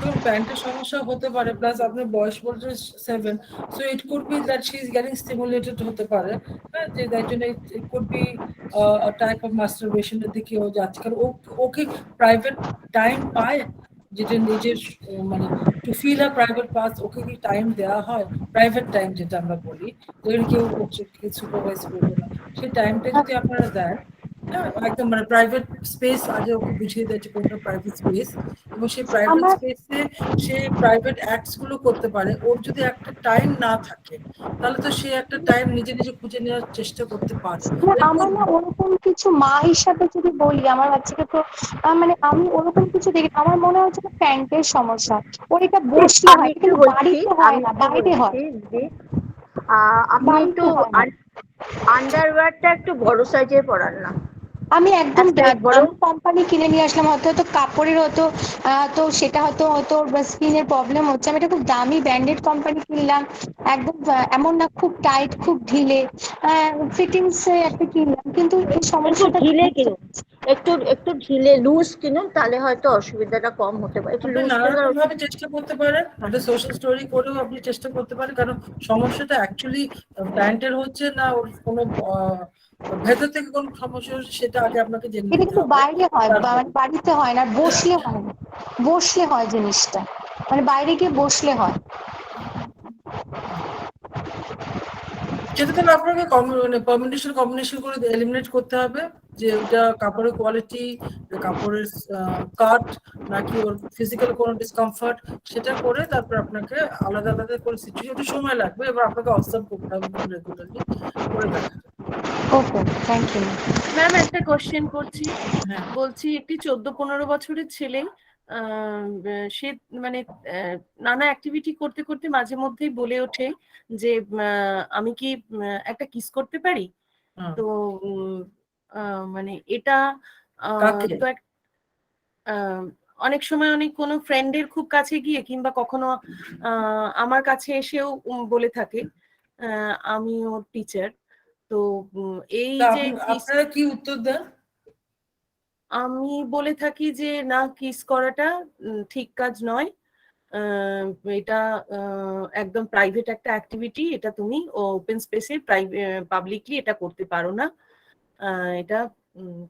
ধরুন প্যান্টের সমস্যা হতে পারে, প্লাস আপনার বয়স বলছে 7, so it could be that she is getting stimulated হতে পারে। হ্যাঁ, যে তার জন্য it could be type of মাস্টারবেশনের দিকে ও যাচ্ছে। কারণ ওকে প্রাইভেট টাইম পায়, যেটা নিজের মানে টু ফিল আ প্রাইভেট পাস, ওকে কি টাইম দেওয়া হয়? প্রাইভেট টাইম যেটা আমরা বলি, যেখানে কেউ সুপারভাইজ করবে না, সেই টাইমটা যদি আপনারা দেন, হ্যাঁ একদম মানে প্রাইভেট স্পেস আগে ওকে বুঝিয়ে দিয়েছে কোনটা প্রাইভেট স্পেস, এবং সেই প্রাইভেট আমার স্পেসে সে প্রাইভেট অ্যাক্টস গুলো করতে পারে। ওর যদি একটা টাইম না থাকে, তাহলে তো সে একটা টাইম নিজে নিজে খুঁজে নেওয়ার চেষ্টা করতে পারে। আমার না ওরকম কিছু, মা হিসাবে যদি বলি আমার বাচ্চাকে, তো মানে আমি ওরকম কিছু দেখি, আমার মনে হচ্ছে প্যান্টের সমস্যা। ওর এটা বসলে আমি হয়, একটু কিন্তু বলছি বাড়িতে হয় আমি না, একটু বাইরে হয়। বলছি যে আপনি একটু বাড়িতে হয় না। আন্ডারওয়্যারটা একটু বড় সাইজের পরান না, আমি একদম এক সাইজ বড়। দামি কোম্পানি কিনে নিয়ে আসলাম, হয়তো কাপড়ের হয়তো তো সেটা হয়তো স্কিনের প্রবলেম হচ্ছে। আমি এটা খুব দামি ব্র্যান্ডেড কোম্পানি কিনলাম, একদম এমন না খুব টাইট খুব ঢিলে, ফিটিংস একটা কিনলাম, কিন্তু এই একটু সমস্যাটা ঢিলে কিনুন, একটু ঢিলে লুজ কিনুন, তাহলে হয়তো অসুবিধাটা কম হতে পারে। একটু আপনি লুজ নানা করলে রকম ভাবে চেষ্টা করতে পারেন, একটা সোশ্যাল স্টোরি করেও আপনি চেষ্টা করতে পারেন। কারণ সমস্যাটা অ্যাকচুয়ালি প্যান্টের হচ্ছে না, ওর কোনো ভেতর থেকে কোন সমস্যা হচ্ছে, সেটা আগে আপনাকে জেনে এটা নিতে কিন্তু হবে। বাইরে হয়, তারপর মানে বাড়িতে হয় না, বসলে হয় না, বসলে হয় জিনিসটা, মানে বাইরে গিয়ে বসলে হয়। সেটা তাহলে আপনাকে মানে কম্বিনেশন করে এলিমিনেট করতে হবে, যে ওটা কাপড়ের কোয়ালিটি, কাপড়ের কাট, নাকি ওর ফিজিক্যাল কোনো ডিসকমফর্ট, সেটা করে তারপর আপনাকে আলাদা আলাদা করে সিচুয়েশন, একটু সময় লাগবে, এবার আপনাকে অবজার্ভ করতে হবে খুব রেগুলারলি, করে দেখা যাবে। ওকে, থ্যাংক ইউ। ম্যাম একটা কোশ্চেন করছি। হ্যাঁ, বলছি একটি 14-15 বছরের ছেলে, সে মানে নানা অ্যাক্টিভিটি করতে করতে মাঝে মধ্যেই বলে ওঠে যে আমি কি একটা কিস করতে পারি? হ্যাঁ। তো মানে এটা কাকে? তো আহ, অনেক সময় অনেক কোনো ফ্রেন্ডের খুব কাছে গিয়ে, কিংবা কখনো আমার কাছে এসেও বলে থাকে। আমি ওর টিচার। তো এই তা যে আপনারা কি উত্তর দেন? আমি বলে থাকি যে না, কিস করাটা ঠিক কাজ নয়। এটা একদম প্রাইভেট একটা অ্যাক্টিভিটি, এটা তুমি ওপেন স্পেসে পাবলিকলি এটা করতে পারো না, এটা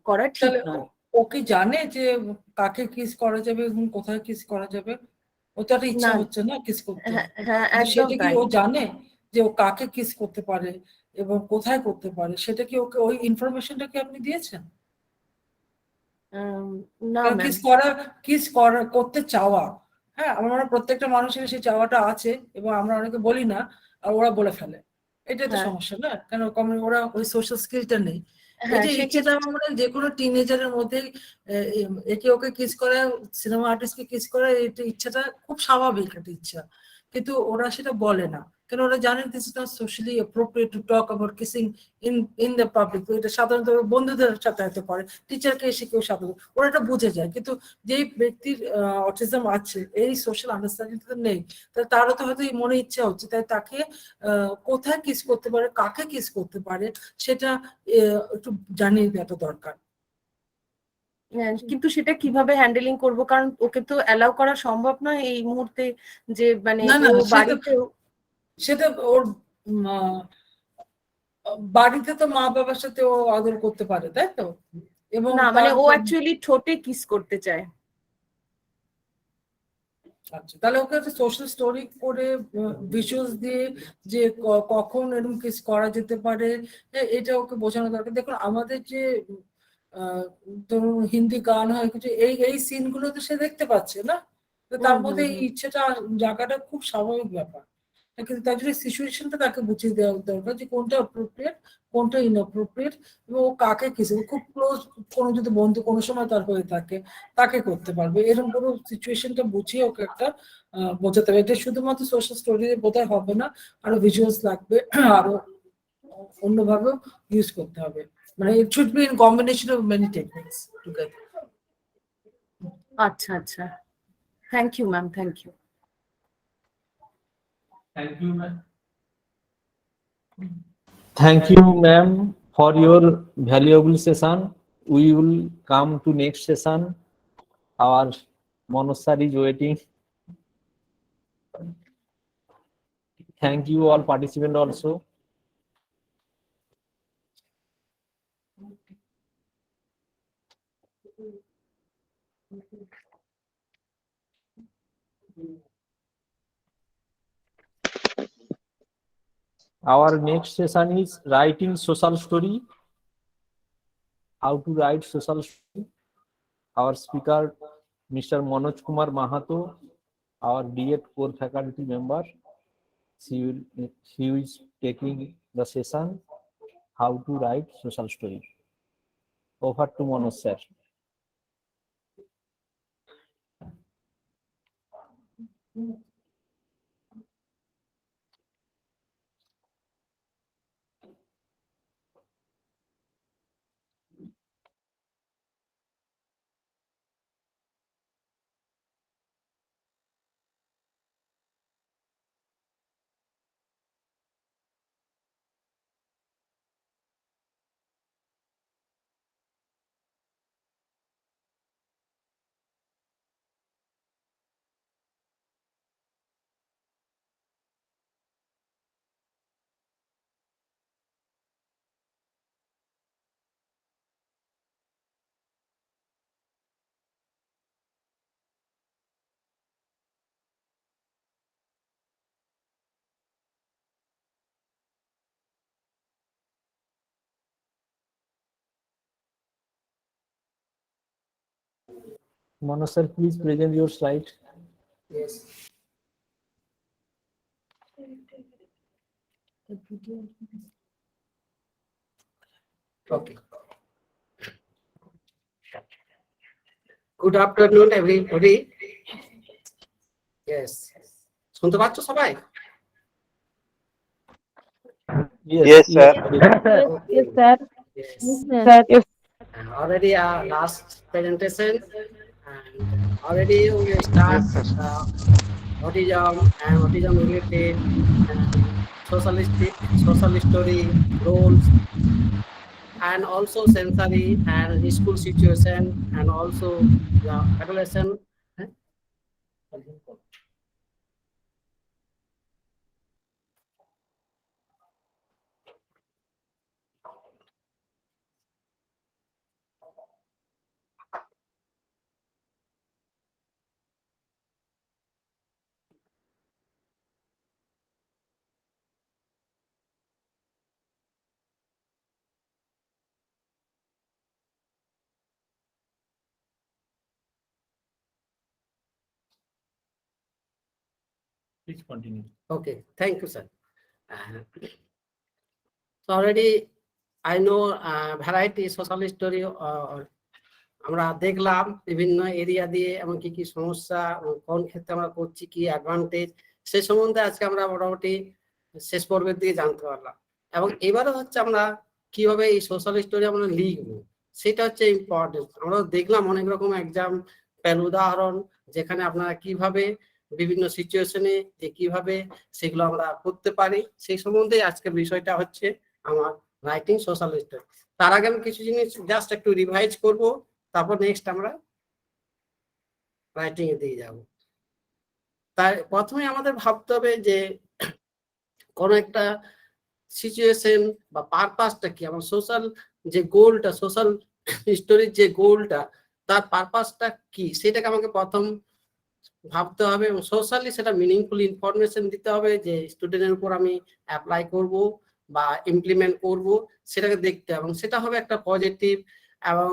করা ঠিক তাহলে নয়। ও কি জানে যে কাকে কিস করা যাবে এবং কোথায় কিস করা যাবে? ও তো একটা ইচ্ছা না, হচ্ছে না কিস করতে, হ্যাঁ হ্যাঁ, কিন্তু একদম সেটা কি তাই। ও জানে যে ও কাকে কিস করতে পারে এবং কোথায় করতে পারে? সেটা কি ওকে, ওই ইনফরমেশনটা কি আপনি দিয়েছেন? না কারণ ম্যাম। কিস করা করতে চাওয়া, হ্যাঁ আমার মনে হয় প্রত্যেকটা মানুষের সেই চাওয়াটা আছে, এবং আমরা অনেকে বলি না, আর ওরা বলে ফেলে। এটাই তো হ্যাঁ সমস্যা না, কেন ওরা ওই সোশ্যাল স্কিলটা নেই। এই হ্যাঁ, যে ইচ্ছেটা, সেক্ষেত্রে আমার মনে হয় যে কোনো টিনেজারের মধ্যে একে ওকে কিস করা, সিনেমা আর্টিস্টকে কিস করা, এটা ইচ্ছাটা খুব স্বাভাবিক একটা ইচ্ছা, কিন্তু ওরা সেটা বলে না, কেন ওরা জানেন this is not socially appropriate to talk about kissing in in the public. এটা সাধারণত বন্ধুদের সাথে হয়তো করে, টিচারকে এসে কেউ সাধারণত ওরা এটা বুঝে যায়, কিন্তু যেই ব্যক্তির অটিজম আছে, এই সোশ্যাল আন্ডারস্ট্যান্ডিং নেই, তাহলে তারও তো হয়তো মনে ইচ্ছা হচ্ছে, তাই তাকে কোথায় কিস করতে পারে, কাকে কিস করতে পারে, সেটা একটু জানিয়ে দেওয়া দরকার। কিন্তু সেটা কিভাবে হ্যান্ডেলিং করব, কারণ ওকে তো অ্যালাউ করা সম্ভব নয় এই মুহূর্তে যে মানে না না ও সেটা বাড়িতেও সেটা ওর বাড়িতে তো মা বাবার সাথে ও আদর করতে পারে, তাই তো? এবং না মানে ও তারপর অ্যাকচুয়ালি ঠোঁটে কিস করতে চায়। আচ্ছা, তাহলে ওকে একটা সোশ্যাল স্টোরি করে ভিজুয়ালস দিয়ে যে কখন এরকম কিস করা যেতে পারে এটা ওকে বোঝানো দরকার। দেখুন আমাদের যে আহ, ধরুন হিন্দি গান হয় কিছু, এই এই সিন গুলো তো সে দেখতে পাচ্ছে না, তো তার মধ্যে এই ইচ্ছেটা জায়গাটা খুব স্বাভাবিক ব্যাপার। কিন্তু তার জন্য সিচুয়েশনটা তাকে বুঝিয়ে দেওয়া দরকার যে কোনটা অ্যাপ্রোপ্রিয়েট কোনটা ইনঅ্যাপ্রোপ্রিয়েট, এবং ও কাকে কিস, খুব ক্লোজ কোনো যদি বন্ধু কোনো সময় তার হয়ে থাকে তাকে করতে পারবে, এরকম কোনো সিচুয়েশনটা বুঝিয়ে ওকে একটা বোঝাতে হবে। এটা শুধুমাত্র সোশ্যাল স্টোরি বোধহয় হবে না, আরো ভিজুয়ালস লাগবে, আরো অন্যভাবেও ইউজ করতে হবে। মানে it should be in combination of many techniques together. আচ্ছা আচ্ছা, thank you ma'am, thank you. Thank you, ma'am. Thank you, ma'am, for your valuable session. We will come to next session. Our Manoj sir is waiting. Thank you all participants also. Our next session is writing social story. How to write social story. Our speaker, Mr. Manoj Kumar Mahato, our B.Ed core faculty member. She is taking the session, how to write social story. Over to Manoj sir. Manoj sir, please present your slide. Yes. Okay. Good afternoon, everybody. Yes. শুনতে পাচ্ছ সবাই? Yes, sir. Yes, sir. Yes. Already last presentation, and already we start autism and autism related social story roles, and also sensory and school situation, and also the adolescent. Please continue. Okay, thank you, sir. So already I know variety social story. আমরা দেখলাম বিভিন্ন area দিয়ে এমন কি কি সমস্যা, কোন ক্ষেত্রে আমরা করছি, কি অ্যাডভান্টেজ, সে সম্বন্ধে আজকে আমরা মোটামুটি শেষ পর্বের দিকে জানতে পারলাম। এবং এবারে হচ্ছে আমরা কিভাবে এই সোশ্যাল স্টোরি আমরা লিখবো, সেটা হচ্ছে ইম্পর্টেন্ট। আমরা দেখলাম অনেক রকম এক্সাম্পল উদাহরণ, যেখানে আপনারা কিভাবে বিভিন্ন সিচুয়েশনে যে কিভাবে সেগুলো আমরা করতে পারি, সেই সম্বন্ধে আজকের বিষয়টা হচ্ছে আমার রাইটিং সোশ্যাল স্টোরি। তার আগে আমি কিছু জিনিস জাস্ট একটু রিভাইজ করব, তারপর নেক্সট আমরা রাইটিং এর দিকে যাব। তাই প্রথমে আমাদের ভাবতে হবে যে কোন একটা সিচুয়েশন বা পারপাসটা কি, আমার সোশ্যাল যে গোলটা, সোশ্যাল স্টোরির যে গোলটা, তার পারপাসটা কি, সেটাকে আমাকে প্রথম ভাবতে হবে এবং সোশ্যালি সেটা মিনিংফুল ইনফরমেশন দিতে হবে যে স্টুডেন্টের উপর আমি অ্যাপ্লাই করব বা ইমপ্লিমেন্ট করব, সেটাকে দেখতে হবে এবং সেটা হবে একটা পজিটিভ এবং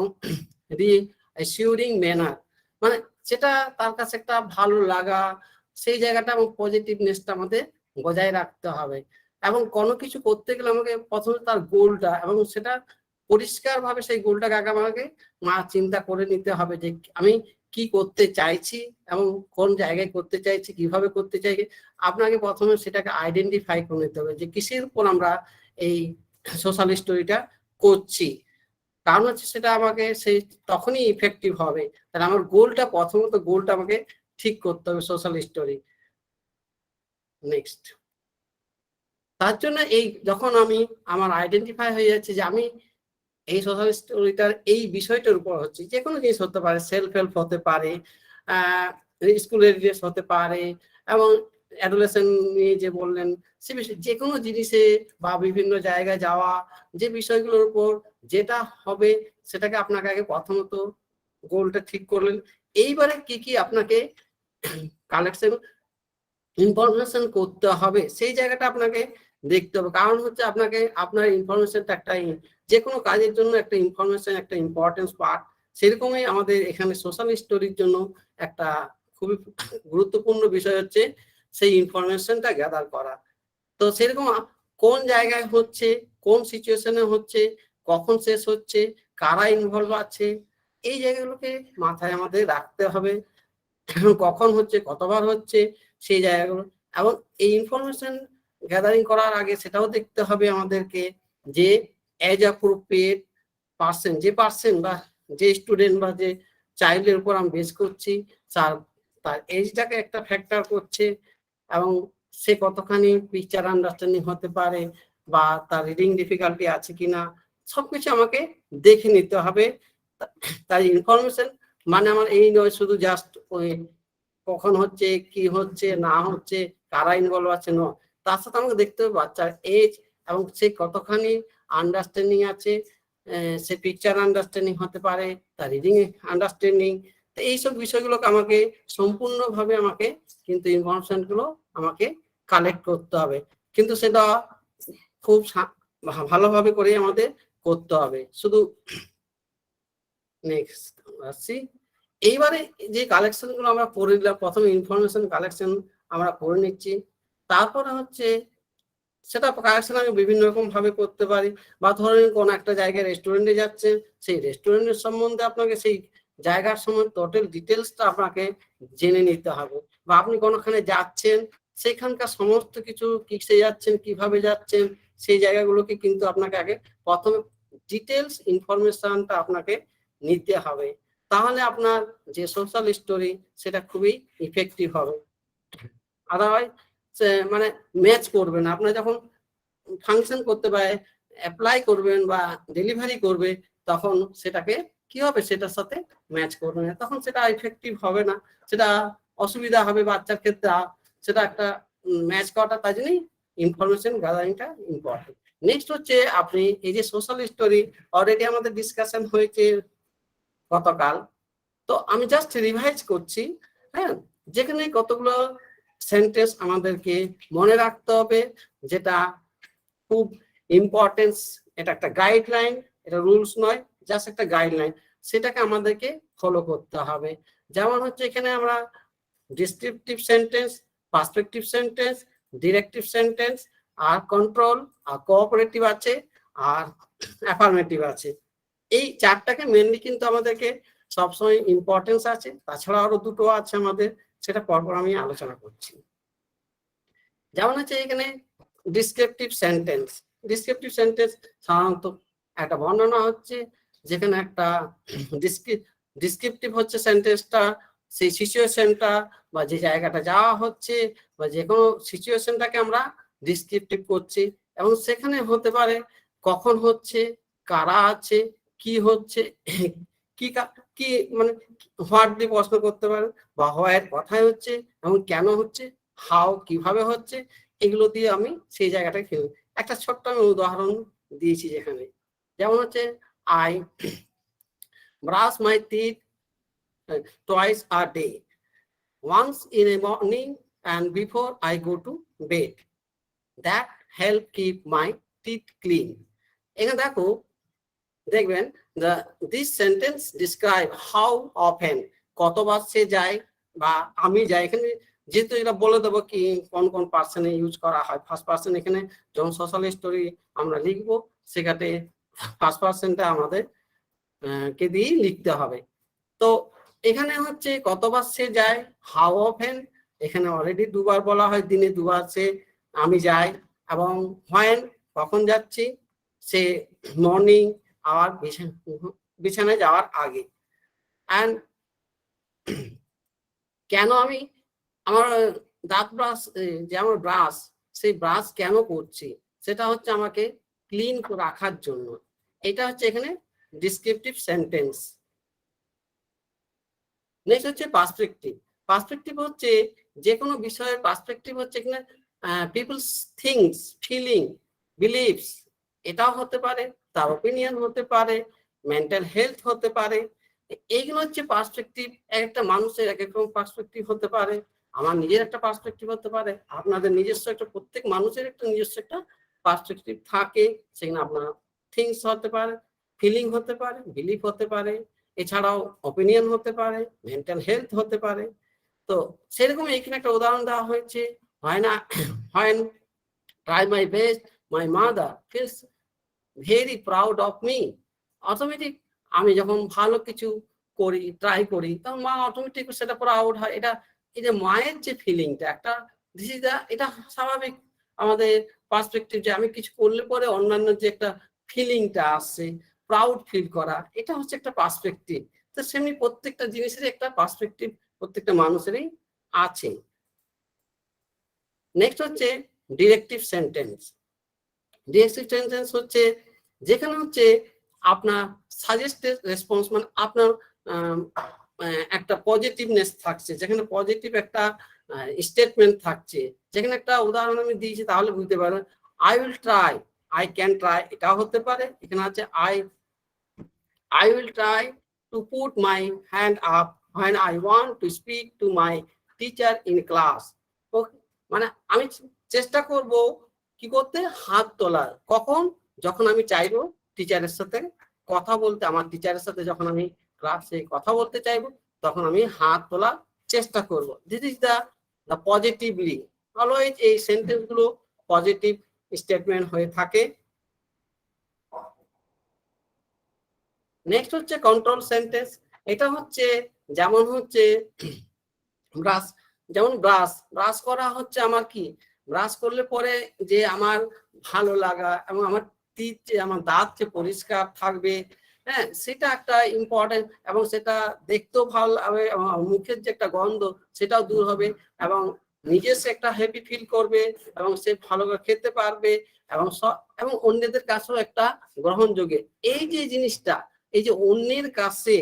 রিঅ্যাসিউরিং ম্যানার, মানে সেটা তার কাছে একটা ভালো লাগা, সেই জায়গাটা এবং পজিটিভনেসটা আমাদের বজায় রাখতে হবে। এবং কোনো কিছু করতে গেলে আমাকে প্রথমে তার গোলটা এবং সেটা পরিষ্কারভাবে সেই গোলটাকে আগে আমাকে চিন্তা করে নিতে হবে যে আমি কি করতে চাইছি এবং কোন জায়গায় করতে চাইছি, কিভাবে করতে চাইছি। আপনাকে প্রথমে সেটাকে আইডেন্টিফাই করে নিতে হবে যে কিসের উপর আমরা এই সোশ্যাল স্টোরিটা করছি, কারণ হচ্ছে সেটা আমাকে সেই তখনই ইফেক্টিভ হবে। তাহলে আমার গোলটা, প্রথমত গোলটা আমাকে ঠিক করতে হবে সোশ্যাল স্টোরি। নেক্সট, তার জন্য এই যখন আমি আমার আইডেন্টিফাই হয়ে যাচ্ছে যে আমি এই সোশ্যাল স্টোরিটার এই বিষয়টার উপর হচ্ছে, যে কোনো জিনিস হতে পারে, সেলফ হেল্প হতে পারে, স্কুলের জিনিস হতে পারে, এবং অ্যাডোলেসেন্ট নিয়ে যে বললেন সে বিষয়ে যে কোনো জিনিসে বা বিভিন্ন জায়গায় যাওয়া, যে বিষয়গুলোর উপর যেটা হবে সেটাকে আপনাকে আগে প্রথমত গোলটা ঠিক করলেন। এইবারে কি কি আপনাকে কালেকশন ইনফরমেশন করতে হবে সেই জায়গাটা আপনাকে দেখতে হবে, কারণ হচ্ছে আপনাকে আপনার ইনফরমেশনটা একটা, যে কোনো কাজের জন্য একটা ইনফরমেশন একটা ইম্পর্টেন্স পার্ট, সেরকমই আমাদের এখানে সোশ্যাল স্টোরির জন্য একটা খুবই গুরুত্বপূর্ণ বিষয় হচ্ছে সেই ইনফরমেশনটা গ্যাদার করা। তো সেরকম কোন জায়গায় হচ্ছে, কোন সিচুয়েশনে হচ্ছে, কখন শেষ হচ্ছে, কারা ইনভলভ আছে, এই জায়গাগুলোকে মাথায় আমাদের রাখতে হবে। কখন হচ্ছে, কতবার হচ্ছে, সেই জায়গাগুলো, এবং এই ইনফরমেশন গ্যাদারিং করার আগে সেটাও দেখতে হবে আমাদেরকে যে এজ অ্যাপ্রোপ্রিয়েট পার্সন, যে পার্সন বা যে স্টুডেন্ট বা যে চাইল্ডের উপর আমি বেস করছি, তার এজটাকে একটা ফ্যাক্টর করছে এবং সে কতখানি পিকচার আন্ডারস্ট্যান্ডিং হতে পারে বা তার রিডিং ডিফিকাল্টি আছে কিনা, সবকিছু আমাকে দেখে নিতে হবে। তাই ইনফরমেশন মানে আমার এই নয় শুধু জাস্ট ওই কখন হচ্ছে, কি হচ্ছে না হচ্ছে, কারা ইনভলভ আছে, নয়, তার সাথে আমাকে দেখতে হবে বাচ্চার এজ এবং সে কতখানি আন্ডারস্ট্যান্ডিং আছে, সে পিকচার আন্ডারস্ট্যান্ডিং হতে পারে, তার রিডিং আন্ডারস্ট্যান্ডিং, তো এইসব বিষয়গুলোকে আমাকে সম্পূর্ণভাবে আমাকে কিন্তু ইনফরমেশনগুলো আমাকে কালেক্ট করতে হবে, কিন্তু সেটা খুব ভালোভাবে করে আমাদের করতে হবে। শুধু নেক্সট আসছি, এইবারে যে কালেকশন গুলো আমরা করে নিলাম, প্রথমে ইনফরমেশন কালেকশন আমরা করে নিচ্ছি, তারপরে হচ্ছে সেটা কালেকশন আমি বিভিন্ন রকম ভাবে করতে পারি। বা ধরেন কোন একটা জায়গায় রেস্টুরেন্টে যাচ্ছেন, সেই রেস্টুরেন্টের সম্বন্ধে আপনাকে সেই জায়গার সম্বন্ধে টোটাল ডিটেলসটা আপনাকে জেনে নিতে হবে। বা আপনি কোনোখানে যাচ্ছেন, সেখানকার সমস্ত কিছু কিসে যাচ্ছেন, কিভাবে যাচ্ছেন, সেই জায়গাগুলোকে কিন্তু আপনাকে আগে প্রথমে ডিটেলস ইনফরমেশনটা আপনাকে নিতে হবে, তাহলে আপনার যে সোশ্যাল স্টোরি সেটা খুবই ইফেক্টিভ হবে। আদারওয়াইজ মানে ম্যাচ করবে না, আপনার যখন ফাংশন করতে পারে অ্যাপ্লাই করবেন বা ডেলিভারি করবে, তখন সেটাকে কি হবে, সেটার সাথে ম্যাচ করবে না, তখন সেটা ইফেক্টিভ হবে না, সেটা অসুবিধা হবে বাচ্চার ক্ষেত্রে, সেটা একটা ম্যাচ করাটা, তাই জন্যই ইনফরমেশন গ্যাদারিংটা ইম্পর্টেন্ট। নেক্সট হচ্ছে আপনি এই যে সোশ্যাল স্টোরি অলরেডি আমাদের ডিসকাশন হয়েছে গতকাল, তো আমি জাস্ট রিভাইজ করছি, হ্যাঁ, যেখানে কতগুলো সেন্টেন্স আমাদেরকে মনে রাখতে হবে, যেটা খুব ইম্পর্টেন্স, এটা একটা গাইডলাইন, এটা রুলস নয়, জাস্ট একটা গাইডলাইন, সেটাকে আমাদেরকে ফলো করতে হবে। যেমন হচ্ছে এখানে আমরা descriptive sentence, perspective sentence, directive sentence, আর কন্ট্রোল, আর কোঅপারেটিভ আছে, আর অ্যাফার্মেটিভ আছে। এই চারটাকে মেনলি কিন্তু আমাদেরকে সবসময় ইম্পর্টেন্স আছে, তাছাড়া আরো দুটো আছে আমাদের, সেটা পরপর আমি আলোচনা করছি। যেমন হচ্ছে এখানে ডিসক্রিপটিভ সেন্টেন্স, ডিসক্রিপটিভ সেন্টেন্স সাধারণত একটা বর্ণনা হচ্ছে, যেখানে একটা ডিসক্রিপটিভ হচ্ছে সেন্টেন্সটা সেই সিচুয়েশনটা বা যে জায়গাটা যাওয়া হচ্ছে বা যে কোনো সিচুয়েশনটাকে আমরা ডিসক্রিপটিভ করছি, এবং সেখানে হতে পারে কখন হচ্ছে, কারা আছে, কি হচ্ছে, কি মানে হোয়াট দিয়ে প্রশ্ন করতে পারে, বা হোয়ার কথায় হচ্ছে এবং কেন হচ্ছে, হাউ কিভাবে হচ্ছে, এগুলো দিয়ে আমি সেই জায়গাটায় খেলি। একটা ছোট্ট আমি উদাহরণ দিয়েছি যেখানে, যেমন হচ্ছে I brush my teeth twice a day, once in a morning and before I go to bed. That help keep my teeth clean. এখানে দেখো, দেখবেন this sentence describe how often, কতবার সে যায় বা আমি যাই। এখানে যেহেতু এটা বলে দেবো কি কোন কোন পার্সনে ইউজ করা হয়। ফার্স্ট পার্সন এখানে যখন সোশ্যাল স্টোরি আমরা লিখবো সেখানে ফার্স্ট পার্সনটা আমাদের কে দিয়ে লিখতে হবে। তো এখানে হচ্ছে কতবার সে যায়, হাউ অফেন, এখানে অলরেডি দুবার বলা হয়, দিনে দুবার সে আমি যাই। এবং হোয়েন কখন যাচ্ছি, সে মর্নিং আওয়ার বিছানায় যাওয়ার আগে। অ্যান্ড কেন আমি আমার দাঁত ব্রাশ, যে আমার ব্রাশ, সেই ব্রাশ কেন করছি, সেটা হচ্ছে আমাকে ক্লিন রাখার জন্য। এটা হচ্ছে এখানে ডিসক্রিপটিভ সেন্টেন্স। নেক্সট হচ্ছে পার্সপেক্টিভ। পার্সপেক্টিভ হচ্ছে যে কোনো বিষয়ের পার্সপেক্টিভ হচ্ছে এখানে পিপলস থিংস, ফিলিং, বিলিভস, এটাও হতে পারে, তার ওপিনিয়ন হতে পারে, মেন্টাল হেলথ হতে পারে। এইগুলো হচ্ছে পার্সপেক্টিভ। একটা মানুষের এক এক রকম পার্সপেক্টিভ হতে পারে, আমার নিজের একটা পার্সপেক্টিভ হতে পারে, আপনাদের নিজস্ব একটা, প্রত্যেক মানুষের একটা নিজস্ব একটা পার্সপেক্টিভ থাকে। সেখানে আপনার থিংস হতে পারে, ফিলিং হতে পারে, বিলিভ হতে পারে, এছাড়াও ওপিনিয়ন হতে পারে, মেন্টাল হেলথ হতে পারে। তো সেরকম এখানে একটা উদাহরণ দেওয়া হয়েছে, হয় না, when try my best my mother feels very proud of me. Automatic আমি যখন ভালো কিছু করি, ট্রাই করি, তখন মা অটোমেটিক সেটা প্রাউড হয়। এটা এই যে মায়ের যে ফিলিংটা একটা, দিস ইজ দা, এটা স্বাভাবিক আমাদের পার্সপেক্টিভ, যে আমি কিছু করলে পরে অন্যান্য যে একটা ফিলিংটা আসছে, প্রাউড ফিল করা, এটা হচ্ছে একটা পার্সপেক্টিভ। তো সেমনি প্রত্যেকটা জিনিসেরই একটা পার্সপেক্টিভ প্রত্যেকটা মানুষেরই আছে। নেক্সট হচ্ছে ডিরেক্টিভ সেন্টেন্স। ডিরেক্টিভ সেন্টেন্স হচ্ছে যেখানে হচ্ছে আপনার সাজেস্টেড রেসপন্স, মানে আপনার একটা পজিটিভনেস থাকছে, যেখানে পজিটিভ একটা স্টেটমেন্ট থাকছে। যেখানে একটা উদাহরণ আমি দিয়েছি তাহলে বুঝতে পারেন, I will try, I can try, এটাও হতে পারে। এখানে আছে I will try to put my hand up when I want to speak to my teacher in class. Okay, মানে আমি চেষ্টা করব কি করতে, হাত তোলার, কখন, যখন আমি চাইবো টিচারের সাথে কথা বলতে, আমার টিচারের সাথে যখন আমি ক্লাসে কথা বলতে চাইবো তখন আমি হাত তোলার চেষ্টা করব। This is the positively, always এই সেন্টেন্স গুলো পজিটিভ স্টেটমেন্ট হয়ে থাকে। নেক্সট হচ্ছে কন্ট্রোল সেন্টেন্স। এটা হচ্ছে যেমন হচ্ছে ব্রাশ, যেমন ব্রাশ করা হচ্ছে আমার কি, ব্রাশ করলে পরে যে আমার ভালো লাগা এবং আমার টিথ, যে আমার দাঁত যে পরিষ্কার থাকবে, হ্যাঁ, সেটা একটা ইম্পর্টেন্ট, এবং সেটা দেখতেও ভালো হবে, এবং মুখের যে একটা গন্ধ সেটাও দূর হবে, এবং নিজস্ব একটা হ্যাপি ফিল করবে, এবং সে ভালো করে খেতে পারবে, এবং অন্যদের কাছেও একটা গ্রহণযোগ্য। এই যে জিনিসটা, এই যে অন্যের কাছে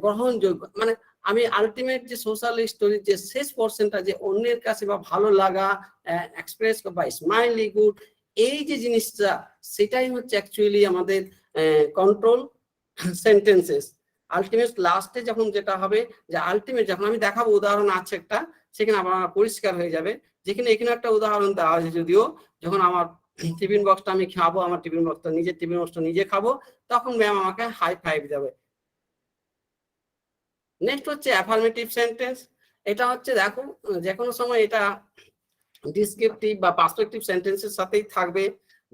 গ্রহণযোগ্য, মানে আমি আলটিমেট যে সোশ্যাল স্টোরির যে শেষ পোর্শনটা, যে অন্যের কাছে বা ভালো লাগা এক্সপ্রেস বা স্মাইলি গুড, এই যে জিনিসটা, সেটাই হচ্ছে অ্যাকচুয়ালি আমাদের কন্ট্রোল সেন্টেন্সেস। আলটিমেট লাস্টে যখন যেটা হবে, যে আলটিমেট যখন আমি দেখাবো, উদাহরণ আছে একটা, সেখানে আমার পরিষ্কার হয়ে যাবে। যেখানে এখানে একটা উদাহরণ দেওয়া হয়েছে, যদিও যখন আমার টিফিন বক্সটা আমি খাবো, আমার টিফিন বক্সটা, নিজের টিফিন বক্সটা নিজে খাবো, তখন ম্যাম আমাকে হাই ফাইভ দেবে। নেক্সট হচ্ছে অ্যাফার্মেটিভ সেন্টেন্স। এটা হচ্ছে দেখো, যে কোনো সময় এটা ডিসক্রিপটিভ বা পার্সপেক্টিভ সেন্টেন্সের সাথেই থাকবে।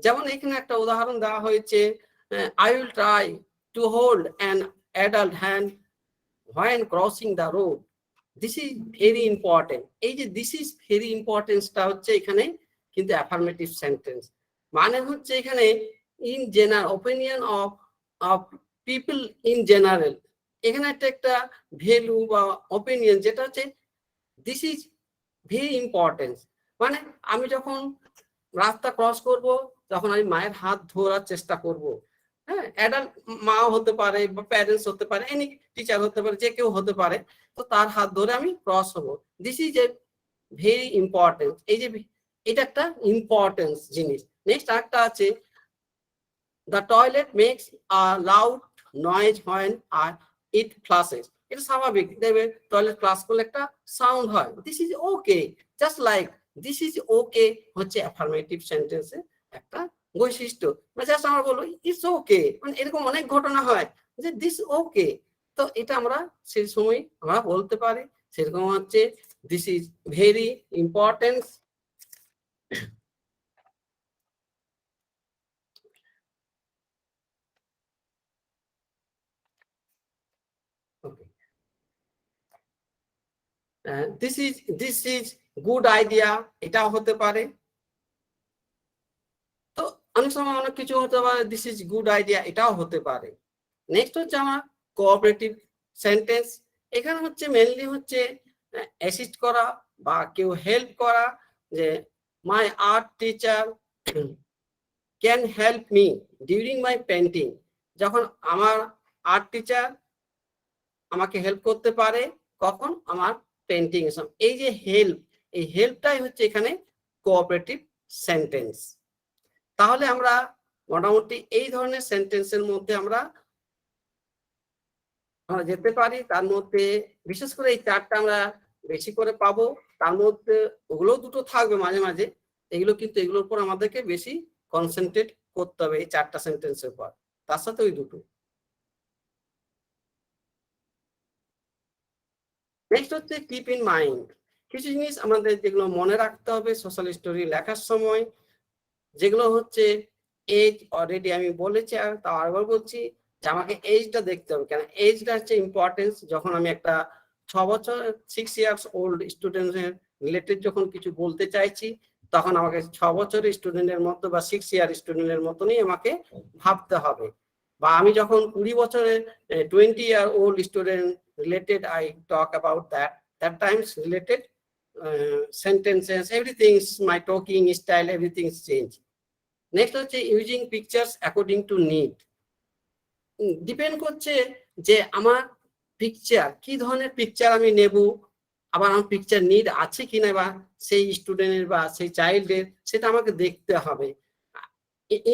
যেমন এখানে একটা উদাহরণ দেওয়া হয়েছে, I will try to hold an adult hand when crossing the road. This is very important. এই যে দিস ইজ ভেরি ইম্পর্টেন্সটা হচ্ছে এখানে কিন্তু অ্যাফার্মেটিভ সেন্টেন্স, মানে হচ্ছে এখানে in general, opinion of people in general, এখানে একটা ভ্যালু বা ওপিনিয়ন, যেটা হচ্ছে দিস ইজ ভেরি ইম্পর্টেন্ট। মানে আমি যখন রাস্তা ক্রস করব, তখন আমি মায়ের হাত ধরার চেষ্টা করব, হ্যাঁ, অ্যাডাল্ট মাও হতে পারে বা প্যারেন্টস হতে পারে, এনি টিচার হতে পারে, যে কেউ হতে পারে। তো তার হাত ধরে আমি ক্রস হবো। This is a very important. এই যে এটা একটা ইম্পর্টেন্স জিনিস। নেক্সট একটা আছে, the toilet makes a loud noise when it flushes. এটা স্বাভাবিক, দেখবে টয়লেট ফ্লাশ করলে একটা সাউন্ড হয়। This is okay, just like this is okay হচ্ছে অ্যাফার্মেটিভ সেন্টেন্সে একটা বৈশিষ্ট্য। মানে জাস্ট আমরা বলবো ইটস ওকে, মানে এরকম অনেক ঘটনা হয় যে দিস ওকে। তো এটা আমরা সেই সময় আমরা বলতে পারি। সেরকম হচ্ছে this is very important. This is good idea, এটাও হতে পারে। তো অনেক সময় অনেক কিছু হতে পারে, দিস ইজ গুড আইডিয়া এটাও হতে পারে। নেক্সট হচ্ছে আমার কোঅপারেটিভ সেন্টেন্স। এখানে হচ্ছে মেনলি হচ্ছে অ্যাসিস্ট করা বা কেউ হেল্প করা, যে my art teacher can help me during my painting. যখন আমার আর্ট টিচার আমাকে হেল্প করতে পারে, কখন? আমার পেন্টিং এর সময়। এই যে হেল্প, এই হেল্পটাই হচ্ছে এখানে কোঅপারেটিভ সেন্টেন্স। তাহলে আমরা মোটামুটি এই ধরনের সেন্টেন্সের মধ্যে আমরা যেতে পারি। তার মধ্যে বিশেষ করে এই চারটা আমরা বেশি করে পাবো। তার মধ্যে ওগুলো দুটো থাকবে মাঝে মাঝে, এগুলো কিন্তু এগুলোর উপর আমাদেরকে বেশি কনসেন্ট্রেট করতে হবে, এই চারটা সেন্টেন্সের পর, তার সাথে ওই দুটো। নেক্সট হচ্ছে কিপ ইন মাইন্ড। কিছু জিনিস আমাদের যেগুলো মনে রাখতে হবে সোশ্যাল স্টোরি লেখার সময়, যেগুলো হচ্ছে এজ অলরেডি আমি বলেছি, আর তাও আরেকবার বলছি যে আমাকে এজটা দেখতে হবে। কেন এজটা হচ্ছে ইম্পর্টেন্স। যখন আমি একটা 6 বছর 6 ইয়ার্স ওল্ড স্টুডেন্টের রিলেটেড যখন কিছু বলতে চাইছি, তখন আমাকে 6 বছরের স্টুডেন্টের মতো বা 6 ইয়ার স্টুডেন্টের মতনই আমাকে ভাবতে হবে। বা আমি যখন 20 বছরের 20 year old student related I talk about that times related sentences, everything, my talking style, everything's change. Next হচ্ছে using pictures according to need. Depend করছে যে আমার পিকচার কি ধরনের পিকচার আমি নেব, আবার আমার পিকচার নিড আছে কিনা, বা সেই স্টুডেন্টের বা সেই চাইল্ডের, সেটা আমাকে দেখতে হবে।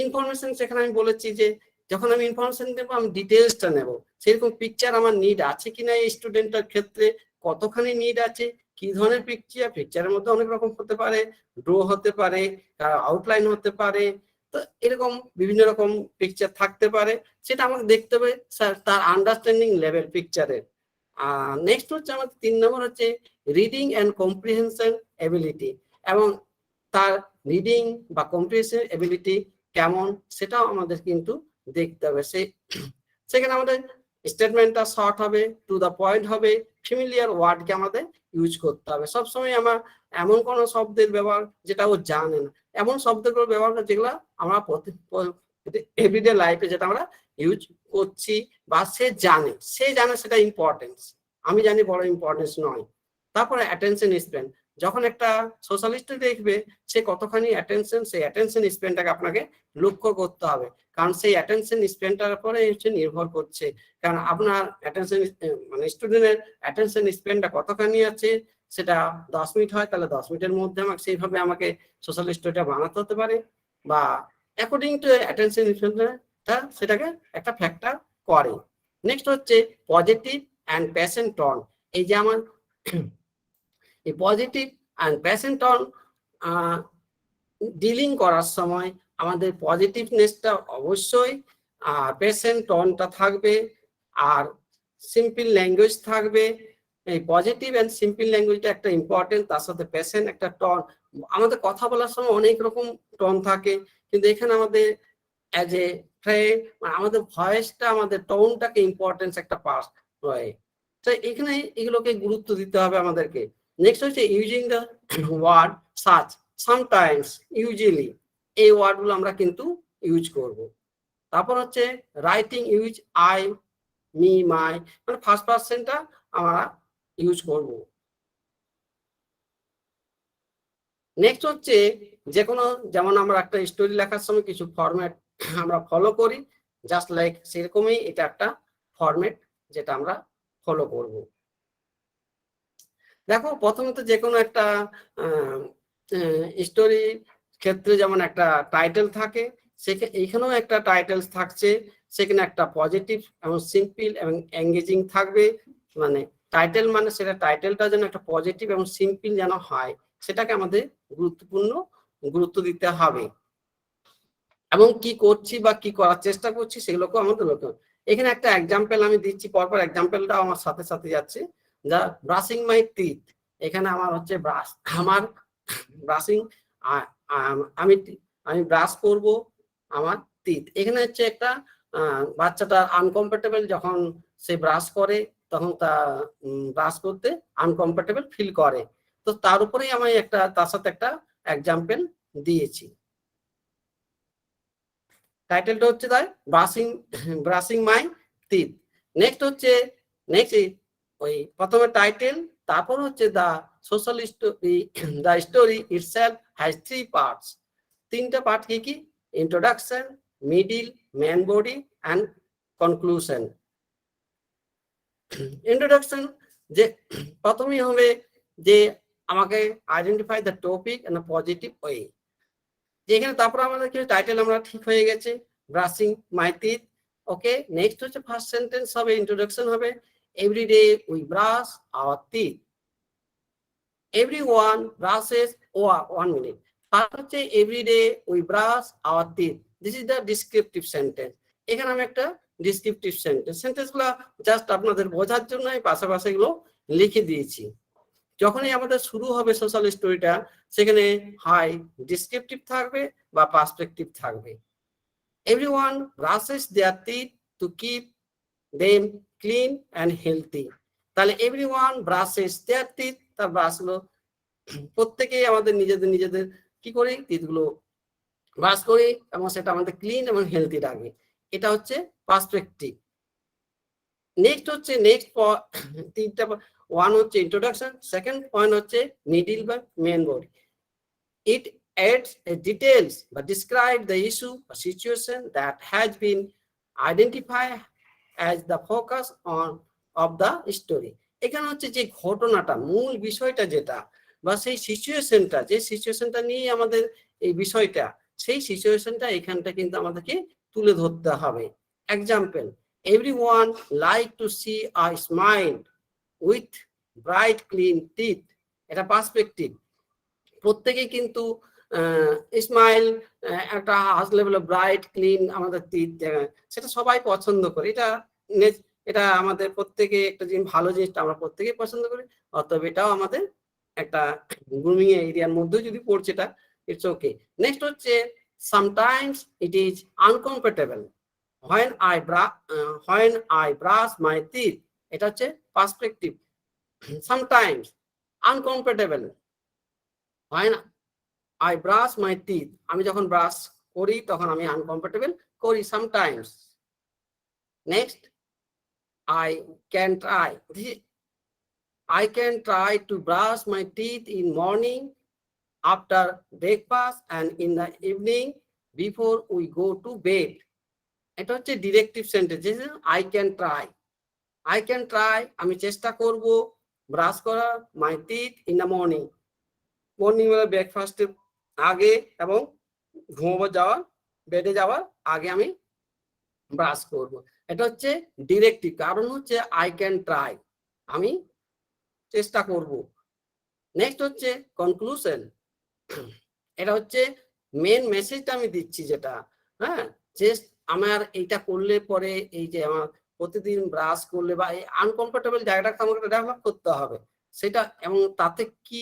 ইনফরমেশন সেখানে আমি বলেছি যে যখন আমি ইনফরমেশন নেবো আমি ডিটেলসটা নেব, সেরকম পিকচার আমার নিড আছে কিনা এই স্টুডেন্টের ক্ষেত্রে, কতখানি নিড আছে, কি ধরনের পিকচার। পিকচারের মধ্যে অনেক রকম হতে পারে, ড্র হতে পারে, আউটলাইন হতে পারে, তো এরকম বিভিন্ন রকম পিকচার থাকতে পারে, সেটা আমাকে দেখতে হবে তার আন্ডারস্ট্যান্ডিং লেভেল পিকচারের। নেক্সট হচ্ছে আমাদের 3 নম্বর হচ্ছে রিডিং অ্যান্ড কম্প্রিহেনশন এবিলিটি, এবং তার রিডিং বা কম্প্রিহেনশন এবিলিটি কেমন সেটাও আমাদের কিন্তু দেখতে হবে। সেখানে আমাদের স্টেটমেন্টটা শর্ট হবে, টু দ্য পয়েন্ট হবে, ফ্যামিলিয়ার ওয়ার্ডকে আমাদের ইউজ করতে হবে। সবসময় আমার এমন কোনো শব্দের ব্যবহার যেটা ও জানে না, এমন শব্দগুলো ব্যবহার করে যেগুলো আমরা এভরিডে লাইফে যেটা আমরা ইউজ করছি বা সে জানে সেটা ইম্পর্টেন্স, আমি জানি বড় ইম্পর্টেন্স নয়। তারপরে অ্যাটেনশন স্প্যান, যখন একটা সোশ্যালিস্ট দেখবে সে কতখানি অ্যাটেনশন, সেই অ্যাটেনশন স্প্যানটাকে আপনাকে লক্ষ্য করতে হবে, কারণ সেই অ্যাটেনশন স্প্যানটার উপরে হচ্ছে নির্ভর করছে। কারণ আপনার অ্যাটেনশন মানে স্টুডেন্টের অ্যাটেনশন স্প্যানটা কতখানি আছে, সেটা 10 মিনিট হয়, তাহলে 10 মিনিটের মধ্যে আমাকে সেইভাবে আমাকে সোশ্যাল স্টোরিটা বানাতে হতে পারে, বা অ্যাকর্ডিং টু অ্যাটেনশন স্প্যানটা সেটাকে একটা ফ্যাক্টর করে। নেক্সট হচ্ছে পজিটিভ অ্যান্ড প্যাশন টোন। এই যে আমার এই positive and passion tone dealing করার সময় আমাদের পজিটিভনেসটা অবশ্যই, আর প্যাশন টোনটা থাকবে, আর সিম্পল ল্যাঙ্গুয়েজ থাকবে। এই পজিটিভ অ্যান্ড সিম্পল ল্যাঙ্গুয়েজটা একটা ইম্পর্টেন্ট, তার সাথে প্যাশন একটা টোন। আমাদের কথা বলার সময় অনেক রকম টোন থাকে, কিন্তু এখানে আমাদের অ্যাজ এ ফ্রেন্ড আমাদের ভয়েসটা, আমাদের টোনটাকে ইম্পর্টেন্স একটা পার্ট হয়। তো এখানে এগুলোকে গুরুত্ব দিতে হবে আমাদেরকে। নেক্সট হচ্ছে using the word such, sometimes, usually, এই ওয়ার্ডগুলো আমরা কিন্তু ইউজ করব। তারপর হচ্ছে writing use I, me, my, মানে ফার্স্ট পার্সনটা আমরা ইউজ করব। নেক্সট হচ্ছে যে কোনো, যেমন আমরা একটা স্টোরি লেখার সময় কিছু ফরম্যাট আমরা ফলো করি, জাস্ট লাইক সেরকমই এটা একটা ফরম্যাট যেটা আমরা ফলো করব। দেখো প্রথমত যে কোনো একটা স্টোরি ক্ষেত্রে যেমন একটা টাইটেল থাকে, এইখানেও একটা টাইটেল থাকছে, সেখানে একটা পজিটিভ এবং সিম্পল এবং এঙ্গেজিং থাকবে। মানে টাইটেল মানে সেটা টাইটেলটা যেন একটা পজিটিভ এবং সিম্পল যেন হয়, সেটাকে আমাদের গুরুত্ব দিতে হবে। এবং কি করছি বা কি করার চেষ্টা করছি সেগুলোকেও আমাদের লক্ষ্য। এখানে একটা এক্সাম্পল আমি দিচ্ছি, পরপর এক্সাম্পলটা আমার সাথে সাথে যাচ্ছে। যা ব্রাশিং মাই টিথ, এখানে আমার হচ্ছে আমার ব্রাশিং, আমি ব্রাশ করব আমার টিথ। এখানে হচ্ছে একটা বাচ্চাটা আনকমফোর্টেবল, যখন সে ব্রাশ করে তখন ব্রাশ করতে আনকমফোর্টেবল ফিল করে। তো তার উপরেই আমি তার সাথে একটা এক্সাম্পল দিয়েছি। টাইটেলটা হচ্ছে তাই ব্রাশিং মাই টিথ। নেক্সট ওই প্রথমে টাইটেল, তারপর হচ্ছে the social story, the story itself has 3 parts. 3টা পার্ট কি? Introduction, middle, main body and conclusion. Introduction যে প্রথমেই হবে যে আমাকে identify the topic in a positive way. যেখানে তারপর আমাদের কি টাইটেল আমরা ঠিক হয়ে গেছে, brushing my teeth. Okay, next হচ্ছে ফার্স্ট সেন্টেন্স হবে, ইন্ট্রোডাকশন হবে, every day we brush our teeth, everyone brushes, 1 minute. First হচ্ছে every day we brush our teeth, this is the descriptive sentence. এখানে আমি একটা ডিসক্রিপটিভ সেন্টেন্সগুলো জাস্ট আপনাদের বোঝার জন্য এই পাশাপাশি এগুলো লিখে দিয়েছি। যখনই আমাদের শুরু হবে সোশ্যাল স্টোরিটা, সেখানে হয় ডিসক্রিপটিভ থাকবে বা পার্সপেক্টিভ থাকবে। Everyone brushes their teeth to keep them clean and healthy. তাহলে এভরিওয়ান ব্রাশেস দেয়ার টিথ, তার ব্রাশগুলো প্রত্যেকেই আমাদের নিজেদের কি করি, টিথগুলো ব্রাশ করি এবং সেটা আমাদের ক্লিন এবং হেলথি রাখবে। এটা হচ্ছে পার্সপেক্টিভ। নেক্সট হচ্ছে তিনটা, 1 হচ্ছে ইন্ট্রোডাকশন, সেকেন্ড পয়েন্ট হচ্ছে মিডিল বা main body. It adds a details but describe the issue or situation that has been identified as the focus of the story. এখানে হচ্ছে যে ঘটনাটা, মূল বিষয়টা যেটা, বা সেই সিচুয়েশনটা, যে সিচুয়েশনটা নিয়ে আমাদের এই বিষয়টা, সেই সিচুয়েশনটা এখানটা কিন্তু আমাদেরকে তুলে ধরতে হবে। Example, everyone like to see a smile with bright clean teeth. এটা পার্সপেক্টিভ। প্রত্যেকেই কিন্তু স্মাইল, একটা হাসলে বলে ব্রাইট ক্লিন আমাদের টিথ, সেটা সবাই পছন্দ করে। এটা আমাদের প্রত্যেকে একটা জিনিস, ভালো জিনিসটা আমরা প্রত্যেকেই পছন্দ করি। অতএব এটাও আমাদের একটা গ্রুমিং এরিয়ার মধ্যে যদি পড়ছে, এটা ইটস ওকে। নেক্সট হচ্ছে sometimes it is uncomfortable when I brush my teeth. এটা হচ্ছে perspective. Sometimes uncomfortable when I brush my teeth, আমি যখন ব্রাশ করি তখন আমি আনকমফোর্টেবল করি sometimes. Next, I can try to brush my teeth in morning, after breakfast and in the evening before we go to bed. এটা হচ্ছে directive sentence. I can try, আমি চেষ্টা করব ব্রাশ করা, my teeth in the morning, morning বেলা ব্রেকফাস্টের আগে এবং বেডে যাওয়ার আগে আমি ব্রাশ করব। এটা হচ্ছে ডিরেক্টিভ, কারণ হচ্ছে আই ক্যান ট্রাই, আমি চেষ্টা করব। নেক্সট হচ্ছে কনক্লুশন। এটা হচ্ছে মেন মেসেজটা আমি দিচ্ছি, যেটা যে আমার এইটা করলে পরে এই যে আমার প্রতিদিন ব্রাশ করলে বা এই আনকমফোর্টেবল জায়গাটাকে আমাকে ডেভেলপ করতে হবে সেটা, এবং তাতে কি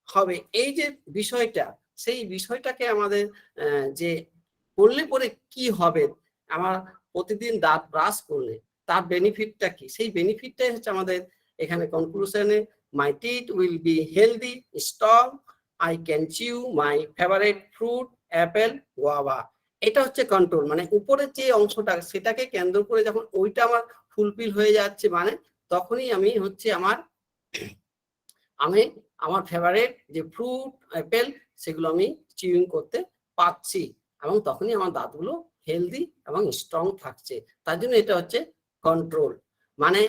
হবে এই যে বিষয়টা, সেই বিষয়টাকে আমাদের যে করলে পরে কি হবে, আমার প্রতিদিন দাঁত ব্রাশ করলে তার বেনিফিটটা কি, সেই বেনিফিটটাই হচ্ছে আমাদের এখানে কনক্লুশনে। My teeth will be healthy strong, I can chew my favourite fruit apple guava. এটা হচ্ছে কন্ট্রোল, মানে উপরের যে অংশটা সেটাকে কেন্দ্র করে যখন ওইটা আমার ফুলফিল হয়ে যাচ্ছে, মানে তখনই আমি হচ্ছে আমার ফেভারিট যে ফ্রুট অ্যাপেল সেগুলো আমি চিউইং করতে পারছি। এবং তখনই আমার দাঁতগুলো হেলদি এবং স্ট্রং থাকছে। তার জন্য এটা হচ্ছে কন্ট্রোল, মানে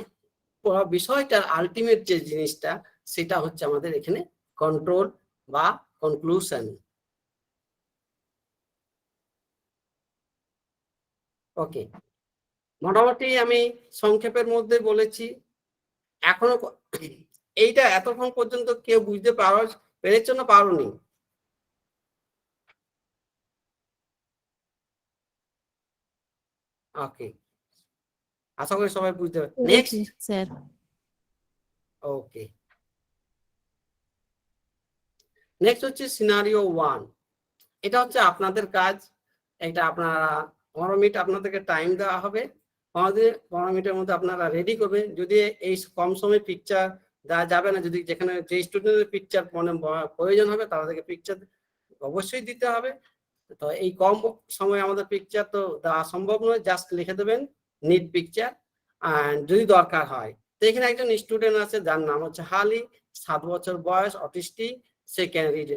পুরো বিষয়টার আলটিমেট যে জিনিসটা সেটা হচ্ছে আমাদের এখানে কন্ট্রোল বা কনক্লুশন। ওকে, মোটামুটি আমি সংক্ষেপের মধ্যে বলেছি। এখনো এইটা এতক্ষণ পর্যন্ত কেউ বুঝতে পেরেছ না পারোনি? ওকে, আশা করি সবাই বুঝতে পারে। Next sir. ওকে, নেক্সট হচ্ছে সিনারিও 1। এটা হচ্ছে আপনাদের কাজ। এটা আপনারা 15 মিনিট আপনাদেরকে টাইম দেওয়া হবে। 15 মিনিটের মধ্যে আপনারা রেডি করবেন। যদি এই কম সময় পিকচার দেওয়া যাবে না, যদি যেখানে যে স্টুডেন্টের পিকচার প্রয়োজন হবে তাদেরকে পিকচার অবশ্যই দিতে হবে। তো এই কম সময় আমাদের পিকচার তো দেওয়া সম্ভব নয়, জাস্ট লিখে দেবেন নিড পিকচার যদি দরকার হয়। তো এখানে একজন স্টুডেন্ট আছে যার নাম হচ্ছে হালি, 7 বছর বয়স, অটিস্টিক। সে ক্যান রিড,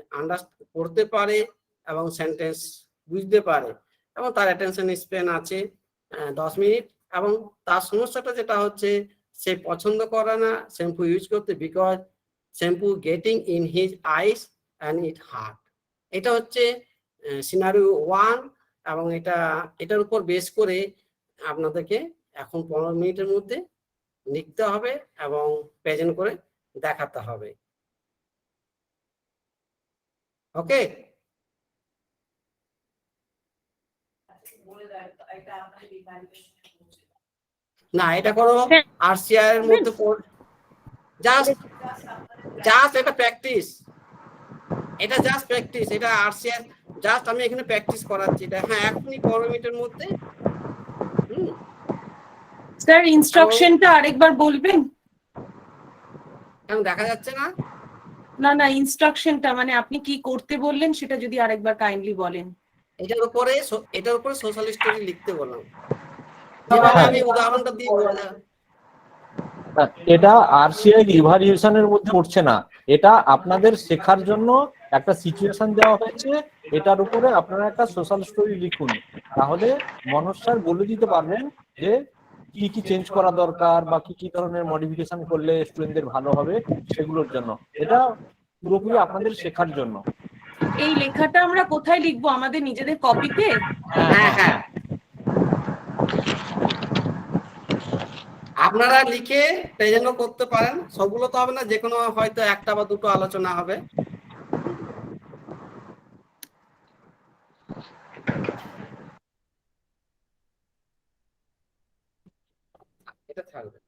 পড়তে পারে এবং সেন্টেন্স বুঝতে পারে এবং তার অ্যাটেনশন স্প্যান আছে 10 মিনিট। এবং তার সমস্যাটা যেটা হচ্ছে সে পছন্দ করে না শ্যাম্পু ইউজ করতে, because shampoo getting in his eyes and it heart. এটা হচ্ছে সিনারিও 1 এবং এটার উপর বেস করে আপনাদেরকে এখন 15 মিনিটের মধ্যে লিখতে হবে এবং প্রেজেন্ট করে দেখাতে হবে। ওকে, না এটা কোনো আরসিআই এর মধ্যে জাস্ট এটা প্র্যাকটিস, এটা জাস্ট প্র্যাকটিস, এটা আরসিআই জাস্ট আমি এখানে প্র্যাকটিস করাচ্ছি এটা। হ্যাঁ, এখনই 15 মিনিটের মধ্যে। স্যার ইনস্ট্রাকশনটা আরেকবার বলবেন? কেন দেখা যাচ্ছে না? না না, ইনস্ট্রাকশনটা মানে আপনি কি করতে বললেন সেটা যদি আরেকবার কাইন্ডলি বলেন। এটার উপরে সোশ্যাল স্টোরি লিখতে বললাম, যেভাবে আমি উদাহরণটা দিয়ে বললাম। এটা আরসিআই ইভালুয়েশনের মধ্যে পড়ছে না, এটা আপনাদের শেখার জন্য একটা সিচুয়েশন দেওয়া হয়েছে, এটার উপরে আপনারা একটা সোশ্যাল স্টোরি লিখুন। তাহলে মনোজ স্যার বলে দিতে পারবেন যে কি কি চেঞ্জ করা দরকার বা কি কি ধরনের মডিফিকেশন করলে স্টুডেন্টদের ভালো হবে সেগুলোর জন্য। এটা পুরোপুরি আপনাদের শেখার জন্য। এই লেখাটা আমরা কোথায় লিখবো? আমাদের নিজেদের কপিতে? হ্যাঁ হ্যাঁ, আপনারা লিখে প্রেজেন্টও করতে পারেন। সবগুলো তো হবে না, যে কোনো হয়তো একটা বা দুটো আলোচনা হবে। এটা থাকবে।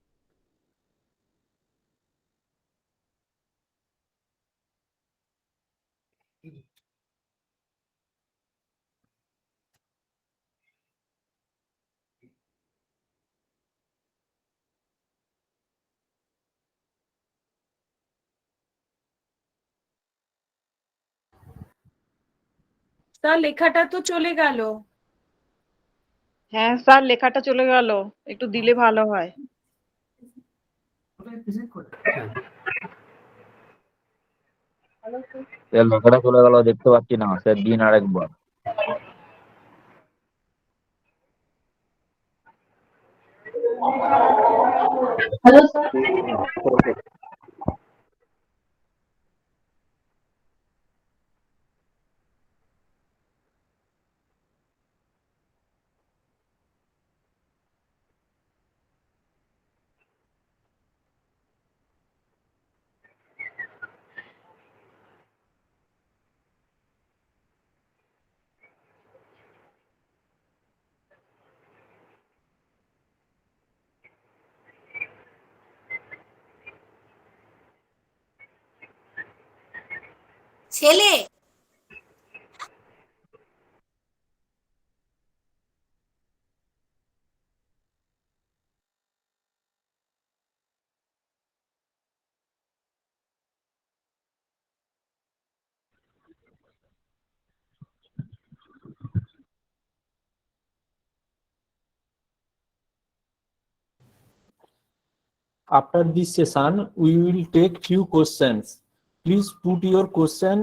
স্যার লেখাটা তো চলে গেল। হ্যাঁ স্যার, লেখাটা চলে গেল, একটু দিলে ভালো হয়। লেখাটা চলে গেল, দেখতে পাচ্ছি না স্যার, দিন আরেকবার। Hello sir. ছেলে After this session, we will take few questions. Please put your question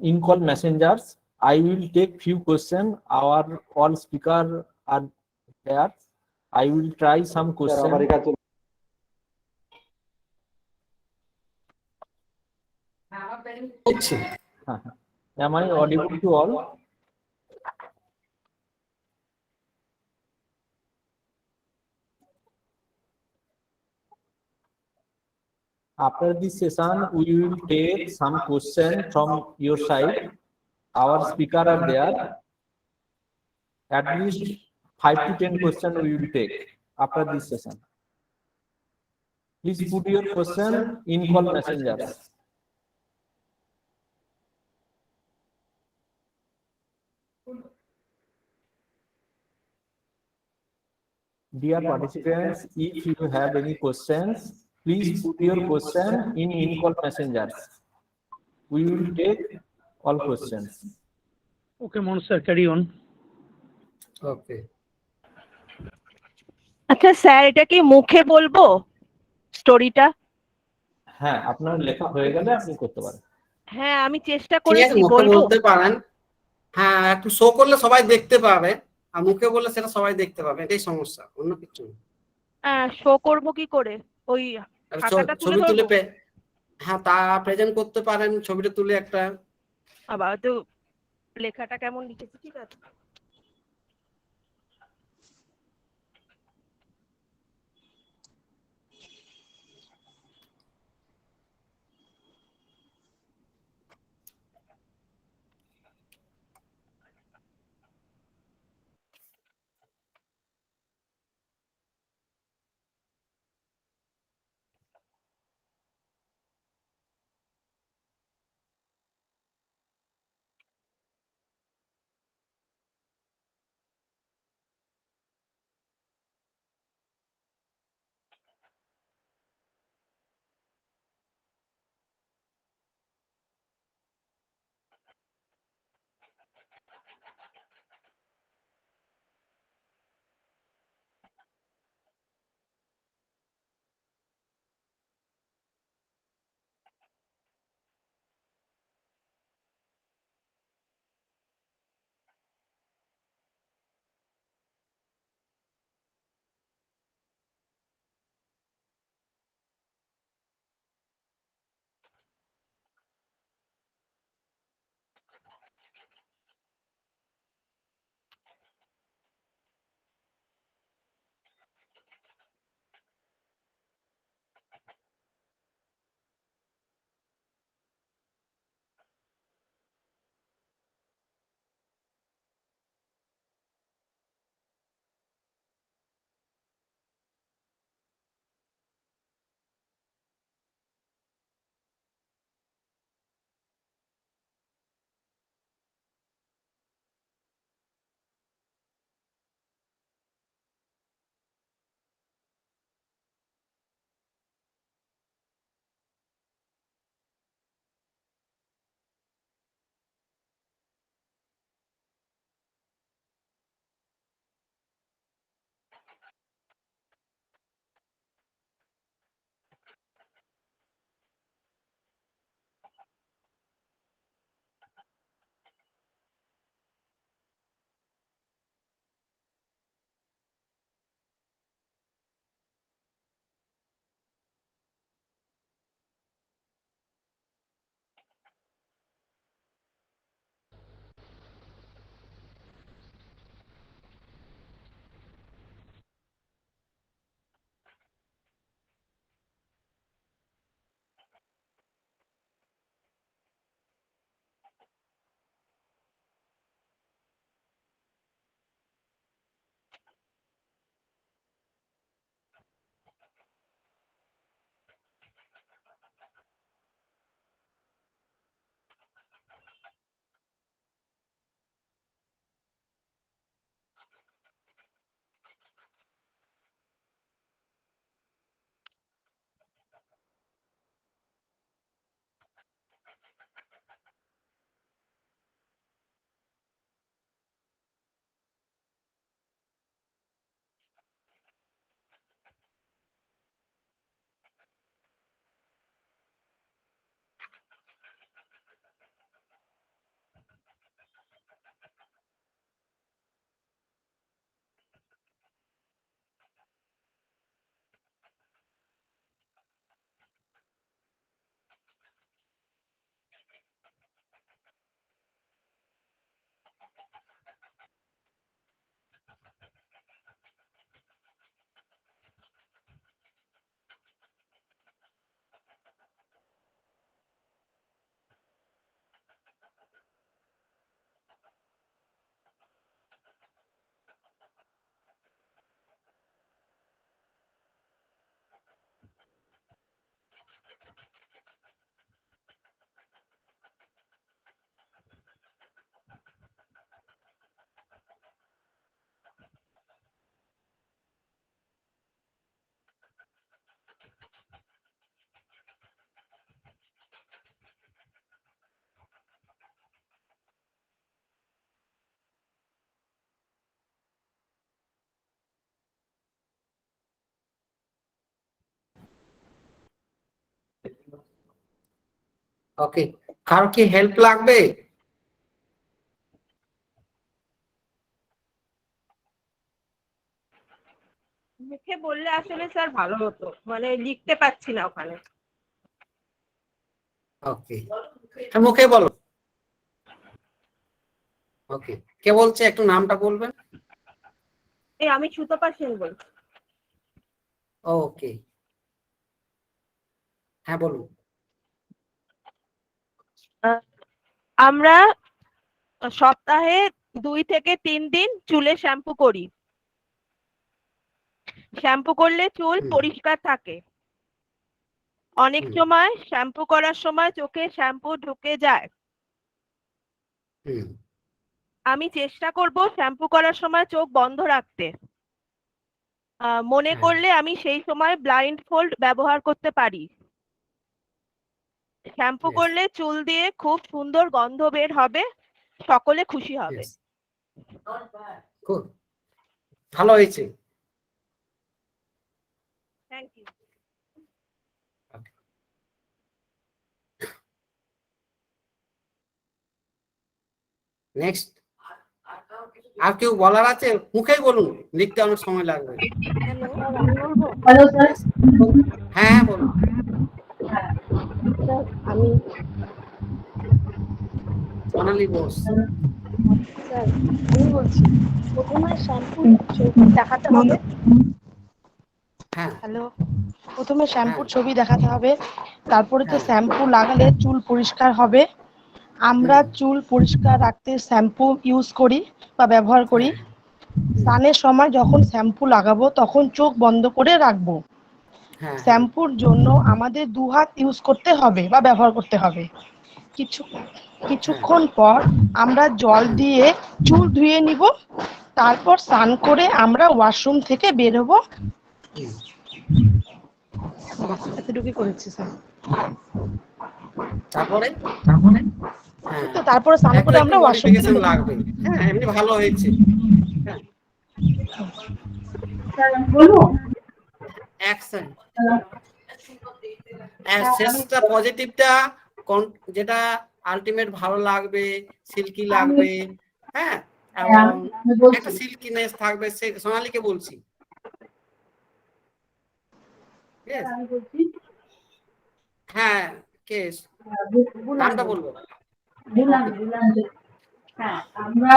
in call messengers I will take few questions. Our all speaker are there. I will try some question. Am I audible to all? After this session, we will take some question from your side. Our speaker are there. At least 5 to 10 questions we will take after this session. Please put your question in call messengers. Dear participants, if you have any questions, please put your question in call messengers. We will take all questions. Okay, Manoj sir, carry on. Okay. আচ্ছা sir এটা কি মুখে বলবো স্টোরিটা? হ্যাঁ, আপনার লেখা হয়ে গেলে আপনি করতে পারেন। হ্যাঁ আমি চেষ্টা ঠিক আছে, করেছি মুখে বলবো। বলতে পারেন। হ্যাঁ, একটু শো করলে সবাই দেখতে পাবে, আর মুখে বললে সেটা সবাই দেখতে পাবে, এটাই সমস্যা, অন্য কিছু না। শো করব কি করে? ওই খাতাটা তুলে ছবি তুলে ধরবো? হ্যাঁ, তা প্রেজেন্ট করতে পারেন, ছবিটা তুলে একটা। আবার তো লেখাটা কেমন লিখেছি, ঠিক আছে। ওকে, কারো কি হেল্প লাগবে? মুখে বললে আসলে স্যার ভালো হতো, মানে লিখতে পাচ্ছি না ওখানে। ওকে, মুখে বলো। ওকে, কে বলছে একটু নামটা বলবেন? এই আমি সুতপা সেন বলছি। ওকে, হ্যাঁ বলুন। আমরা সপ্তাহে 2 থেকে 3 দিন চুলে শ্যাম্পু করি। শ্যাম্পু করলে চুল পরিষ্কার থাকে। অনেক সময় শ্যাম্পু করার সময় চোখে শ্যাম্পু ঢুকে যায়। আমি চেষ্টা করব শ্যাম্পু করার সময় চোখ বন্ধ রাখতে। মনে করলে আমি সেই সময় ব্লাইন্ড ফোল্ড ব্যবহার করতে পারি। শ্যাম্পু করলে চুল দিয়ে খুব সুন্দর গন্ধ বের হবে, সকলে খুশি হবে। ভালো হয়েছে। Thank you. নেক্সট, আর কেউ বলার আছে? মুখেই বলুন, লিখতে অনেক সময় লাগবে। Hello sir. হ্যাঁ হ্যাঁ বলুন। আমি সোনালী বোস। স্যার আমি বলছি, প্রথমে শ্যাম্পু দেখাতে হবে। হ্যাঁ হ্যালো, প্রথমে শ্যাম্পুর ছবি দেখাতে হবে, তারপরে তো শ্যাম্পু লাগালে চুল পরিষ্কার হবে। আমরা চুল পরিষ্কার রাখতে শ্যাম্পু ইউজ করি বা ব্যবহার করি। স্নানের সময় যখন শ্যাম্পু লাগাবো তখন চোখ বন্ধ করে রাখবো। শ্যাম্পুর জন্য আমাদের 2 হাত ইউজ করতে হবে বা ব্যবহার করতে হবে। কিছুক্ষণ পর আমরা জল দিয়ে চুল ধুয়ে নিব, তারপর স্নান করে আমরা ওয়াশরুম থেকে বের হবো। এতটুকুই করেছি স্যার। তারপরে স্নান করে আমরা ওয়াশরুম থেকে বের লাগবে। হ্যাঁ এমনি ভালো হয়েছে। হ্যাঁ স্যার আমি বলবো অ্যাকশন। শেষটা পজিটিভটা যেটা আলটিমেট ভালো লাগবে, সিল্কি লাগবে। হ্যাঁ এবং একটা সিল্কিনেস থাকবে। সোনালীকে বলছি। হ্যাঁ কে নামটা বলবো? হ্যাঁ, আমরা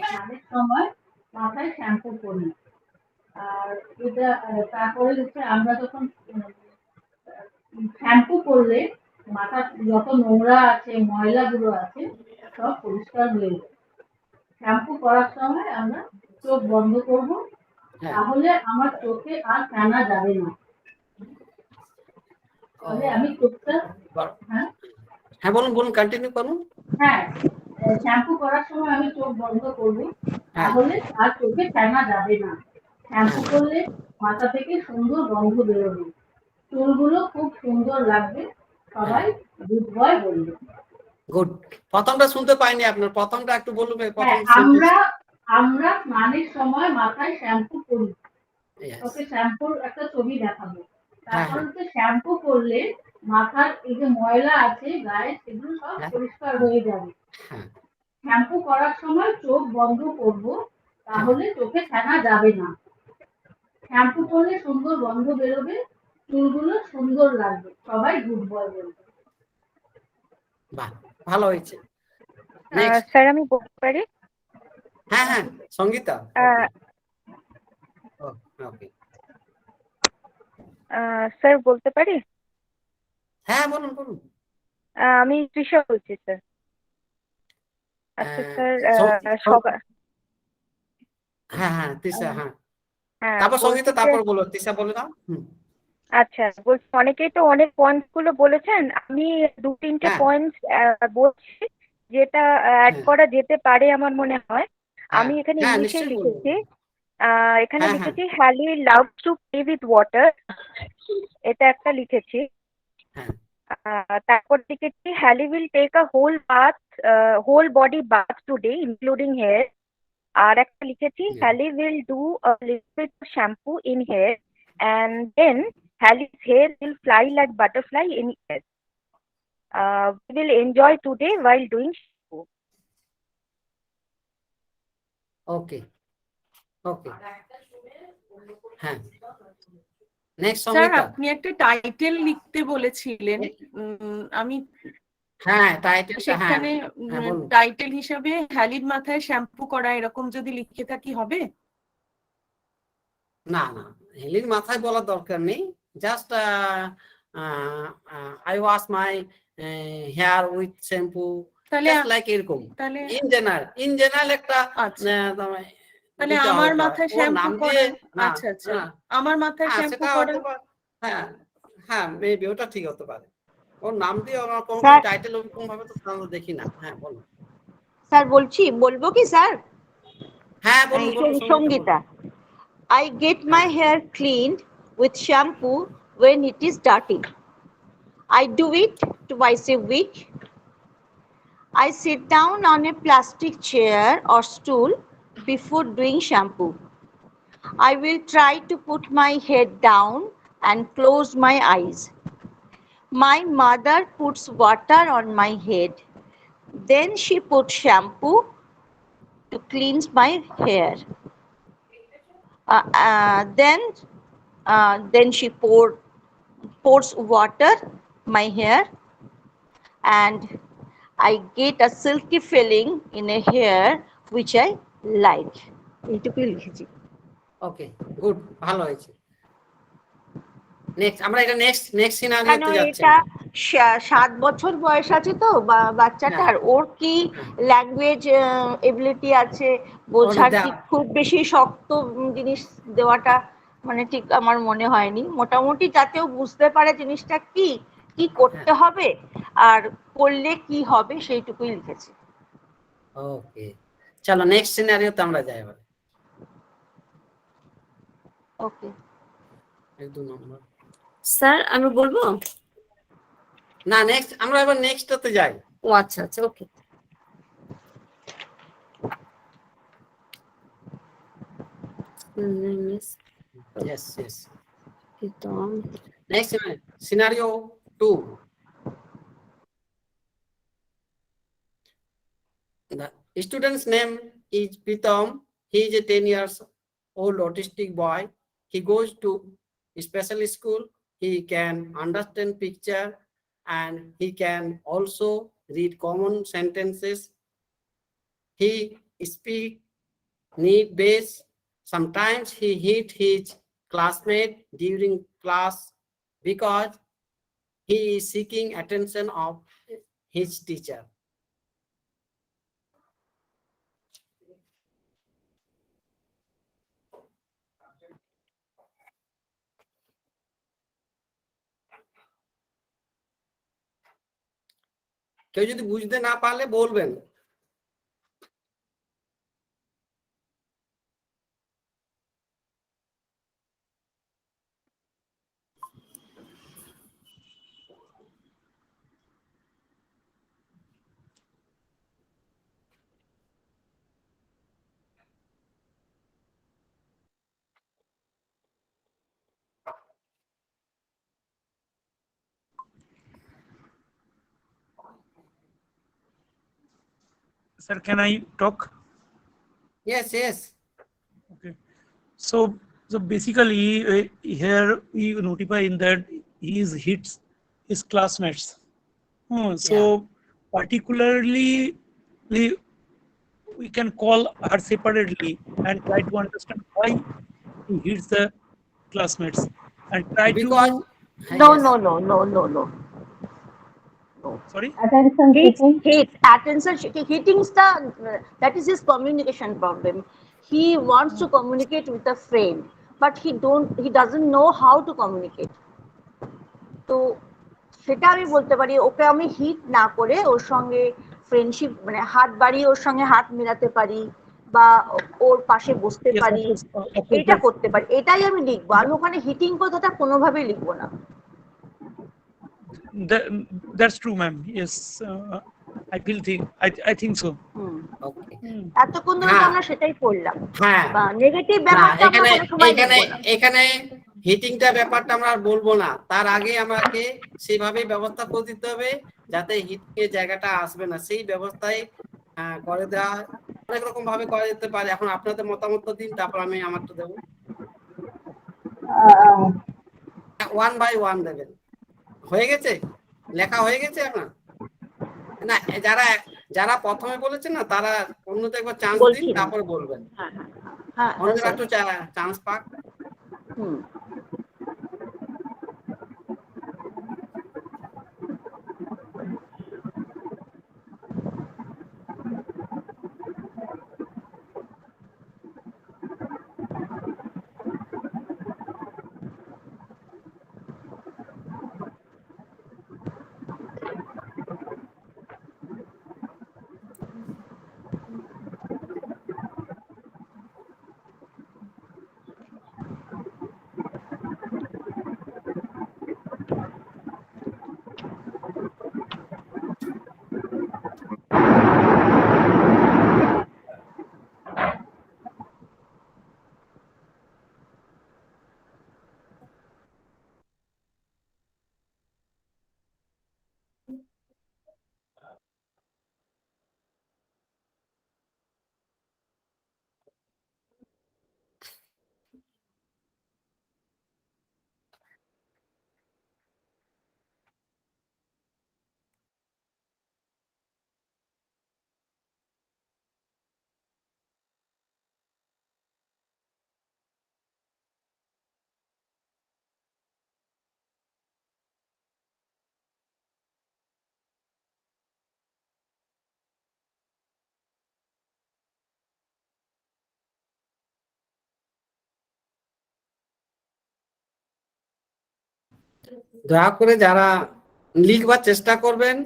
স্নানের সময় মাথায় শ্যাম্পু করি। আর এটা তারপরে হচ্ছে আমরা যখন শ্যাম্পু করলে মাথা যত নোংরা আছে, ময়লাগুলো আছে সব পরিষ্কার হয়ে যায়। শ্যাম্পু করার সময় আমরা চোখ বন্ধ করব, তাহলে আমার চোখে আর ফেনা যাবে না। তাহলে আমি চোখটা হ্যাঁ বলুন বলুন, কন্টিনিউ করুন। হ্যাঁ, শ্যাম্পু করার সময় আমি চোখ বন্ধ করব, তাহলে আর চোখে ফেনা যাবে না। শ্যাম্পু করলে মাথা থেকে সুন্দর গন্ধ বেরোবে, চুলগুলো খুব সুন্দর লাগবে, সবাই গুড বয় বলবে। গুড। প্রথমটা শুনতে পাইনি আপনার, প্রথমটা একটু বলবে। আমরা স্নানের সময় মাথায় শ্যাম্পু করি। ওকে শ্যাম্পুর একটা ছবি দেখাবো। তারপর হচ্ছে শ্যাম্পু করলে মাথার এই যে ময়লা আছে গায়ে, সেগুলো সব পরিষ্কার হয়ে যাবে। শ্যাম্পু করার সময় চোখ বন্ধ করব, তাহলে চোখে ফেনা যাবে না। শ্যাম্পু করলে সুন্দর গন্ধ বেরোবে, চুলগুলো সুন্দর লাগবে, সবাই গুড বয় বলবে। বাহ, ভালো হয়েছে। স্যার আমি বলতে পারি? হ্যাঁ হ্যাঁ সঙ্গীতা। ওকে স্যার বলতে পারি? হ্যাঁ বলুন বলুন। আমি তৃষা বলছি স্যার। আচ্ছা স্যার সকাল। হ্যাঁ হ্যাঁ তৃষা। হ্যাঁ হ্যাঁ তারপর সঙ্গীতা, তারপর বলো। তৃষা বলে দাও। আচ্ছা বলছি, অনেকেই তো অনেক পয়েন্টস গুলো বলেছেন, আমি 2-3টে পয়েন্টস বলছি যেটা অ্যাড করা যেতে পারে আমার মনে হয়। আমি এখানে ইংলিশে লিখেছি। এখানে লিখেছি Hallie love to play with water, এটা একটা লিখেছি। তারপর লিখেছি Hallie will take a whole body bath today including hair. আর একটা লিখেছি Hallie will do a little bit shampoo in hair and then Hallie's hair will fly like butterfly in air. we will enjoy today while doing shampoo. ওকে ওকে হ্যাঁ next sir Sangeeta আপনি একটা title লিখতে বলেছিলেন আমি হ্যাঁ টাইটেল সেখানে টাইটেল হিসাবে হ্যালির মাথায় শ্যাম্পু করা এরকম যদি লিখে থাকি হবে? না না হেলির মাথায় বলার দরকার নেই, just I wash my hair with shampoo, just like এরকম ইন জেনারেল একটা তাহলে আমার মাথায় শ্যাম্পু করা, আচ্ছা আচ্ছা আমার মাথায় শ্যাম্পু করা, হ্যাঁ হ্যাঁ মেবি ওটা ঠিক হতে পারে। ওর নাম দিয়ে আমার কোনো টাইটেল ওরকম ভাবে তো আমরা দেখি না। হ্যাঁ বলো স্যার, বলবো কি স্যার? হ্যাঁ বলুন Sangeeta, I get my hair cleaned with shampoo when it is dirty. I do it twice a week. I sit down on a plastic chair or stool before doing shampoo. I will try to put my head down and close my eyes. My mother puts water on my head. Then she puts shampoo to cleanse my hair. Then she pours water my hair, and I get a silky feeling in a hair which I like. এইটুকুই লিখেছি। Okay good, ভালো হয়েছে। Next আমরা এটা next সিনারিওতে যাচ্ছি। এটা 7 বছর বয়স আছে তো বাচ্চাটার, ওর কি ল্যাঙ্গুয়েজ এবিলিটি আছে, বোঝার কি খুব বেশি শক্ত জিনিস দেওয়াটা মানে ঠিক আমার মনে হয়নি। মোটামুটি যাতেও বুঝতে পারে জিনিসটা কি কি করতে হবে আর করলে কি হবে সেইটুকুই লিখেছি। ওকে চলো নেক্সট সিনারিওতে আমরা যাই এবার। ওকে 1-2 নম্বর স্যার আমি বলবো না, নেক্সট আমরা এবার নেক্সটতে যাই। ও আচ্ছা আচ্ছা ওকে। Yes. Next scenario 2. The student's name is Pritam. He is a 10 years old autistic boy. He goes to a special school. He can understand picture and he can also read common sentences. He speak need base. Sometimes he hit his classmate during class because he is seeking attention of his teacher. কেউ যদি বুঝতে না পারলে বলবেন। Sir, can I talk? Yes. Okay. So basically, here we notify in that he hits his classmates. So particularly, we can call her separately and try to understand why he hits the classmates and try to. No. Sorry. Attention hitting is that is his communication problem. He wants to communicate with a friend, but he doesn't know how to communicate. তো সেটা আমি বলতে পারি, ওকে আমি hit না করে ওর সঙ্গে friendship মানে হাত বাড়িয়ে ওর সঙ্গে হাত মেলাতে পারি বা ওর পাশে বসতে পারি, এটা করতে পারি, এটাই আমি লিখবো। আমি ওখানে হিটিং কথাটা কোনোভাবেই লিখবো না। That's true, ma'am. Yes, I think so. এতক্ষণ ধরে আমরা সেটাই পড়লাম। বা নেগেটিভ ব্যাপারটা আমরা কোনো সময় লিখবো না। হিটিংটা ব্যাপারটা আমরা আর বলবো না, তার আগে আমাকে সেইভাবে ব্যবস্থা করে দিতে হবে যাতে হিটিং এর জায়গাটা আসবে না, সেই ব্যবস্থায় করে দেওয়া অনেক রকম ভাবে করা যেতে পারে। এখন আপনাদের মতামত দিন, তারপর আমি আমারটা দেবো। 1 by 1 দেবেন। হয়ে গেছে? লেখা হয়ে গেছে আপনার? না, যারা যারা প্রথমে বলেছেন না তারা অন্যদের একবার চান্স দিন, তারপর বলবেন। অন্যরা একটু চান্স পাক। দয়া করে যারা লিখবার চেষ্টা করবেন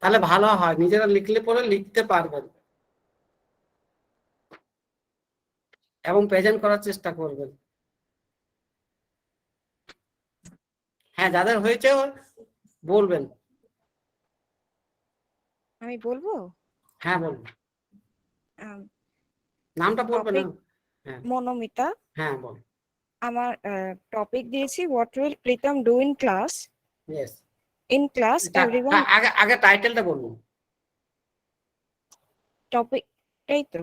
তাহলে ভালো হয়, নিজেরা লিখলে পরে লিখতে পারবেন এবং প্রেজেন্ট করার চেষ্টা করবেন। হ্যাঁ, যাদের হয়েছে বলবেন। আমি বলবো? হ্যাঁ বলুন, নামটা বলবেন না। হ্যাঁ মনোমিতা। হ্যাঁ বল। আমার টপিক দিয়েছি what will Pritam do in class. Yes, in class everyone. আগে টাইটেলটা বলুন। টপিক এই তো।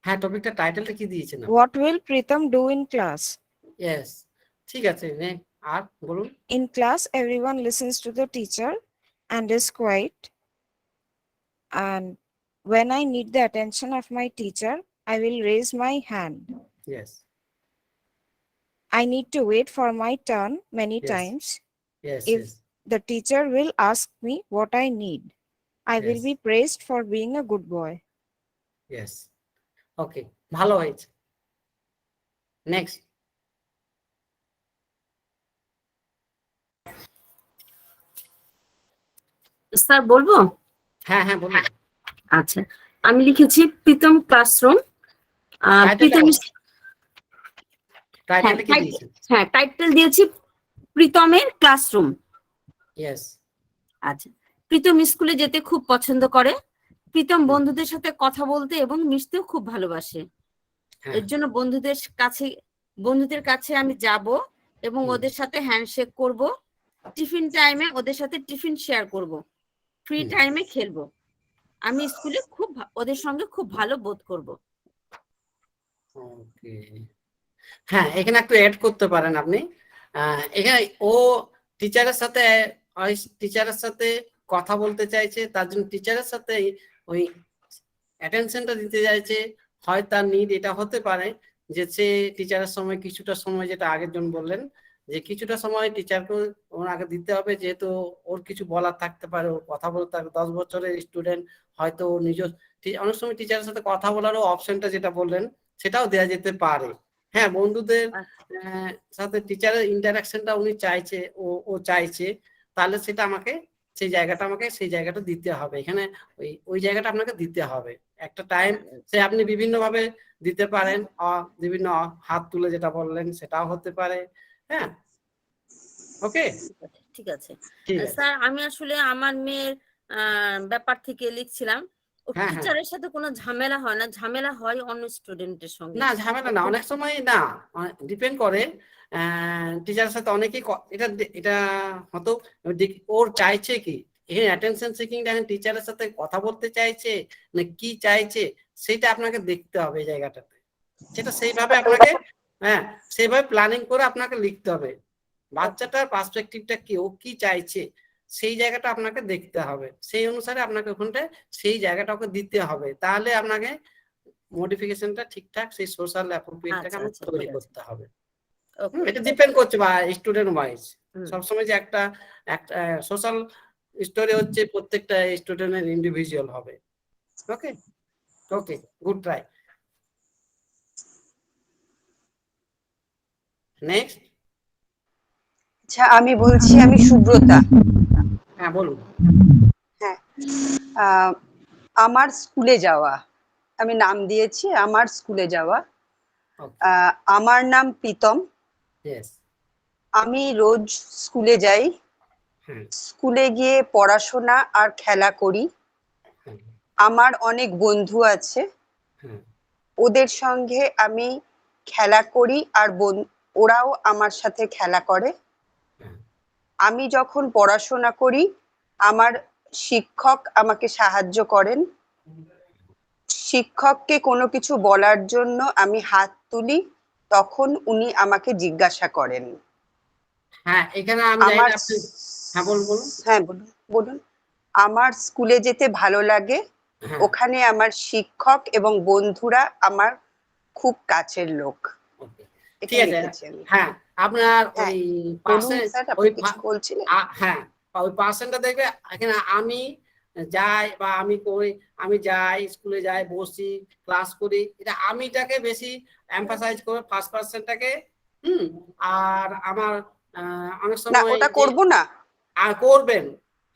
হ্যাঁ, টপিকটা টাইটেলটা কি দিয়েছেন? What will Pritam do in class. Yes, ঠিক আছে। আর বলুন। In class everyone listens to the teacher and is quiet, and when I need the attention of my teacher I will raise my hand. Yes, I need to wait for my turn many Yes. times. Yes, If yes. the teacher will ask me what I need, I will Yes. be praised for being a good boy. Yes. Okay, ভালো হয়েছে। Next. Sir বলবো? হ্যাঁ হ্যাঁ বলুন। আচ্ছা, আমি লিখেছি Pritam classroom. Pritam, হ্যাঁ টাইটেল দিয়েছি প্রীতমের ক্লাসরুম। ইয়েস। আচ্ছা, প্রীতম স্কুলে যেতে খুব পছন্দ করে। প্রীতম বন্ধুদের সাথে কথা বলতে এবং মিশতেও খুব ভালোবাসে। এর জন্য বন্ধুদের কাছে আমি যাব এবং ওদের সাথে হ্যান্ডশেক করব। টিফিন টাইমে ওদের সাথে টিফিন শেয়ার করব। ফ্রি টাইমে খেলবো। আমি স্কুলে ওদের সঙ্গে খুব ভালো বোধ করব। ওকে, হ্যাঁ এখানে একটু অ্যাড করতে পারেন আপনি। এখানে ও টিচারের সাথে কথা বলতে চাইছে, তার জন্য টিচারের সাথে ওই অ্যাটেনশনটা দিতে চাইছে। হয় তার নিড এটা হতে পারে যে সে টিচারের সময় কিছুটা সময়, যেটা আগের জন বললেন যে কিছুটা সময় টিচারকে ওর আগে দিতে হবে, যেহেতু ওর কিছু বলার থাকতে পারে, ওর কথা বলতে থাকবে। 10 বছরের স্টুডেন্ট, হয়তো অনেক সময় টিচারের সাথে কথা বলারও অপশনটা যেটা বললেন সেটাও দেওয়া যেতে পারে। হ্যাঁ, বন্ধুদের সাথে টিচারের ইন্টারাকশনটা উনি চাইছে, ও চাইছে, তাহলে সেটা আমাকে সেই জায়গাটা দিতে হবে। এখানে ওই জায়গাটা আপনাকে দিতে হবে। একটা টাইম সে আপনি বিভিন্ন ভাবে দিতে পারেন, বিভিন্ন হাত তুলে যেটা বললেন সেটাও হতে পারে। হ্যাঁ, ওকে, ঠিক আছে স্যার। আমি আসলে আমার মেয়ের ব্যাপার থেকে লিখছিলাম টিচারের সাথে কোনো ঝামেলা হয় না, ঝামেলা হয় অন্য স্টুডেন্টের সঙ্গে। না ঝামেলা না, অনেক সময় না, ডিপেন্ড করে টিচারের সাথে অনেকেই এটা এটা হয়তো ওর চাইছে কি, এখানে অ্যাটেনশন সিকিংটা এখন টিচারের সাথে কথা বলতে চাইছে না কি চাইছে, সেটা আপনাকে দেখতে হবে এই জায়গাটাতে। সেটা সেইভাবে আপনাকে সেইভাবে প্ল্যানিং করে আপনাকে লিখতে হবে। বাচ্চাটার পার্সপেক্টিভটা কি, ও কি চাইছে সেই জায়গাটা আপনাকে দেখতে হবে, সেই অনুসারে আপনাকে ওখানটায় সেই জায়গাটা ওকে দিতে হবে, তাহলে আপনাকে মডিফিকেশনটা ঠিকঠাক সেই সোশ্যাল অ্যাপ্রোপ্রিয়েটটাকে আমাকে তৈরি করতে হবে। এটা ডিপেন্ড করছে বা স্টুডেন্ট ওয়াইজ। সবসময় যে একটা সোশ্যাল স্টোরি হচ্ছে প্রত্যেকটা স্টুডেন্টের ইন্ডিভিজুয়াল হবে। ওকে ওকে, গুড ট্রাই। নেক্সট। আচ্ছা, আমি বলছি, আমি সুব্রতা। হ্যাঁ বলুন। হ্যাঁ, আমার স্কুলে যাওয়া, আমি নাম দিয়েছি আমার স্কুলে যাওয়া। আমার নাম প্রীতম। আমি রোজ স্কুলে যাই। স্কুলে গিয়ে পড়াশোনা আর খেলা করি। আমার অনেক বন্ধু আছে, ওদের সঙ্গে আমি খেলা করি আর ওরাও আমার সাথে খেলা করে। আমি যখন পড়াশোনা করি আমার শিক্ষক আমাকে সাহায্য করেন। শিক্ষককে কোনো কিছু বলার জন্য আমি হাত তুলি, তখন উনি আমাকে জিজ্ঞাসা করেন। হ্যাঁ, এখানে আমি জানি না আপনি। হ্যাঁ বলুন বলুন। হ্যাঁ বলুন বলুন। আমার স্কুলে যেতে ভালো লাগে, ওখানে আমার শিক্ষক এবং বন্ধুরা আমার খুব কাছের লোক। ঠিক আছে। হ্যাঁ, আপনার ওই পার্সেন্ট, ওই বলছিলেন। হ্যাঁ ওই পার্সেন্টটা দেখবে এখানে আমি যাই বা আমি করি, আমি যাই স্কুলে যাই, বসি, ক্লাস করি, এটা আমিটাকে বেশি এমফাসাইজ করে ফার্স্ট পার্সেন্টটাকে। আর আমার অনেক সময় ওটা করব না, আর করবেন,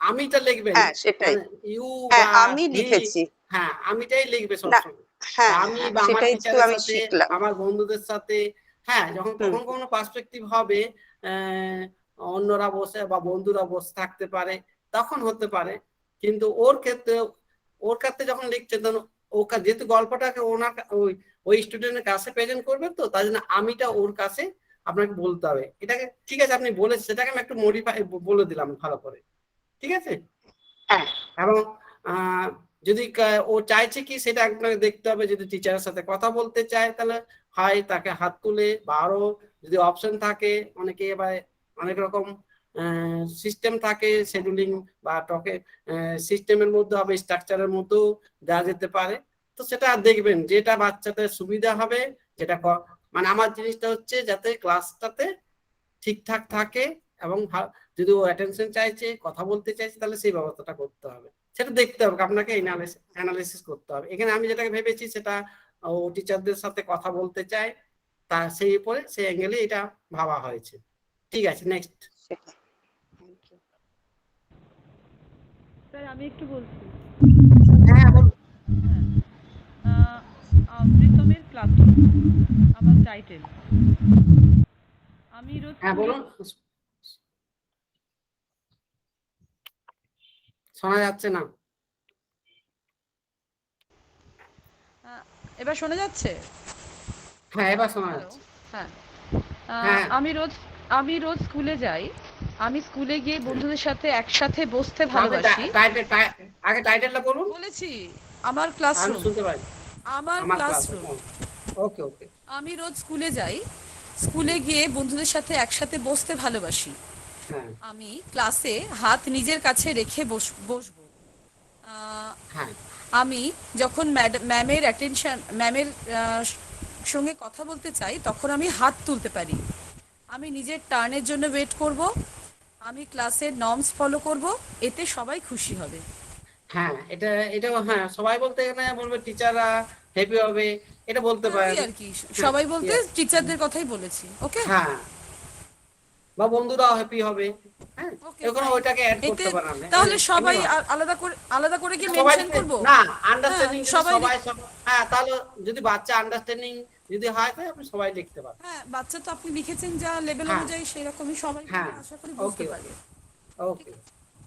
আমিটা লিখবেন। হ্যাঁ সেটাই, ইউ হ্যাঁ আমি লিখেছি। হ্যাঁ আমিটাই লিখবে সবসময়। হ্যাঁ আমি বা আমার টিচারের সাথে, আমার বন্ধুদের সাথে। হ্যাঁ, যখন কখন কোনো পার্সপেক্টিভ হবে, অন্যরা বসে বা বন্ধুরা বসে থাকতে পারে, তখন হতে পারে। কিন্তু ওর ক্ষেত্রে যখন লিখছেন, তখন ওকে যেহেতু গল্পটাকে ওনার ওই স্টুডেন্টের কাছে প্রেজেন্ট করবে, তো তার জন্য আমিটা ওর কাছে আপনাকে বলতে হবে। এটাকে ঠিক আছে আপনি বলেছেন, সেটাকে আমি একটু মডিফাই বলে দিলাম ভালো করে, ঠিক আছে। এবং যদি ও চাইছে কি সেটা আপনাকে দেখতে হবে। যদি টিচারের সাথে কথা বলতে চায় তাহলে হয় তাকে হাত তুলে, বা আরো যদি অপশন থাকে, অনেকে এবার অনেক রকম সিস্টেম থাকে, শেডিউলিং বা টকে সিস্টেমের মধ্যে হবে, স্ট্রাকচারের মধ্যেও দেওয়া যেতে পারে। তো সেটা দেখবেন যেটা বাচ্চাদের সুবিধা হবে, যেটা মানে আমার জিনিসটা হচ্ছে যাতে ক্লাসটাতে ঠিকঠাক থাকে, এবং যদি ও অ্যাটেনশন চাইছে, কথা বলতে চাইছে, তাহলে সেই ব্যবস্থাটা করতে হবে। সেটা দেখতে হবে, আপনাকে অ্যানালাইসিস করতে হবে। এখানে আমি যেটাকে ভেবেছি সেটা ও টিচারদের সাথে কথা বলতে চায়, তা সেই উপরে সেই অ্যাঙ্গেলে এটা ভাবা হয়েছে। ঠিক আছে, নেক্সট। স্যার আমি একটু বলছি। হ্যাঁ বলুন। প্রীতমের ক্লাস আমার টাইটেল। আমি রোজ বলুন। শোনা যাচ্ছে না। এবার শোনা যাচ্ছে? হ্যাঁ এবার শোনা যাচ্ছে। হ্যাঁ, আমি রোজ স্কুলে যাই। আমি স্কুলে গিয়ে বন্ধুদের সাথে একসাথে বসতে ভালোবাসি। আগে টাইটেলটা বলুন। বলেছি আমার ক্লাসরুম। আমি শুনতে পাই। আমার ক্লাসরুম। ওকে ওকে। আমি রোজ স্কুলে যাই। স্কুলে গিয়ে বন্ধুদের সাথে একসাথে বসতে ভালোবাসি। আমি ক্লাসে হাত নিজের কাছে রেখে বসবো। আমি যখন ম্যামের সঙ্গে কথা বলতে চাই, তখন আমি হাত তুলতে পারি। আমি নিজের টার্নের জন্য ওয়েট করব। আমি ক্লাসের নর্মস ফলো করব, এতে সবাই খুশি হবে। হ্যাঁ, এটাও হ্যাঁ সবাই বলতে এখানে বলবে টিচাররা হ্যাপি হবে, এটা বলতে পারেন আর কি। সবাই বলতে টিচারদের কথাই বলেছি। ওকে। হ্যাঁ, বা বন্ধুরাও হ্যাপি হবে। হ্যাঁ, এখন ওইটাকে অ্যাড করতে পারেন। তাহলে সবাই আলাদা করে কি মেনশন করব? না, আন্ডারস্ট্যান্ডিং সবাই। হ্যাঁ, তাহলে যদি বাচ্চা আন্ডারস্ট্যান্ডিং যদি হয় তাহলে আপনি সবাই লিখতে পারেন। হ্যাঁ, বাচ্চা তো আপনি লিখেছেন যা লেভেল অনুযায়ী, সেরকমই সবাই আশা করি বুঝতে পারবে। ওকে,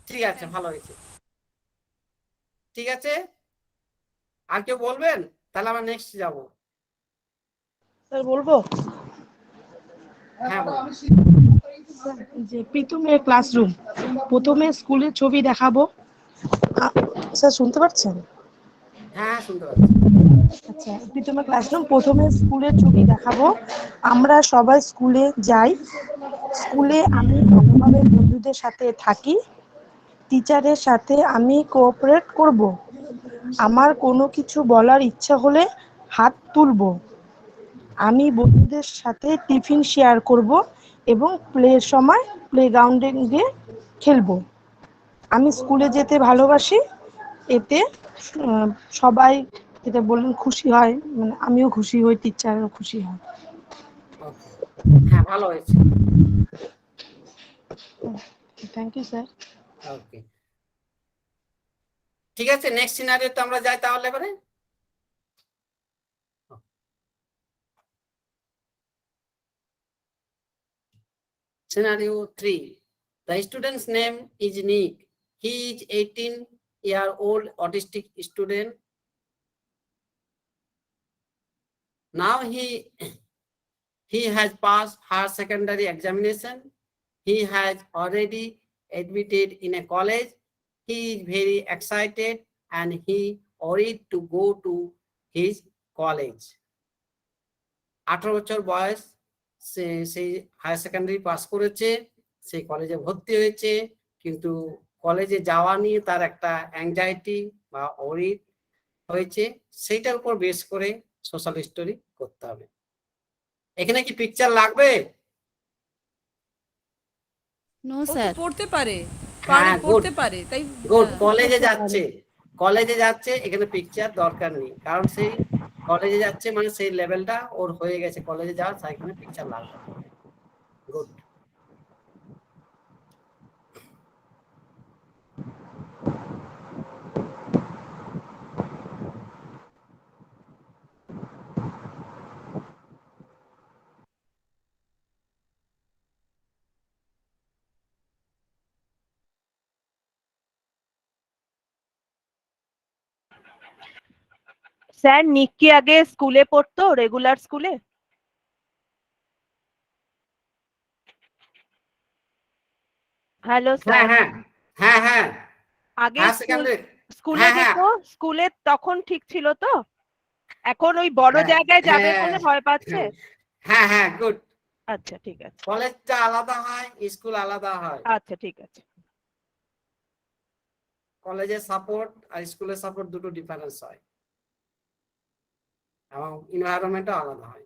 ঠিক আছে, ভালো হয়েছে। ঠিক আছে, আর কেউ বলবেন? তাহলে আমরা নেক্সট যাব। স্যার বলবো? হ্যাঁ বলুন। যে প্রীতমের ক্লাসরুম, প্রথমে স্কুলের ছবি দেখাবো। স্যার শুনতে পাচ্ছেন? হ্যাঁ শুনতে পাচ্ছি। আচ্ছা, প্রীতমের ক্লাসরুম, প্রথমে স্কুলের ছবি দেখাবো। আমরা সবাই স্কুলে যাই, স্কুলে আমি ভালোভাবে বন্ধুদের সাথে থাকি, টিচারের সাথে আমি কোঅপারেট করব। আমার কোনো কিছু বলার ইচ্ছা হলে হাত তুলব। আমি বন্ধুদের সাথে টিফিন শেয়ার করব এবং প্লের সময় প্লেগ্রাউন্ডে গিয়ে খেলবো। আমি স্কুলে যেতে ভালোবাসি, এতে সবাই যেটা বললেন খুশি হয়, মানে আমিও খুশি হই, টিচারও খুশি হয়। ওকে, হ্যাঁ ভালো হয়েছে। Thank you sir. ওকে, ঠিক আছে, নেক্সট সিনারিওতে আমরা যাই তাহলে এবারে। Scenario 3. The student's name is Nick. He is 18-year-old autistic student. Now he has passed her secondary examination. He has already admitted in a college. He is very excited and he worried to go to his college. 18 বছর বয়স, সেই higher secondary pass করেছে, সেই কলেজে ভর্তি হয়েছে, কিন্তু কলেজে যাওয়া নিয়ে তার একটা অ্যাংজাইটি বা ওরি হয়েছে, সেইটার উপর বেস করে সোশ্যাল স্টোরি করতে হবে। এখানে কি পিকচার লাগবে? নো স্যার, পড়তে পারে, হ্যাঁ পড়তে পারে, তাই গুড। কলেজে যাচ্ছে, এখানে পিকচার দরকার নেই, কারণ সেই কলেজে যাচ্ছে মানে সেই লেভেলটা ওর হয়ে গেছে, কলেজে যাওয়ার, তাই এখানে পিকচার লাগবে। গুড। স্যার নিক কি আগে স্কুলে পড়তো, রেগুলার স্কুলে? হ্যালো হ্যাঁ স্যার, হ্যাঁ হ্যাঁ হ্যাঁ আগে হায়ার সেকেন্ডারি, স্কুলে হ্যাঁ হ্যাঁ যেত, স্কুলে তখন ঠিক ছিল তো? এখন ওই বড় জায়গায় যাবে বলে ভয় পাচ্ছে? হ্যাঁ হ্যাঁ গুড। আচ্ছা ঠিক আছে, কলেজটা আলাদা হয়, স্কুল আলাদা হয়। আচ্ছা ঠিক আছে। কলেজের সাপোর্ট আর স্কুলের সাপোর্ট দুটো ডিফারেন্স হয় এবং এনভায়রনমেন্টও আলাদা হয়।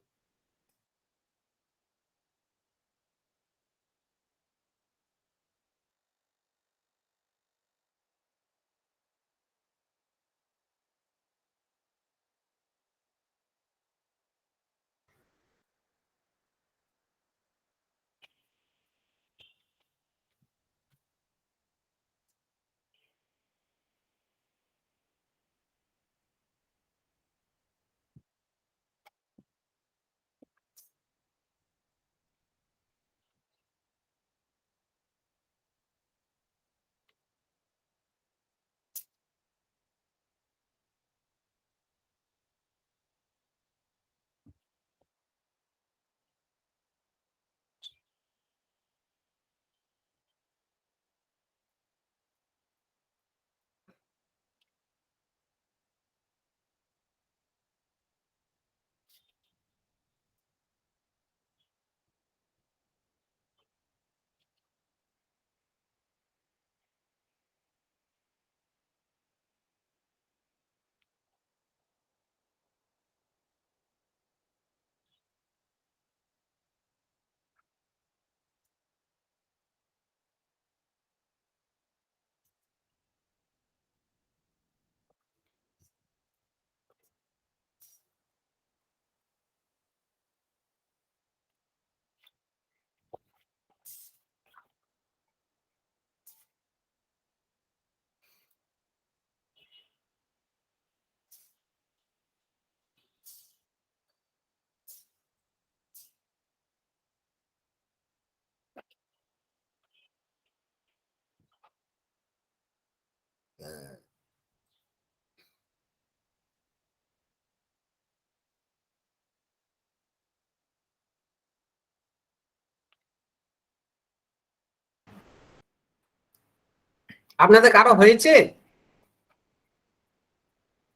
আপনাদের কারো হয়েছে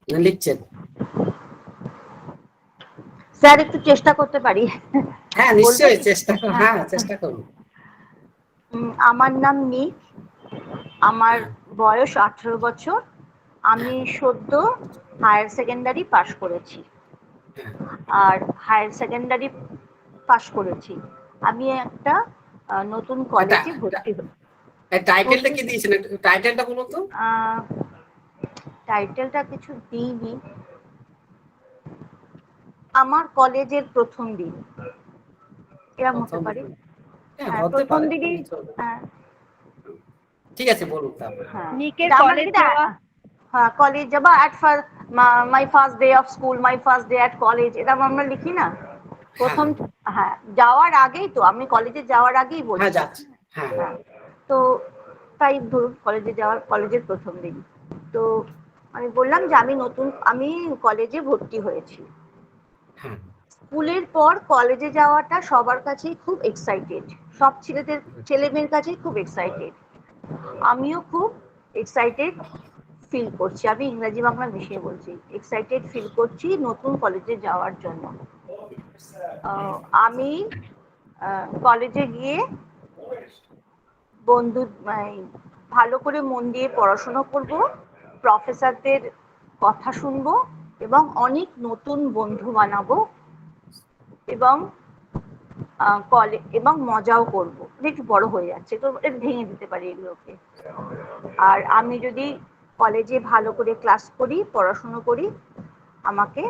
না লিখছেন? স্যার একটু চেষ্টা করতে পারি। হ্যাঁ নিশ্চয়ই চেষ্টা করুন, হ্যাঁ চেষ্টা করুন। আমার নাম নিক, আমার বয়স 18 বছর, আমি সদ্য হায়ার সেকেন্ডারি পাশ করেছি। আর হায়ার সেকেন্ডারি পাশ করেছি, আমি একটা নতুন কলেজে ভর্তি হই। টাইটেলটা কি দিয়েছেন, টাইটেলটা বলুন তো। টাইটেলটা কিছু দিইনি, আমার কলেজের প্রথম দিন, এরকম হতে পারে। হ্যাঁ প্রথম দিনই। ঠিক আছে বলুন তারপর। নিকের কলেজ যাওয়া। হ্যাঁ কলেজ যাওয়া, at first my first day of school, my first day at college, এরকম আমরা লিখি না প্রথম। হ্যাঁ যাওয়ার আগেই তো, আমি কলেজে যাওয়ার আগেই বলছি। হ্যাঁ তো তাই ধরুন কলেজে যাওয়ার, কলেজের প্রথম দিন। তো আমি বললাম যে আমি কলেজে ভর্তি হয়েছি। স্কুলের পর কলেজে যাওয়াটা সবার কাছেই খুব এক্সাইটেড, সব ছেলেমেয়ের কাছেই খুব এক্সাইটেড। আমিও খুব এক্সাইটেড ফিল করছি, আমি ইংরেজি বাংলা মিশিয়ে বলছি, এক্সাইটেড ফিল করছি নতুন কলেজে যাওয়ার জন্য। আমি কলেজে গিয়ে ভালো করে মন দিয়ে পড়াশোনা করব, প্রফেসরদের কথা শুনবো এবং অনেক নতুন বন্ধু বানাবো এবং এবং মজাও করবো। একটু বড় হয়ে যাচ্ছে তো একটু ভেঙে দিতে পারি এগুলোকে। আর আমি যদি কলেজে ভালো করে ক্লাস করি, পড়াশোনা করি, আমাকে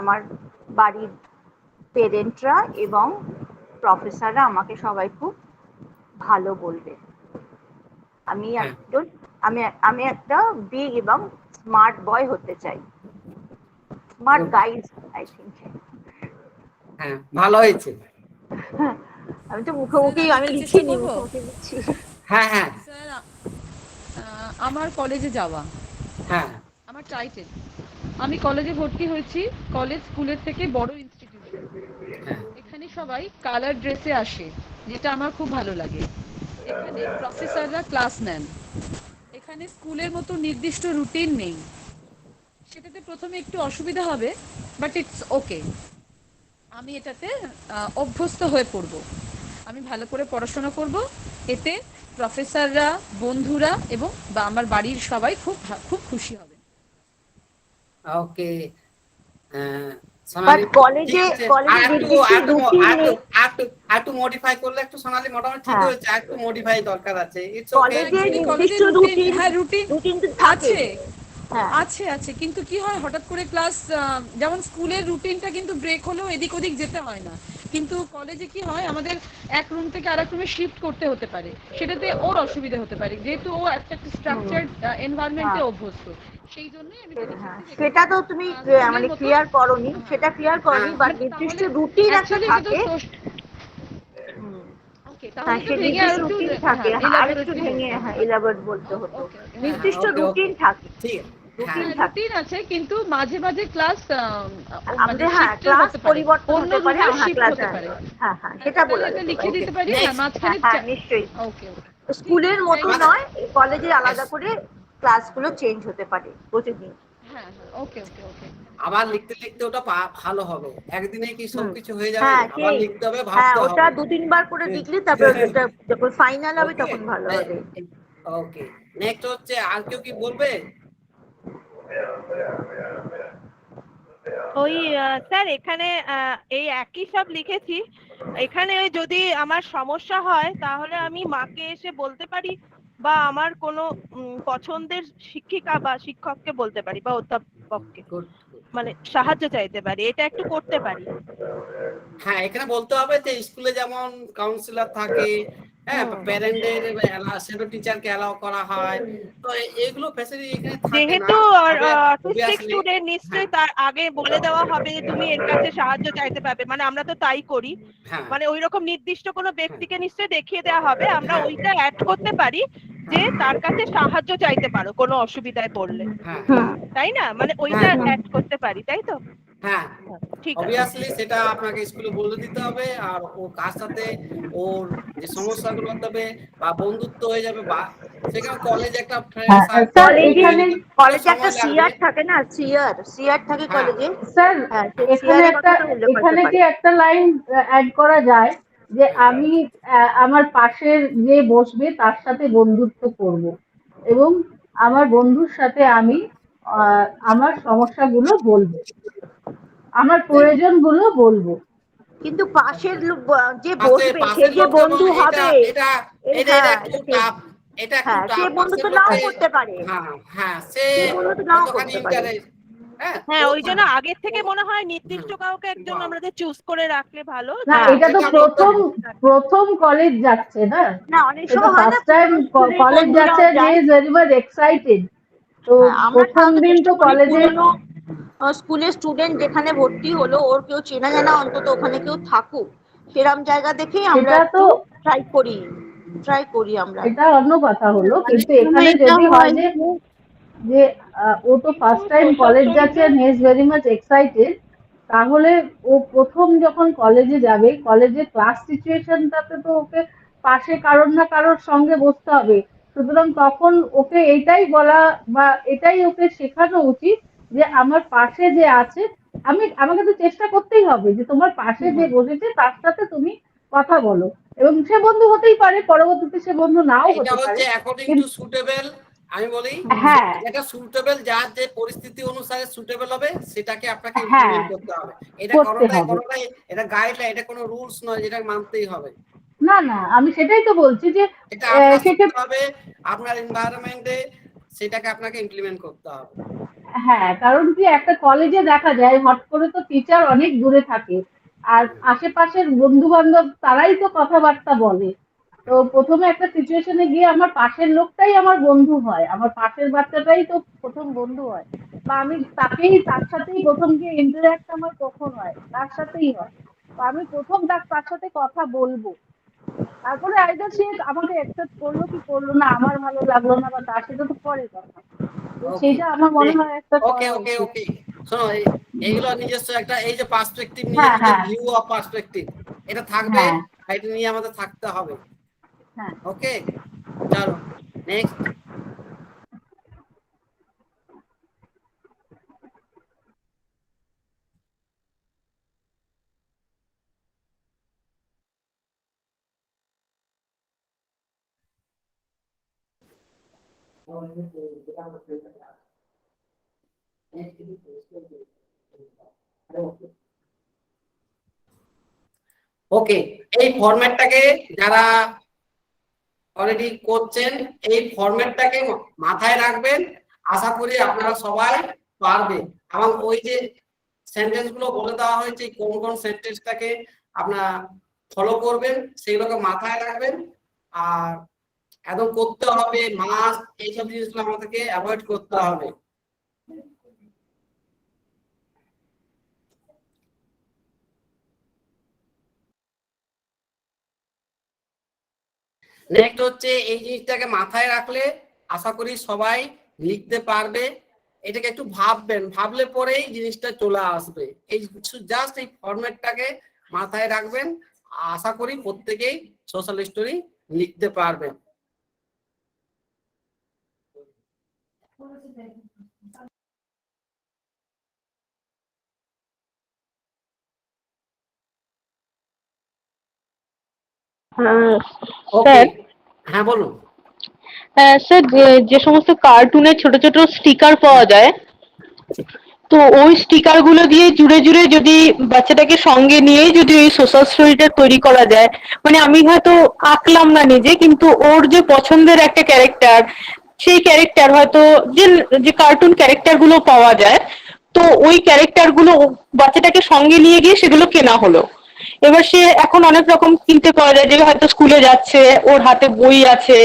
আমার বাড়ির পেরেন্টরা এবং প্রফেসররা আমাকে সবাই খুব ভালো বলবে। আমি একটা বিগ এবং স্মার্ট বয় হতে চাই, স্মার্ট গাইড আই থিংক। হ্যাঁ ভালো হয়েছে। আমি তো মুখোমুখি আমি লিখিনি, মুখোমুখি লিখছি। হ্যাঁ হ্যাঁ স্যার আমার কলেজে যাওয়া, হ্যাঁ আমার টাইটেল, আমি কলেজে ভর্তি হয়েছি, কলেজ স্কুলের থেকে বড় ইনস্টিটিউশন। এখানে সবাই কালার ড্রেসে আসে, যেটা আমার খুব ভালো লাগে। এখানে প্রফেসররা ক্লাস নেন, এখানে স্কুলের মতো নির্দিষ্ট রুটিন নেই। সেটাতে প্রথমে একটু অসুবিধা হবে, বাট ইটস ওকে। আমি এটাতে অভ্যস্ত হয়ে পড়ব। আমি ভালো করে পড়াশোনা করব, এতে প্রফেসররা, বন্ধুরা এবং আমার বাড়ির সবাই খুব খুব খুশি হবে। ওকে একটু মডিফাই করলে একটু সোনালি মোটামুটি ঠিক হয়েছে, একটু মডিফাই দরকার আছে। রুটিন আছে আছে আছে কিন্তু কি হয়, হঠাৎ করে ক্লাস, যেমন স্কুলের রুটিনটা কিন্তু ব্রেক হলেও এদিক ওদিক যেতে হয় না, কিন্তু কলেজে কি হয়, আমাদের এক রুম থেকে আরেক রুমে শিফট করতে হতে পারে, সেটাতে ওর অসুবিধা হতে পারে, যেহেতু ও একটা স্ট্রাকচার্ড এনভায়রনমেন্টে অভ্যস্ত। সেই জন্যই আমি সেটা তো তুমি মানে ক্লিয়ার করনি, সেটা ক্লিয়ার করনি, বাট নির্দিষ্ট রুটিন একটা থাকে। হ্যাঁ সে নির্দিষ্ট রুটিন থাকে, আর একটু ভেঙে এলাবোরেট বলতে হতো। নির্দিষ্ট রুটিন থাকে, রুটিন আছে, কিন্তু মাঝে মাঝে ক্লাস আমাদের ক্লাস পরিবর্তন হতে পারে, হ্যাঁ হ্যাঁ সেটা বলা যায়, লিখে দিতে পারি মাঝখানে। নিশ্চয়ই স্কুলের মতো নয়, কলেজে আলাদা করে ক্লাসগুলো চেঞ্জ হতে পারে প্রতিদিন। হ্যাঁ ওকে ওকে ওকে। আবার লিখতে লিখতে ওটা ভালো হবে, একদিনে কি সবকিছু হয়ে যাবে? আবার লিখতে হবে, ভাবতে হ্যাঁ হবে। ওটা 2-3 বার করে লিখলে তারপর ওটা যখন ফাইনাল হবে তখন ভালো হবে। ওকে নেক্সট হচ্ছে, আর কেউ কি বলবে? ওই স্যার এখানে এই একই সব লিখেছি, এখানে যদি আমার সমস্যা হয় তাহলে আমি মাকে এসে বলতে পারি, বা আমার কোনো পছন্দের শিক্ষিকা বা শিক্ষককে বলতে পারি, বা অধ্যাপককে মানে সাহায্য চাইতে পারি, এটা একটু করতে পারি। হ্যাঁ এখানে বলতে হবে যে স্কুলে যেমন কাউন্সিলর থাকে, হ্যাঁ প্যারেন্টের সেটা টিচারকে অ্যালাউ করা হয়, তো এগুলো ফ্যাসিলিটি এখানে থাকে না। যেহেতু অটিস্টিক স্টুডেন্ট, নিশ্চয়ই তার আগে বলে দেওয়া হবে যে তুমি এর কাছে সাহায্য চাইতে পারবে, মানে আমরা তো তাই করি, মানে ওইরকম নির্দিষ্ট কোনো ব্যক্তিকে নিশ্চয়ই দেখিয়ে দেওয়া হবে, আমরা ওইটা অ্যাড করতে পারি যে তার কাছে সাহায্য চাইতে পারো কোনো অসুবিধায় পড়লে, তাই না? মানে ওইটা অ্যাড করতে পারি, তাই তো? হ্যাঁ ঠিক আছে, অবভিয়াসলি সেটা আপনাকে স্কুলে বলে দিতে হবে, আর ও কার সাথে ওর যে সমস্যাগুলো হবে বা বন্ধুত্ব হয়ে যাবে, বা সেখানে কলেজ একটা হ্যাঁ ফ্রেন্ড স্যার তৈরি এখানে হতে কলেজে একটা সময় লাগবে। সিআর থাকে না, সিআর থাকে হ্যাঁ কলেজে। স্যার হ্যাঁ, এখানে সিআর এর একটা কথাটা উল্লেখ করতে এখানে কি পারে। একটা লাইন অ্যাড করা যায় যে আমি আমার পাশের যে বসবে তার সাথে বন্ধুত্ব করব এবং আমার বন্ধুর সাথে আমি আমার সমস্যাগুলো বলবো, আমার প্রয়োজনগুলো বলবো। কিন্তু পাশের লোক যে পাশে বসবে সে পাশের যে লোকটা বন্ধু এটা হবে, এটা এটা এটা হ্যাঁ একটু টাফ, এটা একটু হ্যাঁ, সে টাফ বন্ধু পাশের তো নাও লোককে। করতে পারে, হ্যাঁ হ্যাঁ, সে সে বন্ধু তো নাও কতখানি করতে পারে। ইন্টারেস্ট। হ্যাঁ হ্যাঁ, ওই জন্য আগের থেকে মনে হয় নির্দিষ্ট কাউকে একজন আমাদের চুজ করে রাখলে ভালো। না এটা তো প্রথম কলেজ যাচ্ছে না, না অনেক এটা সময় হয় না ফার্স্ট টাইম কলেজ যাচ্ছে, he is very much excited. তো আমরা প্রথম সাধারণত দিন চেষ্টা তো করি কলেজে পুরনো স্কুলের স্টুডেন্ট যেখানে ভর্তি হলো ওর কেউ চেনা জানা অন্তত ওখানে কেউ থাকুক, সেরকম জায়গা দেখেই আমরা সেটা তো একটু ট্রাই করি আমরা। এটা অন্য কথা হলো, অনেক কিন্তু সময় এখানে এটা যদি হয় হয় যে যে ও তো ফার্স্ট টাইম কলেজ যাচ্ছে and he is very much excited, তাহলে ও প্রথম যখন কলেজে যাবে, কলেজের ক্লাস সিচুয়েশনটাতে তো ওকে পাশে কারোর না কারোর সঙ্গে বসতে হবে। সুতরাং তখন ওকে এটাই বলা বা এটাই ওকে শেখানো উচিত যে আমার পাশে যে আছে, আমাকে তো চেষ্টা করতেই হবে যে তোমার পাশে যে বসেছে তার সাথে তুমি কথা বলো, এবং সে বন্ধু হতেই পারে, পরবর্তীতে সে বন্ধু নাও এটা হতে পারে, হচ্ছে অ্যাকর্ডিং টু কিন্তু সুটেবল। আমি বলি হ্যাঁ যেটা সুটেবল, যার যে পরিস্থিতি অনুসারে সুটেবল হবে সেটাকে আপনাকে হ্যাঁ ইমপ্লিমেন্ট করতে হবে। এটা করতে হবে। কোনোটাই এটা গাইডলাইন, এটা কোনো রুলস নয় যেটা মানতেই হবে। না না আমি সেটাই তো বলছি যে এটা আপনার শিখতে সেক্ষেত্রে হবে, আপনার এনভায়রনমেন্টে সেটাকে আপনাকে ইমপ্লিমেন্ট করতে হবে। হ্যাঁ, কারণ কি একটা কলেজে দেখা যায় হট করে তো টিচার অনেক দূরে থাকে, আর আশেপাশের বন্ধু বান্ধব তারাই তো কথাবার্তা বলে। তো প্রথমে একটা সিচুয়েশনে গিয়ে আমার পাশের লোকটাই আমার বন্ধু হয়, আমার পাশের বাচ্চাটাই তো প্রথম বন্ধু হয়, বা আমি তার সাথেই প্রথম গিয়ে ইন্টারাক্ট আমার কখন হয়, তার সাথেই হয়। তো আমি প্রথম তার সাথে কথা বলবো, তারপরে আইদার সে আমাকে অ্যাকসেপ্ট করলো কি করলো না, আমার ভালো লাগলো না বা তার, সেটা তো পরের কথা। তো ওকে সেইটা আমার মনে হয় একটা ওকে করা ওকে উচিত। ওকে শোনো, এইগুলো নিজস্ব একটা, এই যে পার্সপেক্টিভ, নিজের হ্যাঁ নিজের হ্যাঁ ভিউ অফ পার্সপেক্টিভ, এটা থাকবে, হ্যাঁ এটা নিয়ে আমাদের থাকতে হবে। হ্যাঁ ওকে, চলো নেক্সট। ওকে, এই ফরম্যাটটাকে যারা অলরেডি করছেন, এই ফরম্যাটটাকে মাথায় রাখবেন। আশা করি আপনারা সবাই পারবে, এবং ওই যে সেন্টেন্স গুলো বলে দেওয়া হয়েছে কোন কোন সেন্টেন্সটাকে আপনারা ফলো করবেন সেগুলোকে মাথায় রাখবেন। আর একদম করতে হবে, মাস্ট, এইসব জিনিসগুলো আমাদেরকে অ্যাভয়েড করতে হবে। নেক্সট হচ্ছে এই জিনিসটাকে মাথায় রাখলে আশা করি সবাই লিখতে পারবে। এটাকে একটু ভাববেন, ভাবলে পরেই জিনিসটা চলে আসবে। এই জাস্ট এই ফরম্যাটটাকে মাথায় রাখবেন, আশা করি প্রত্যেকেই সোশ্যাল স্টোরি লিখতে পারবেন। স্যার, হ্যাঁ বলুন। স্যার যে সমস্ত কার্টুনের ছোট ছোট স্টিকার পাওয়া যায়, তো ওই স্টিকার গুলো দিয়ে জুড়ে জুড়ে যদি বাচ্চাটাকে সঙ্গে নিয়ে যদি ওই সোশ্যাল স্টোরিটা তৈরি করা যায়, মানে আমি হয়তো আঁকলাম না নিজে, কিন্তু ওর যে পছন্দের একটা ক্যারেক্টার, সেই ক্যারেক্টার হয়তো যে যে কার্টুন ক্যারেক্টার গুলো পাওয়া যায়, তো ওই ক্যারেক্টার গুলো বাচ্চাটাকে সঙ্গে নিয়ে গিয়ে সেগুলো কেনা হলো। এবার সে এখন অনেক রকম কিনতে পাওয়া যায়, যে হয়তো স্কুলে যাচ্ছে, ওর হাতে বই আছে,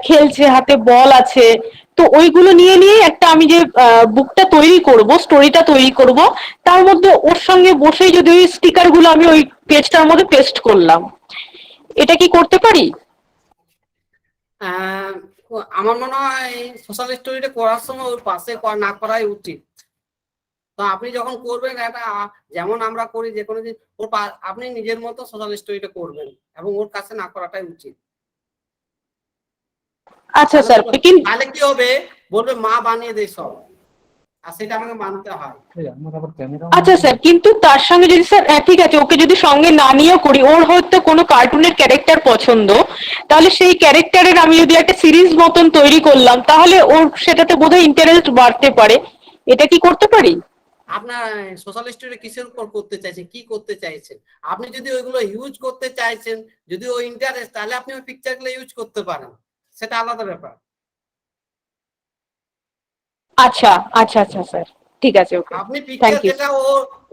খেলছে, হাতে বল আছে, তো ওইগুলো নিয়ে নিয়ে একটা আমি যে বুকটা তৈরি করব, স্টোরিটা তৈরি করব, তার মধ্যে ওর সঙ্গে বসেই যদি ওই স্টিকার গুলো আমি ওই পেজটার মধ্যে পেস্ট করলাম, এটা কি করতে পারি? আমার মনে হয় সোশ্যাল স্টোরিটা করার সময় ওর পাশে না করাই উচিত। তো আপনি যখন করবেন, এটা যেমন আমরা করি যে কোনো দিন, ওর আপনি নিজের মতো সোশ্যাল স্টোরিটা করবেন এবং ওর কাছে না করাটাই উচিত। আচ্ছা স্যার, কিন্তু তাহলে কি হবে, বলবে মা বানিয়ে দেয় সব, আর সেটা আমাকে মানতে হয়। আচ্ছা স্যার, কিন্তু তার সঙ্গে যদি স্যার ঠিক আছে, ওকে যদি সঙ্গে না নিয়েও করি, ওর হয়তো কোনো কার্টুনের ক্যারেক্টার পছন্দ, তাহলে সেই ক্যারেক্টারের আমি যদি একটা সিরিজ মতন তৈরি করলাম, তাহলে ওর সেটাতে বোধহয় ইন্টারেস্ট বাড়তে পারে। এটা কি করতে পারি? আপনার সোশ্যাল স্টোরি কিসের উপর করতে চাইছেন, কি করতে চাইছেন? আপনি যদি ওইগুলো ইউজ করতে চাইছেন, যদি ও ইন্টারেস্ট, তাহলে আপনি ওই পিকচারগুলো ইউজ করতে পারেন, সেটা আলাদা ব্যাপার। আচ্ছা আচ্ছা আচ্ছা স্যার, ঠিক আছে, ওকে, আপনি থ্যাংক পিকচার ইউ। যেটা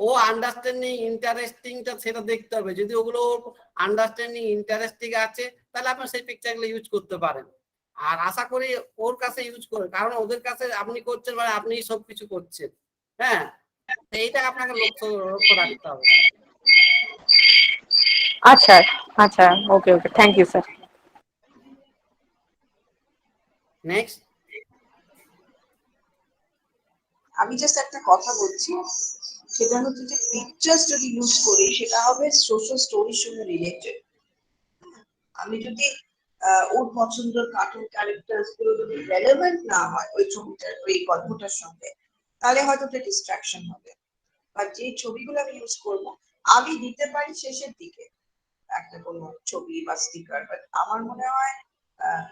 ও আন্ডারস্ট্যান্ডিং ইন্টারেস্টিংটা সেটা দেখতে হবে। যদি ওগুলো আন্ডারস্ট্যান্ডিং ইন্টারেস্টিং আছে, তাহলে আপনি সেই পিকচারগুলো ইউজ করতে পারেন। আর আশা করি ওর কাছে ইউজ করে, কারণ ওদের কাছে আপনি করছেন মানে আপনি সবকিছু করছেন। হ্যাঁ, এইটা আপনাকে লক্ষ্য রাখতে হবে। আচ্ছা আচ্ছা, ওকে ওকে, থ্যাংক ইউ স্যার। নেক্সট। আমি জাস্ট একটা কথা বলছি, সেটা হচ্ছে যে পিকচার্স যদি ইউজ করি সেটা হবে সোশ্যাল স্টোরির সঙ্গে রিলেটেড। আমি যদি ওর পছন্দের কার্টুন ক্যারেক্টার্স গুলো যদি রেলেভেন্ট না হয় ওই ছবিটার ওই গল্পটার সঙ্গে, তাহলে হয়তো একটা ডিস্ট্রাকশন হবে। আর যে ছবিগুলো আমি ইউজ করব, আমি দিতে পারি শেষের দিকে একটা কোনো ছবি বা স্টিকার, বাট আমার মনে হয়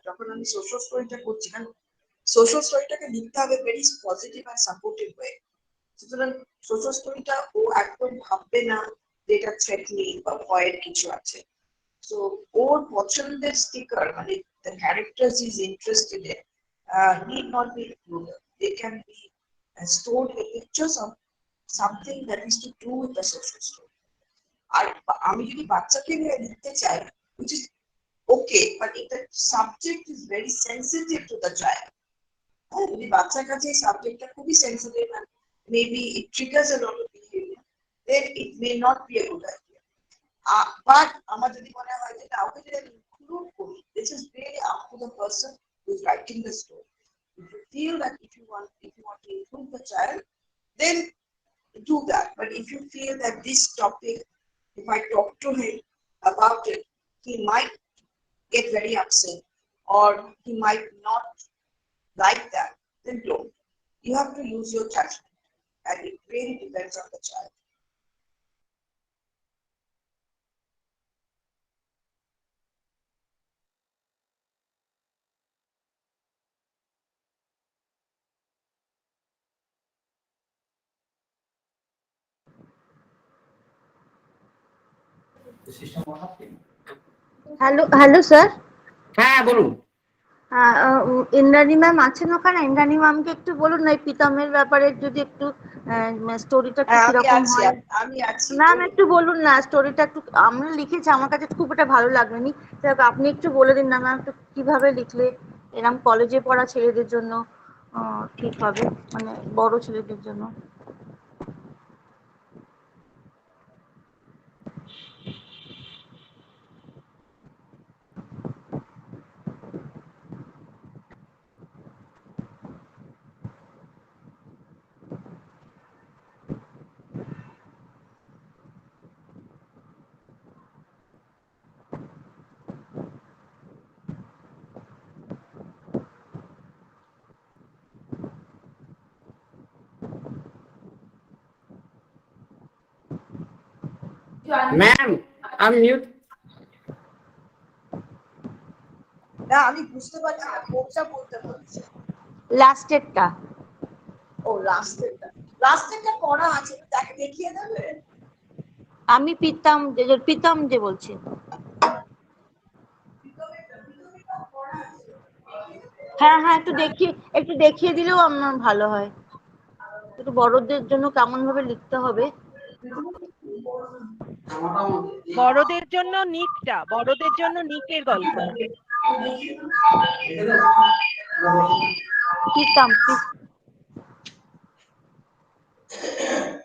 যখন আমি সোশ্যাল স্টোরিটা করছি, কারণ সোশ্যাল স্টোরিটাকে লিখতে হবে ভেরি পজিটিভ আর সাপোর্টিভ ওয়ে। সুতরাং সোশ্যাল স্টোরিটা ও একদম ভাববে না যে এটা থ্রেটনিং বা ভয়ের কিছু আছে। সো ওর পছন্দের স্টিকার, মানে the characters is interested in need not be included. They can be stored in pictures of something that is to do with the social story. আর আমি যদি বাচ্চাকে নিয়ে লিখতে চাই, which is okay, but if the subject is very sensitive to the child, যদি বাচ্চার কাছে এই সাবজেক্টটা খুবই sensitive and maybe it triggers a lot of behavior, then it may not be a good idea. But আমার যদি মনে হয় যে না, ওকে যদি ইনক্লুড করি, this is really up to the person who is writing the story. If you feel that if you want to include the child, then do that. But if you feel that this topic, if I talk to him about it, he might get very upset or he might not like that, then don't. You have to use your judgment, and it really depends on the child. Hello sir. হ্যাঁ বলুন। Indrani ma'am আছেন ওখানে? ইন্দ্রাণী ম্যামকে একটু বলুন না এই প্রীতমের ব্যাপারে যদি একটু স্টোরিটা একটু কিরকম হয়। আমি আছি ম্যাম একটু বলুন না স্টোরিটা একটু, আমরা লিখেছি, আমার কাছে খুব একটা ভালো লাগেনি, আপনি একটু বলে দিন না ম্যাম, একটু কিভাবে লিখলে এরকম কলেজে পড়া ছেলেদের জন্য ঠিক হবে, মানে বড় ছেলেদের জন্য। ম্যাম আমি মিউট। না আমি বুঝতে পারছি না কোনটা বলতে বলছে। লাস্টেরটা। ও লাস্টেরটা পড়া আছে, তাকে দেখিয়ে দেবে। আমি প্রীতম যে বলছি। হ্যাঁ হ্যাঁ, একটু দেখিয়ে দিলেও আমার ভালো হয়। একটু বড়দের জন্য কেমন ভাবে লিখতে হবে। বড়দের জন্য বড়দের জন্য নিকের গল্প।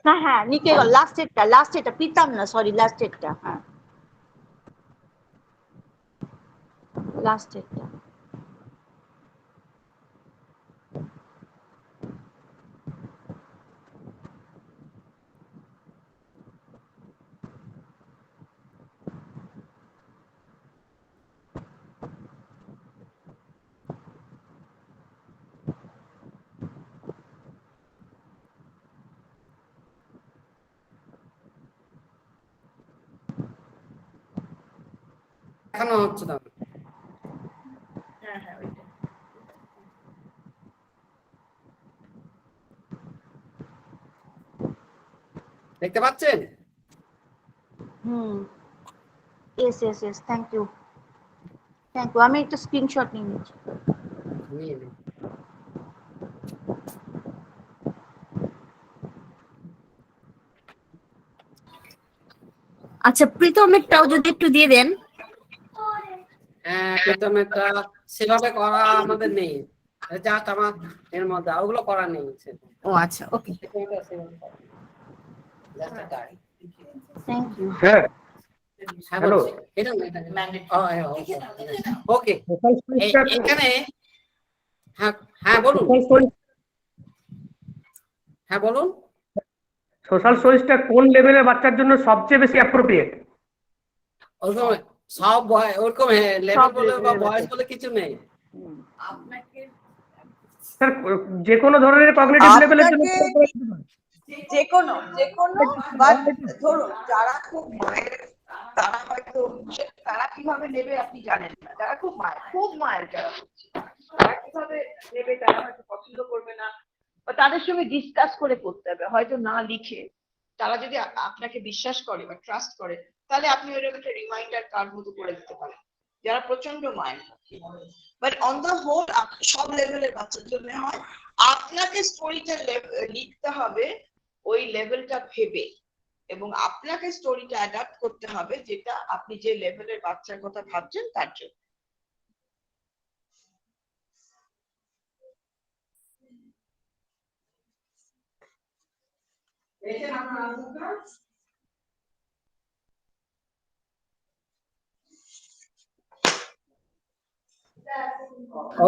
হ্যাঁ হ্যাঁ, নিকের গল্প, লাস্টেরটা প্রীতম না, সরি লাস্টেরটা, হ্যাঁ লাস্টেরটা। দেখানো হচ্ছে না। হ্যাঁ হ্যাঁ ওইটা। দেখতে পাচ্ছেন? Yes yes yes, thank you thank you. আমি একটা স্ক্রিনশট নিয়ে নিচ্ছি। আচ্ছা, প্রীতমেরটাও যদি একটু দিয়ে দেন। হ্যাঁ, প্রীতমেরটা সেভাবে করা আমাদের নেই, জাস্ট আমার এর মধ্যে ওগুলো করা নেই। ও আচ্ছা, ওকে। Thank you. হ্যাঁ, হ্যালো। ওকে, এখানে হ্যাঁ হ্যাঁ বলুন। হ্যাঁ বলুন। সোশ্যাল স্টোরিজটা কোন লেভেলের বাচ্চার জন্য সবচেয়ে বেশি অ্যাপ্রোপ্রিয়েট? ওরকম সব ওরকম লেভেল বলে বা বয়স বলে কিছু নেই। স্যার যে কোনো ধরনের কগনিটিভ লেভেলের জন্য যে কোনো বাট ধরুন যারা খুব মায়ের, তারা হয়তো তারা কিভাবে নেবে আপনি জানেন না। যারা খুব মায়ের যারা হচ্ছে, তারা কিভাবে নেবে তারা হয়তো পছন্দ করবে না, বা তাদের সঙ্গে ডিসকাস করে করতে হবে, হয়তো না লিখে। তারা যদি আপনাকে বিশ্বাস করে বা ট্রাস্ট করে, তাহলে আপনি ওইরকম একটা রিমাইন্ডার কার্ড মতো করে দিতে পারেন, যারা প্রচন্ড মায়ের। বাট অন দ্য হোল সব লেভেলের বাচ্চার জন্য হয়, আপনাকে স্টোরিটা লিখতে হবে ওই লেভেলটা ভেবে, এবং আপনাকে স্টোরিটা অ্যাডাপ্ট করতে হবে যেটা আপনি যে লেভেলের বাচ্চার কথা ভাবছেন তার জন্য।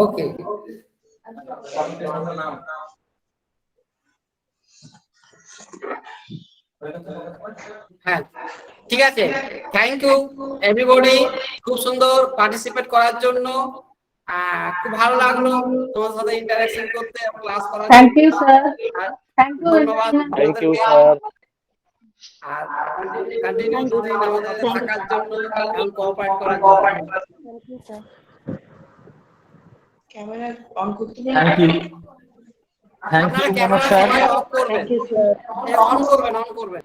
ওকে, হ্যাঁ ঠিক আছে। থ্যাংক ইউ এভরিবডি, খুব সুন্দর পার্টিসিপেট করার জন্য। খুব ভালো লাগলো তোমার সাথে ইন্টারঅ্যাকশন করতে, ক্লাস করার জন্য। Thank you sir, thank you. ধন্যবাদ। Thank you sir. আর কন্টিনিউ দুদিন আমাদের সাথে থাকার জন্য এবং কোঅপারেট করার জন্য। Thank you sir. Camera on করতে thank you Manoj sir. Thank you sir. On করবেন।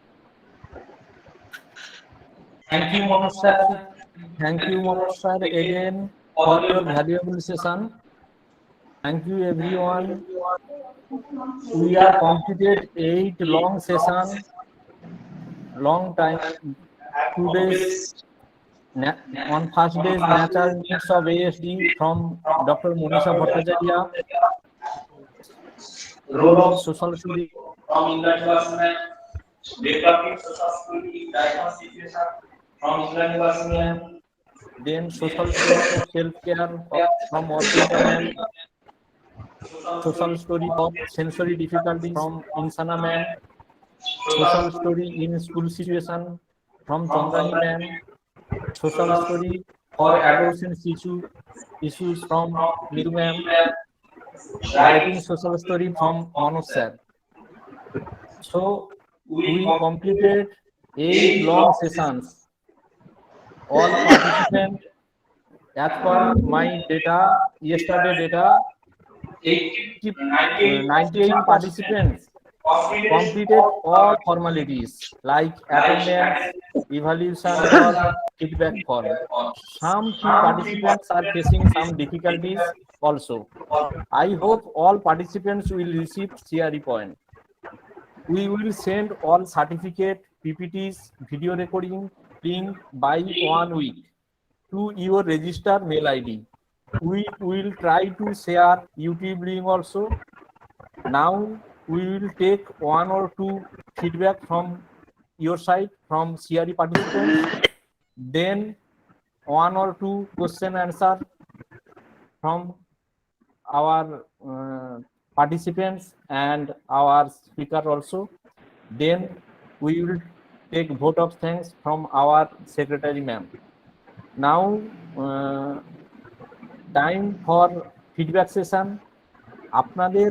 Thank you, Manoj sir. Thank you, Manoj sir, again for your valuable session. Thank you, everyone. We are completed 8 long session, long time. 2 days. On first day, natural needs of ASD from Dr. Manisha Bhattacharya. Role of social study from Indrani. Developing social study diagnostic situation from Indrani. Then social story of self-care from Arpaita. Social story of sensory difficulties from Insana man. Social story in school situation from Chandrani. Social story for adolescent issues from Mitu ma'am. Writing social story from Manoj sir. So we completed 8 long sessions. All participants, as per my data, yesterday data, 98 participants completed all formalities like attendance, evaluation, or feedback form. Some few participants are facing some difficulties also. I hope all participants will receive CRE point. We will send all certificate, PPTs, video recording link by 1 week to your registered mail ID. We will try to share YouTube link also. Now we will take 1 or 2 feedback from your side from CRE participants. Then 1 or 2 question answer from our participants and our speaker also. Then we will take vote of thanks from our secretary ma'am. Now time for feedback session. আপনাদের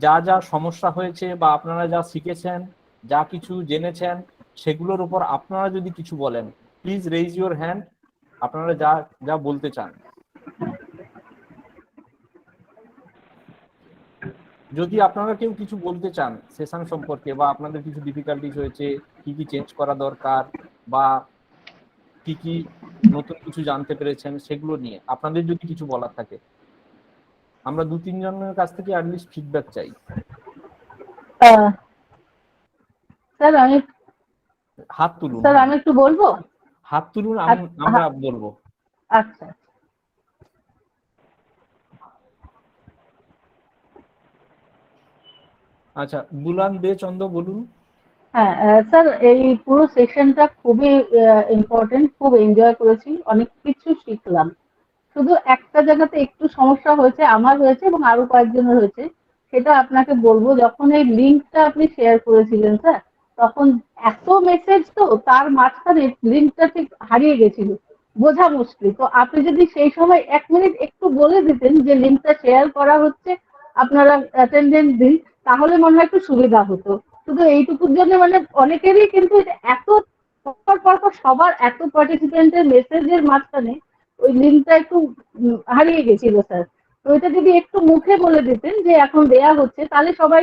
যা যা সমস্যা হয়েছে বা আপনারা যা শিখেছেন, যা কিছু জেনেছেন, সেগুলোর উপর আপনারা যদি কিছু বলেন, প্লিজ রেইজ ইউর হ্যান্ড আপনারা যা যা বলতে চান। যদি আপনারা কেউ কিছু বলতে চান সেশন সম্পর্কে, বা আপনাদের কিছু ডিফিকাল্টিস হয়েছে, কি কি চেঞ্জ করা দরকার, বা কি কি নতুন কিছু জানতে পেরেছেন, সেগুলো নিয়ে আপনাদের যদি কিছু বলার থাকে, আমরা 2-3 জনের কাছ থেকে অ্যাটলিস্ট ফিডব্যাক চাই। স্যার আমি হাত তুলুন, স্যার আমি একটু বলবো। হাত তুলুন, আমরা বলবো। আচ্ছা, আচ্ছা, বুলান দে চন্দ বলুন। হ্যাঁ স্যার, এই পুরো সেশনটা খুবই ইম্পর্টেন্ট, খুব এনজয় করেছি, অনেক কিছু শিখলাম। শুধু একটা জায়গাতে একটু সমস্যা হয়েছে, আমার হয়েছে এবং আরো কয়েকজনের হয়েছে, সেটা আপনাকে বলবো। যখন এই লিঙ্কটা আপনি শেয়ার করেছিলেন স্যার, তখন এত মেসেজ, তো তার মাঝখানে লিঙ্কটা ঠিক হারিয়ে গেছিল, বোঝা মুশকিল। তো আপনি যদি সেই সময় 1 মিনিট একটু বলে দিতেন যে লিঙ্কটা শেয়ার করা হচ্ছে, আপনারা অ্যাটেন্ডেন্স দিন, তাহলে মনে হয় একটু সুবিধা হতো। শুধু এইটুকুর জন্য মানে অনেকেরই কিন্তু এত পরপর সবার এত পার্টিসিপেন্টের মেসেজের মাঝখানে ওই লিঙ্কটা একটু হারিয়ে গেছিল স্যার। তো এটা যদি একটু মুখে বলে দিতেন যে এখন দেয়া হচ্ছে, তাহলে সবাই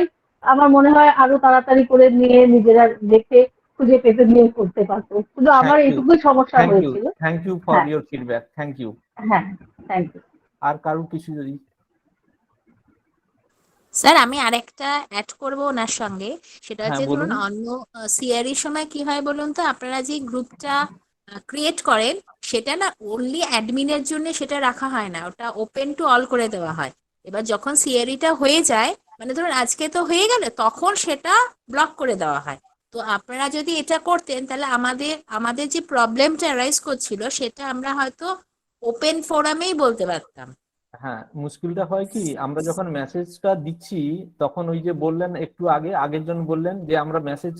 আমার মনে হয় আরো তাড়াতাড়ি করে নিয়ে নিজেরা দেখে খুঁজে পেতে নিয়ে করতে পারতো। শুধু আমার এইটুকুই সমস্যা হয়েছিল। Thank you for your feedback, thank you. হ্যাঁ, থ্যাংক ইউ। আর কারো কিছু যদি? স্যার আমি আরেকটা অ্যাড করব ওনার সঙ্গে, সেটা হচ্ছে ধরুন অন্য সিআরই সময় কি হয় বলুন তো, আপনারা যে গ্রুপটা ক্রিয়েট করেন সেটা না অনলি অ্যাডমিনের জন্য সেটা রাখা হয় না, ওটা ওপেন টু অল করে দেওয়া হয়। এবার যখন সিআরইটা হয়ে যায়, মানে ধরুন আজকে তো হয়ে গেল, তখন সেটা ব্লক করে দেওয়া হয়। তো আপনারা যদি এটা করতেন, তাহলে আমাদের যে প্রবলেমটা রাইজ করছিল সেটা আমরা হয়তো ওপেন ফোরামেই বলতে পারতাম। হ্যাঁ, মুশকিলটা হয় কি, আমরা যখন মেসেজটা দিচ্ছি তখন ওই যে বললেন একটু আগে, আগের জন বললেন যে আমরা মেসেজ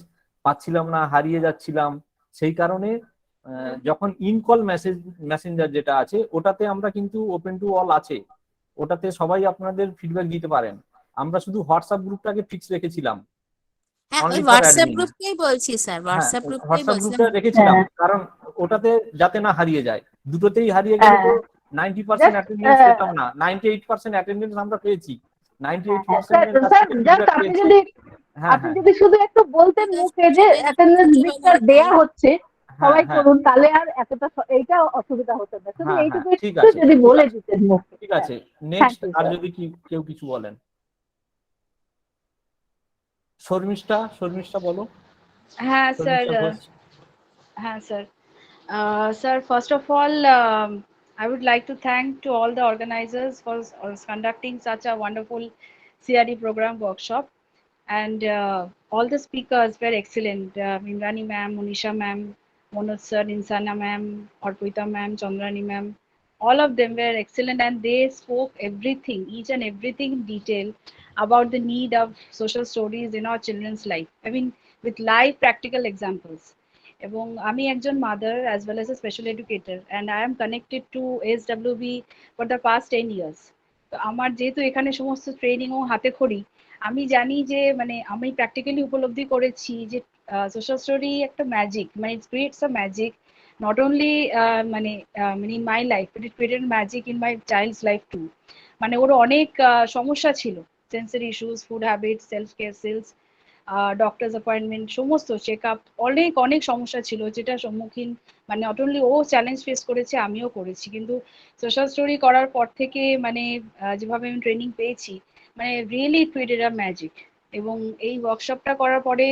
পাচ্ছিলাম না, হারিয়ে যাচ্ছিলাম। সেই কারণে যখন ইন কল মেসেঞ্জার যেটা আছে, ওটাতে আমরা কিন্তু ওপেন টু অল আছে, ওটাতে সবাই আপনাদের ফিডব্যাক দিতে পারেন। আমরা শুধু হোয়াটসঅ্যাপ গ্রুপটাকে ফিক্স রেখেছিলাম, হ্যাঁ, ওই অনলি ফর হোয়াটসঅ্যাপ অ্যাডমিন। গ্রুপটাই বলছি স্যার, হ্যাঁ, হোয়াটসঅ্যাপ গ্রুপটাই হোয়াটসঅ্যাপ বলছিলাম। গ্রুপটা রেখেছিলাম, কারণ ওটাতে যাতে না হারিয়ে যায়। দুটোতেই হারিয়ে গেলে তো 90% অ্যাটেন্ডেন্স পেতাম না। 98% অ্যাটেন্ডেন্স আমরা পেয়েছি, 98% এর কাছ থেকে ফিডব্যাক পেয়েছি। হ্যাঁ, আপনি হ্যাঁ, যদি শুধু একটু বলতেন মুখে যে অ্যাটেন্ডেন্স লিস্টটা দেয়া হচ্ছে, সবাই করুন, তাহলে আর এতটা এইটা অসুবিধা হতো না। শুধু হ্যাঁ, হ্যাঁ, এইটুকু ঠিক একটু আছে, যদি ঠিক বলে আছে, দিতেন মুখে। ঠিক আছে। নেক্সট আর যদি কেউ কিছু বলেন? শর্মিষ্ঠা বলো। হ্যাঁ স্যার, হ্যাঁ sir. Sir, first of all, I would like to thank to all the organizers for conducting such a wonderful CRE program workshop, and all the speakers were excellent. Indrani ma'am, Manisha ma'am, Manoj sir, Insana ma'am, Arpaita ma'am, Chandrani ma'am, all of them were excellent, and they spoke everything, each and everything in detail about the need of social stories in our children's life. I mean, with live practical examples. এবং আমি একজন mother as well as a special educator, and I M connected to ASWB for the past 10 years. তো আমার যেহেতু এখানে সমস্ত ট্রেনিংও হাতে খড়ি, আমি জানি যে মানে আমি প্র্যাকটিক্যালি উপলব্ধি করেছি যে সোশ্যাল স্টোরি একটা ম্যাজিক, মানে it creates a magic not only মানে in my life, but it created magic in my child's life too. মানে ওর অনেক সমস্যা ছিল, sensory issues, food habits, self care skills, doctors appointment, সমস্ত চেক আপ, অনেক অনেক সমস্যা ছিল যেটা সম্মুখীন, মানে নট অনলি ও চ্যালেঞ্জ ফেস করেছে, আমিও করেছি। কিন্তু সোশ্যাল স্টোরি করার পর থেকে মানে যেভাবে আমি ট্রেনিং পেয়েছি, মানে really it created a magic. এবং এই ওয়ার্কশপটা করার পরে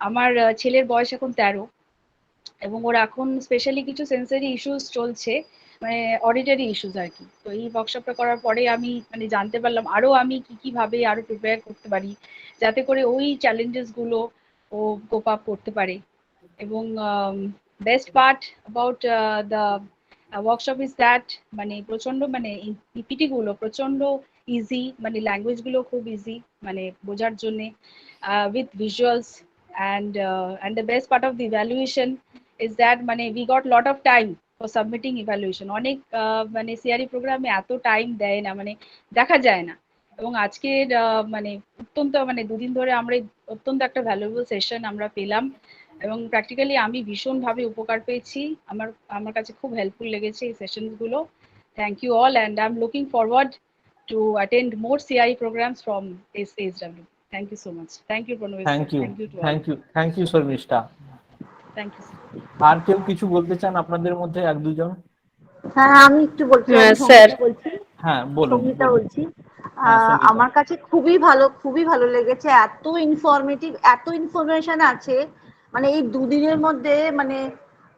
আমার ছেলের বয়স এখন 13, এবং ওর এখন স্পেশালি কিছু সেন্সরি ইস্যুস চলছে, মানে অডিটরি ইস্যুস আর কি। তো এই ওয়ার্কশপটা করার পরে আমি মানে জানতে পারলাম আরো আমি কি ভাবে আরো প্রিপেয়ার করতে পারি, যাতে করে ওই চ্যালেঞ্জেস গুলো ও কোপ আপ করতে পারে। এবং best part about the workshop is that মানে প্রচন্ড মানে পিপিটি গুলো প্রচন্ড ইজি, মানে ল্যাঙ্গুয়েজ গুলো খুব ইজি মানে বোঝার জন্যে, with visuals, and the best part of the evaluation is that মানে we got lot of time for submitting evaluation. অনেক মানে সিআরই প্রোগ্রামে এত টাইম দেয় না, মানে দেখা যায় না। এবং আজকের মানে অত্যন্ত মানে দুদিন ধরে আমরা অত্যন্ত একটা ভ্যালুয়েবল সেশন আমরা পেলাম, এবং প্র্যাকটিক্যালি আমি ভীষণভাবে উপকার পেয়েছি। আমার আমার কাছে খুব হেল্পফুল লেগেছে এই সেশনসগুলো। Thank you all and I am looking forward to attend more CRE programs from ASWB. Thank you so much. Thank you, Pranabesh. Thank you, Thank you to all. Thank you Sharmistha. Thank you, sir. আর কেউ কিছু বলতে চান আপনাদের মধ্যে এক দুজন? হ্যাঁ, আমি একটু বলছি, আমি স্যার সঙ্গীতা বলছি। হ্যাঁ বলুন সঙ্গীতা বলুন। বলছি। হ্যাঁ সঙ্গীতা। আমার কাছে খুবই ভালো লেগেছে। এত ইনফরমেটিভ, এত ইনফরমেশন আছে, মানে এই দুদিনের মধ্যে মানে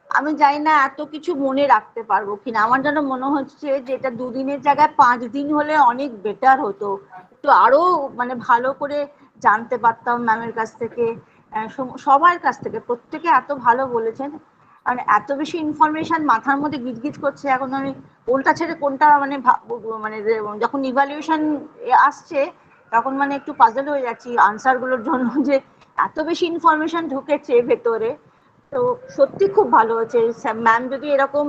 আমি জানি না এত কিছু মনে রাখতে পারবো কিনা। আমার যেন মনে হচ্ছে যে এটা দুদিনের জায়গায় 5 দিন হলে অনেক বেটার হতো, একটু আরো মানে ভালো করে জানতে পারতাম ম্যামের কাছ থেকে, সবার কাছ থেকে। প্রত্যেকে এত ভালো বলেছেন, মানে এত বেশি ইনফরমেশন মাথার মধ্যে গিজগিজ করছে। এখন আমি কোনটা ছেড়ে কোনটা মানে মানে যখন ইভালুয়েশন আসছে তখন মানে একটু পাজল হয়ে যাচ্ছি আনসার গুলোর জন্য, যে এত বেশি ইনফরমেশন ঢুকেছে ভেতরে। তো সত্যি খুব ভালো হয়েছে। ম্যাম যদি এরকম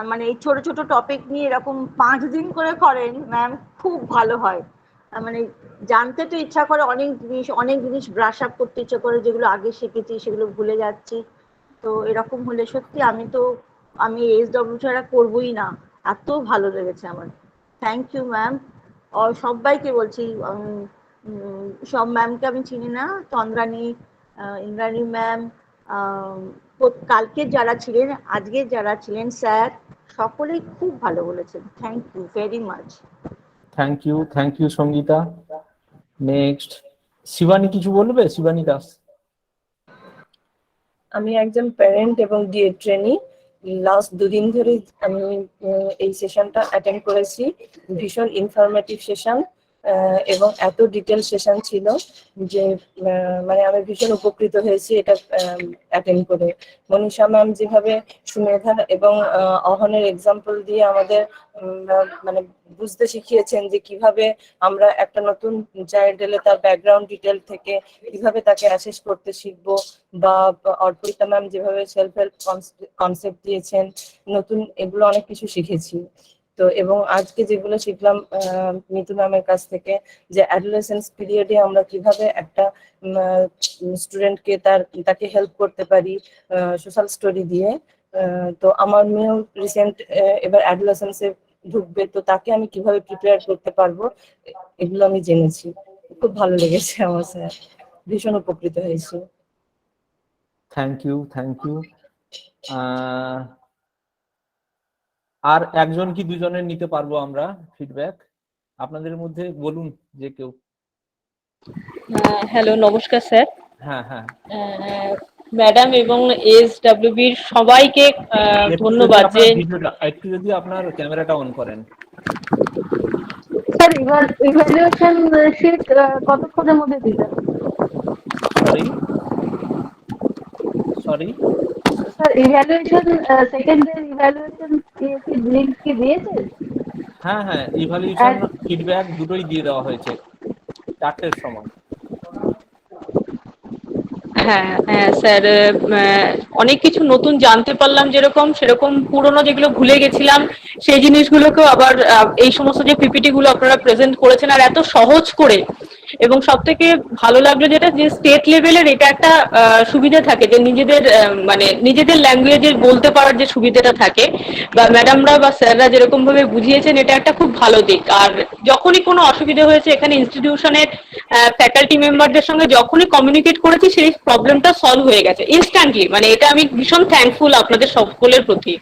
মানে এই ছোট ছোট টপিক নিয়ে এরকম 5 দিন করে করেন ম্যাম, খুব ভালো হয়। মানে জানতে তো ইচ্ছা করে, অনেক জিনিস ব্রাশ আপ করতে ইচ্ছা করে, যেগুলো আগে শিখেছি সেগুলো ভুলে যাচ্ছি। তো এরকম হলে সত্যি আমি ASW ছাড়া করবোই না, এত ভালো লেগেছে আমার। Thank you ma'am. সবাইকে বলছি, সব ম্যামকে আমি চিনি না, চন্দ্রানী, ইন্দ্রাণী ম্যাম, কালকে যারা ছিলেন, আজকে যারা ছিলেন, স্যার সকলেই খুব ভালো বলেছেন। Thank you very much. Thank you Sangeeta. Next Shivani কিছু বলবে? শিবানী দাস। আমি একজন প্যারেন্ট এবং ডিএড ট্রেনি। লাস্ট 2 দিন ধরে আমি এই সেশনটা অ্যাটেন্ড করেছি। ভীষণ ইনফরমেটিভ সেশন এবং এত ডিটেল সেশন ছিল যে মানে আমি ভীষণ উপকৃত হয়েছি এটা অ্যাটেন্ড করে। মনীষা ম্যাম যেভাবে সুমেধা এবং অহনের এক্সাম্পল দিয়ে আমাদের মানে বুঝতে শিখিয়েছেন যে কিভাবে আমরা একটা নতুন চাইল্ড এলে তার ব্যাকগ্রাউন্ড ডিটেল থেকে কিভাবে তাকে অ্যাসেস করতে শিখবো, বা অর্পিতা ম্যাম যেভাবে সেলফ হেল্প কনসেপ্ট দিয়েছেন নতুন, এগুলো অনেক কিছু শিখেছি। তো এবং আজকে যেগুলো শিখলাম মিতু ম্যামের কাছ থেকে, যে অ্যাডোলেসেন্স পিরিয়ডে আমরা কিভাবে একটা স্টুডেন্টকে তাকে হেল্প করতে পারি সোশ্যাল স্টোরি দিয়ে। তো আমার মেয়েও রিসেন্ট এবার অ্যাডোলেসেন্সে ঢুকবে, তো তাকে আমি কিভাবে প্রিপেয়ার করতে পারবো এগুলো আমি জেনেছি। খুব ভালো লেগেছে আমার, স্যার ভীষণ উপকৃত হয়েছি। Thank you. আর একজন কি দুজনের নিতে পারবো আমরা ফিডব্যাক? আপনাদের মধ্যে বলুন যে কেউ। হ্যালো, নমস্কার স্যার। হ্যাঁ হ্যাঁ, ম্যাডাম এবং এসডব্লিউবির সবাইকে ধন্যবাদ। যে একটু যদি আপনার ক্যামেরাটা অন করেন। স্যার ইভ্যালুয়েশন শিট কতক্ষণের মধ্যে দিবেন? Sorry sir evaluation secondary evaluation link কি দিয়েছেন? হ্যাঁ হ্যাঁ, ইভ্যালুয়েশন ফিডব্যাক দুটোই দিয়ে দেওয়া হয়েছে 4টের সময়। হ্যাঁ হ্যাঁ স্যার, অনেক কিছু নতুন জানতে পারলাম, সেরকম পুরনো যেগুলো ভুলে গেছিলাম সেই জিনিসগুলোকেও আবার এই সমস্ত যে পিপিটি গুলো আপনারা প্রেজেন্ট করেছেন আর এত সহজ করে, এবং সব থেকে ভালো লাগলো যেটা যে স্টেট লেভেলের এটা একটা সুবিধা থাকে যে নিজেদের মানে নিজেদের ল্যাঙ্গুয়েজে বলতে পারার যে সুবিধাটা থাকে, বা ম্যাডামরা বা স্যাররা যেরকম ভাবে বুঝিয়েছেন এটা একটা খুব ভালো দিক। আর যখনই কোনো অসুবিধা হয়েছে এখানে ইনস্টিটিউশনের ফ্যাকাল্টি মেম্বারদের সঙ্গে যখনই কমিউনিকেট করেছি সেই প্রবলেমটা সলভ হয়ে গেছে ইনস্ট্যান্টলি। মানে এটা আমি ভীষণ থ্যাঙ্কফুল আপনাদের সকলের প্রতি।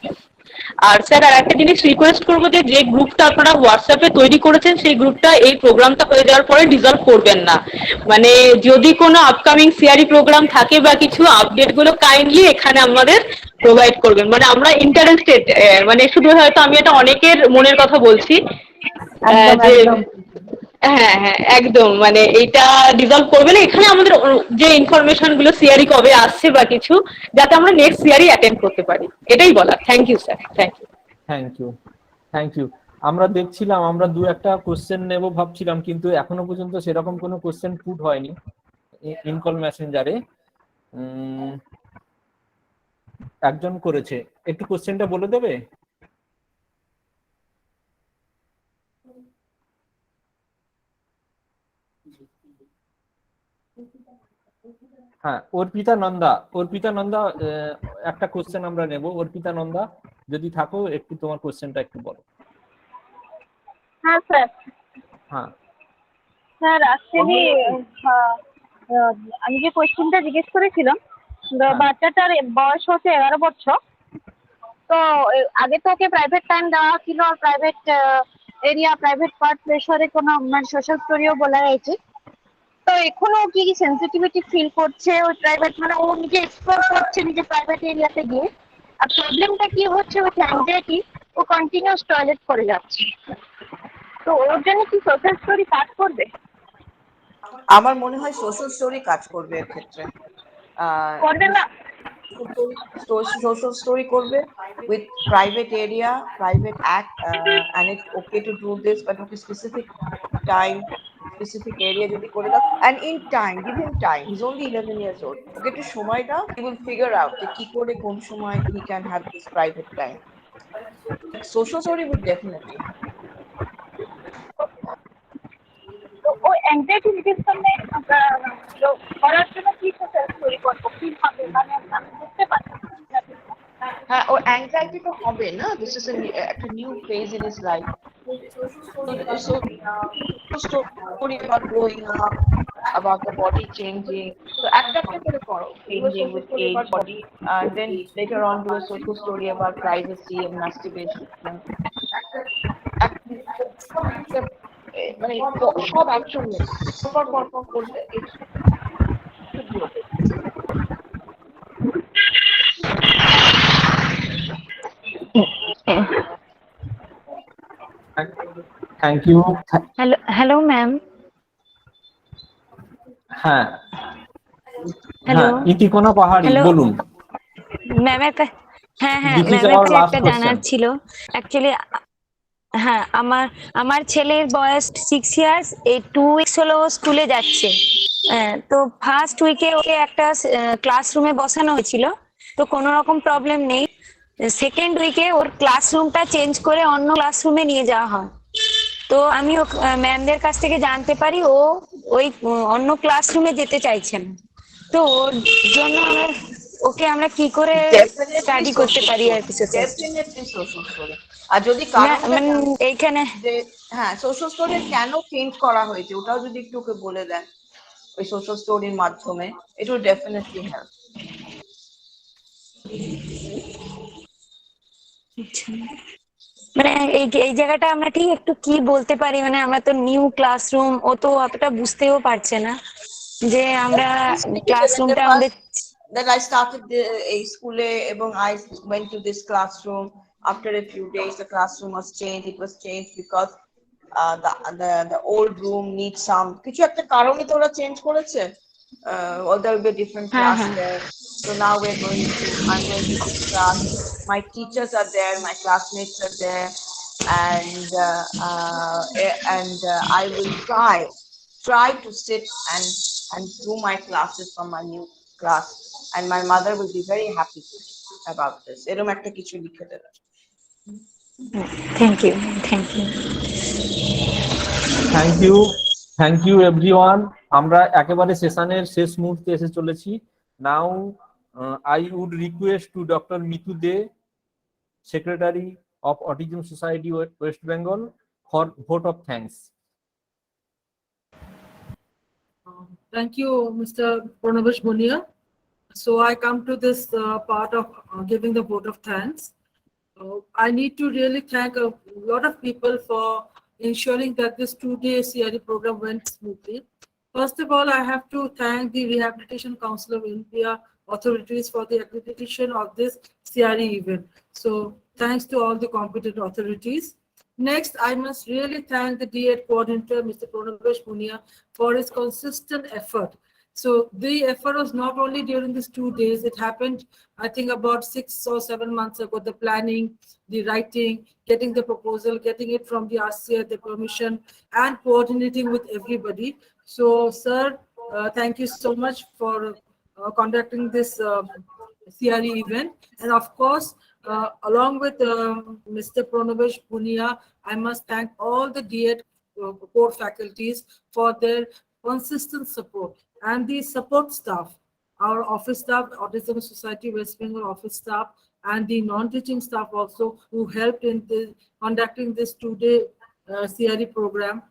আর স্যার আর একটা জিনিস রিকোয়েস্ট করবো যে গ্রুপটা আপনারা হোয়াটসঅ্যাপে তৈরি করেছেন সেই গ্রুপটা এই প্রোগ্রামটা হয়ে যাওয়ার পরে ডিজলভ করবেন না। মানে যদি কোনো আপকামিং সিআরই প্রোগ্রাম থাকে বা কিছু আপডেট গুলো কাইন্ডলি এখানে আমাদের প্রোভাইড করবেন। মানে আমরা ইন্টারেস্টেড, মানে শুধু হয়তো আমি এটা অনেকের মনের কথা বলছি যে হ্যাঁ হ্যাঁ একদম, মানে এইটা ডিজলভ করবে না এখানে আমাদের যে ইনফরমেশন গুলো সিআরই কবে আসছে বা কিছু, যাতে আমরা নেক্সট সিআরই অ্যাটেন্ড করতে পারি, এটাই বলা। Thank you sir. Thank you. আমরা দেখছিলাম, আমরা 2-একটা কোশ্চেন নেব ভাবছিলাম, কিন্তু এখনো পর্যন্ত সেরকম কোনো কোশ্চেন পুট হয়নি ইনকল মেসেঞ্জারে। একজন করেছে, একটু কোশ্চেনটা বলে দেবে? হ্যাঁ, অর্পিতা নন্দা একটা কোশ্চেন আমরা নেব। অর্পিতা নন্দা যদি থাকো একটু তোমার কোশ্চেনটা একটু বলো। হ্যাঁ স্যার। হ্যাঁ স্যার অ্যাকচুয়ালি আমি যে কোয়েশ্চেনটা জিজ্ঞেস করেছিলাম, বাচ্চাটার বয়স হচ্ছে 11 বছর। তো আগে তো ওকে প্রাইভেট টাইম দেওয়া ছিল, আর প্রাইভেট এরিয়া, প্রাইভেট পার্ট প্রেশারে কোনো মানে সোশ্যাল স্টোরিও বলা হয়েছে। তো এখনো কি সেন্সিটিভিটি ফিল করছে ওই প্রাইভেট, মানে ও নিজে এক্সপ্লোর করছে নিজে প্রাইভেট এরিয়াতে গিয়ে। আর প্রবলেমটা কি হচ্ছে ওই অ্যাংজাইটি, ও কন্টিনিউয়াস টয়লেট করে যাচ্ছে। তো ওর জন্য কি সোশ্যাল স্টোরি কাজ করবে? আমার মনে হয় সোশ্যাল স্টোরি কাজ করবে এর ক্ষেত্রে। করবে না? social story করবে with private area, private act, and it's okay to do this, but okay, specific time, specific area যদি করে দাও, and in time, give him time, he's only 11 years old, okay, একটু সময় দাও, he will figure out যে কি করে কোন সময় he can have this private time. Social story would definitely help. তো ওই অ্যাংজাইটি রিডিউস করলে করার জন্য কি সোশ্যাল স্টোরি করবো, কি হবে মানে আমি বুঝতে পারছি। হ্যাঁ, ও অ্যাংজাইটি তো হবে না, দিস ইজ একটা new phase in his life. So story about growing up, about the body changing, so একটা করে করো, changing with age, body, and then later on do a social story about privacy and masturbation. মানে সব একসঙ্গে পর করলে thank you. Hello ma'am. হ্যাঁ hello ইতিকোনা পাহাড়ি, বলুন। ম্যামের হ্যাঁ This is ম্যামের our কাছে last একটা জানার question. ছিল অ্যাকচুয়ালি। হ্যাঁ, আমার ছেলের বয়স 6 ইয়ার্স, এই 2 উইকস হলো স্কুলে যাচ্ছে। তো ফার্স্ট উইকে ওকে একটা ক্লাসরুমে বসানো হয়েছিল, তো কোনো রকম প্রবলেম নেই। সেকেন্ড উইকে ওর ক্লাসরুমটা চেঞ্জ করে অন্য ক্লাসরুমে নিয়ে যাওয়া হয়। তো আমি ম্যামদের কাছ থেকে জানতে পারি ও ওই অন্য ক্লাসরুমে যেতে চাইছেন। তো ওর জন্য ওকে আমরা কি করে স্টাডি করতে পারি আর কি? Definitely social story. আর যদি কারণটা এইখানে যে হ্যাঁ সোশ্যাল স্টোরি কেন চেঞ্জ করা হয়েছে ওটাও যদি একটু ওকে বলে দেন ওই সোশ্যাল স্টোরির মাধ্যমে, ইট উইল ডেফিনেটলি হেল্প। মানে এই জায়গাটা আমরা ঠিক একটু কি বলতে পারি, মানে আমরা তো নিউ ক্লাসরুম, ও তো অতটা বুঝতেও পারছে না যে আমরা ক্লাসরুমটা আমাদের। That I started a school এবং I went to this classroom. After a few days, the classroom was changed. It was changed because the old room needs some. কিছু একটা কারণে তো ওরা চেঞ্জ করেছে। Or there will be a different class there. So now I'm going to this class. My teachers are there. My classmates are there, and I will try to sit and do my classes from my new class, and my mother will be very happy about this. এরকম একটা কিছু লিখে দেবেন। Thank you everyone. আমরা একেবারে সেশনের শেষ মুহূর্তে এসে চলেছি। নাও I would request to Dr. Mitu De, Secretary of Autism Society West Bengal, for vote of thanks. Thank you, Mr. Pranabesh, Bhunia. So I come to this part of giving the vote of thanks. I need to really thank a lot of people for ensuring that this 2-day CRE program went smoothly. First of all, I have to thank the Rehabilitation Council of India authorities for the accreditation of this CRE event. So thanks to all the competent authorities. Next, I must really thank the D.Ed coordinator, Mr. Pranabesh, Bhunia, for his consistent effort. So the effort was not only during these 2 days, it happened, I think, about 6 or 7 months ago, the planning, the writing, getting the proposal, getting it from the RCA, the permission, and coordinating with everybody. So, sir, thank you so much for conducting this CRE event. And of course, along with Mr. Pranabesh, Bhunia, I must thank all the D.Ed core faculties for their consistent support, and the support staff our office staff, Autism Society West Bengal office staff, and the non-teaching staff also who helped in conducting this two-day CRE program.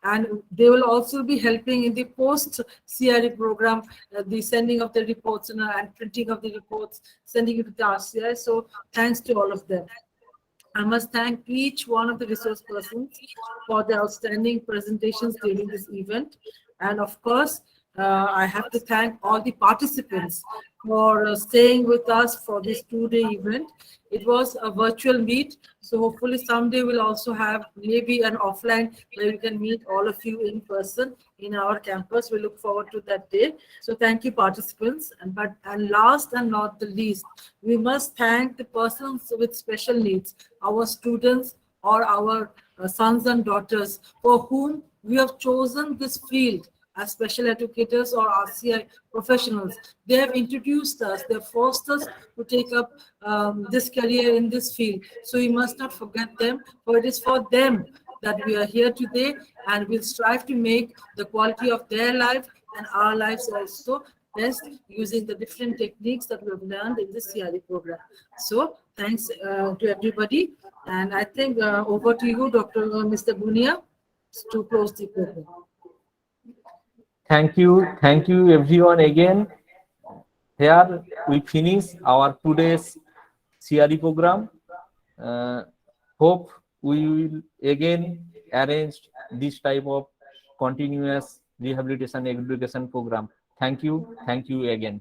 And they will also be helping in the post-CRE program, the sending of the reports and printing of the reports, sending it to the RCI. So thanks to all of them. I must thank each one of the resource persons for their outstanding presentations during this event. And of course, I have to thank all the participants for staying with us for this two-day event. It was a virtual meet, so hopefully someday we'll also have maybe an offline where we can meet all of you in person in our campus. We look forward to that day. So thank you, participants. And last and not the least, we must thank the persons with special needs, our students or our sons and daughters for whom we have chosen this field as special educators or RCI professionals. They have introduced us, they have forced us to take up this career in this field. So we must not forget them, for it is for them that we are here today, and we'll strive to make the quality of their life and our lives also best using the different techniques that we have learned in this CRE program. So thanks to everybody. And I think over to you, Mr. Bhunia, to close the program. Thank you everyone again. Here we finish our today's CRE program. Hope we will again arrange this type of continuous rehabilitation education program. Thank you again.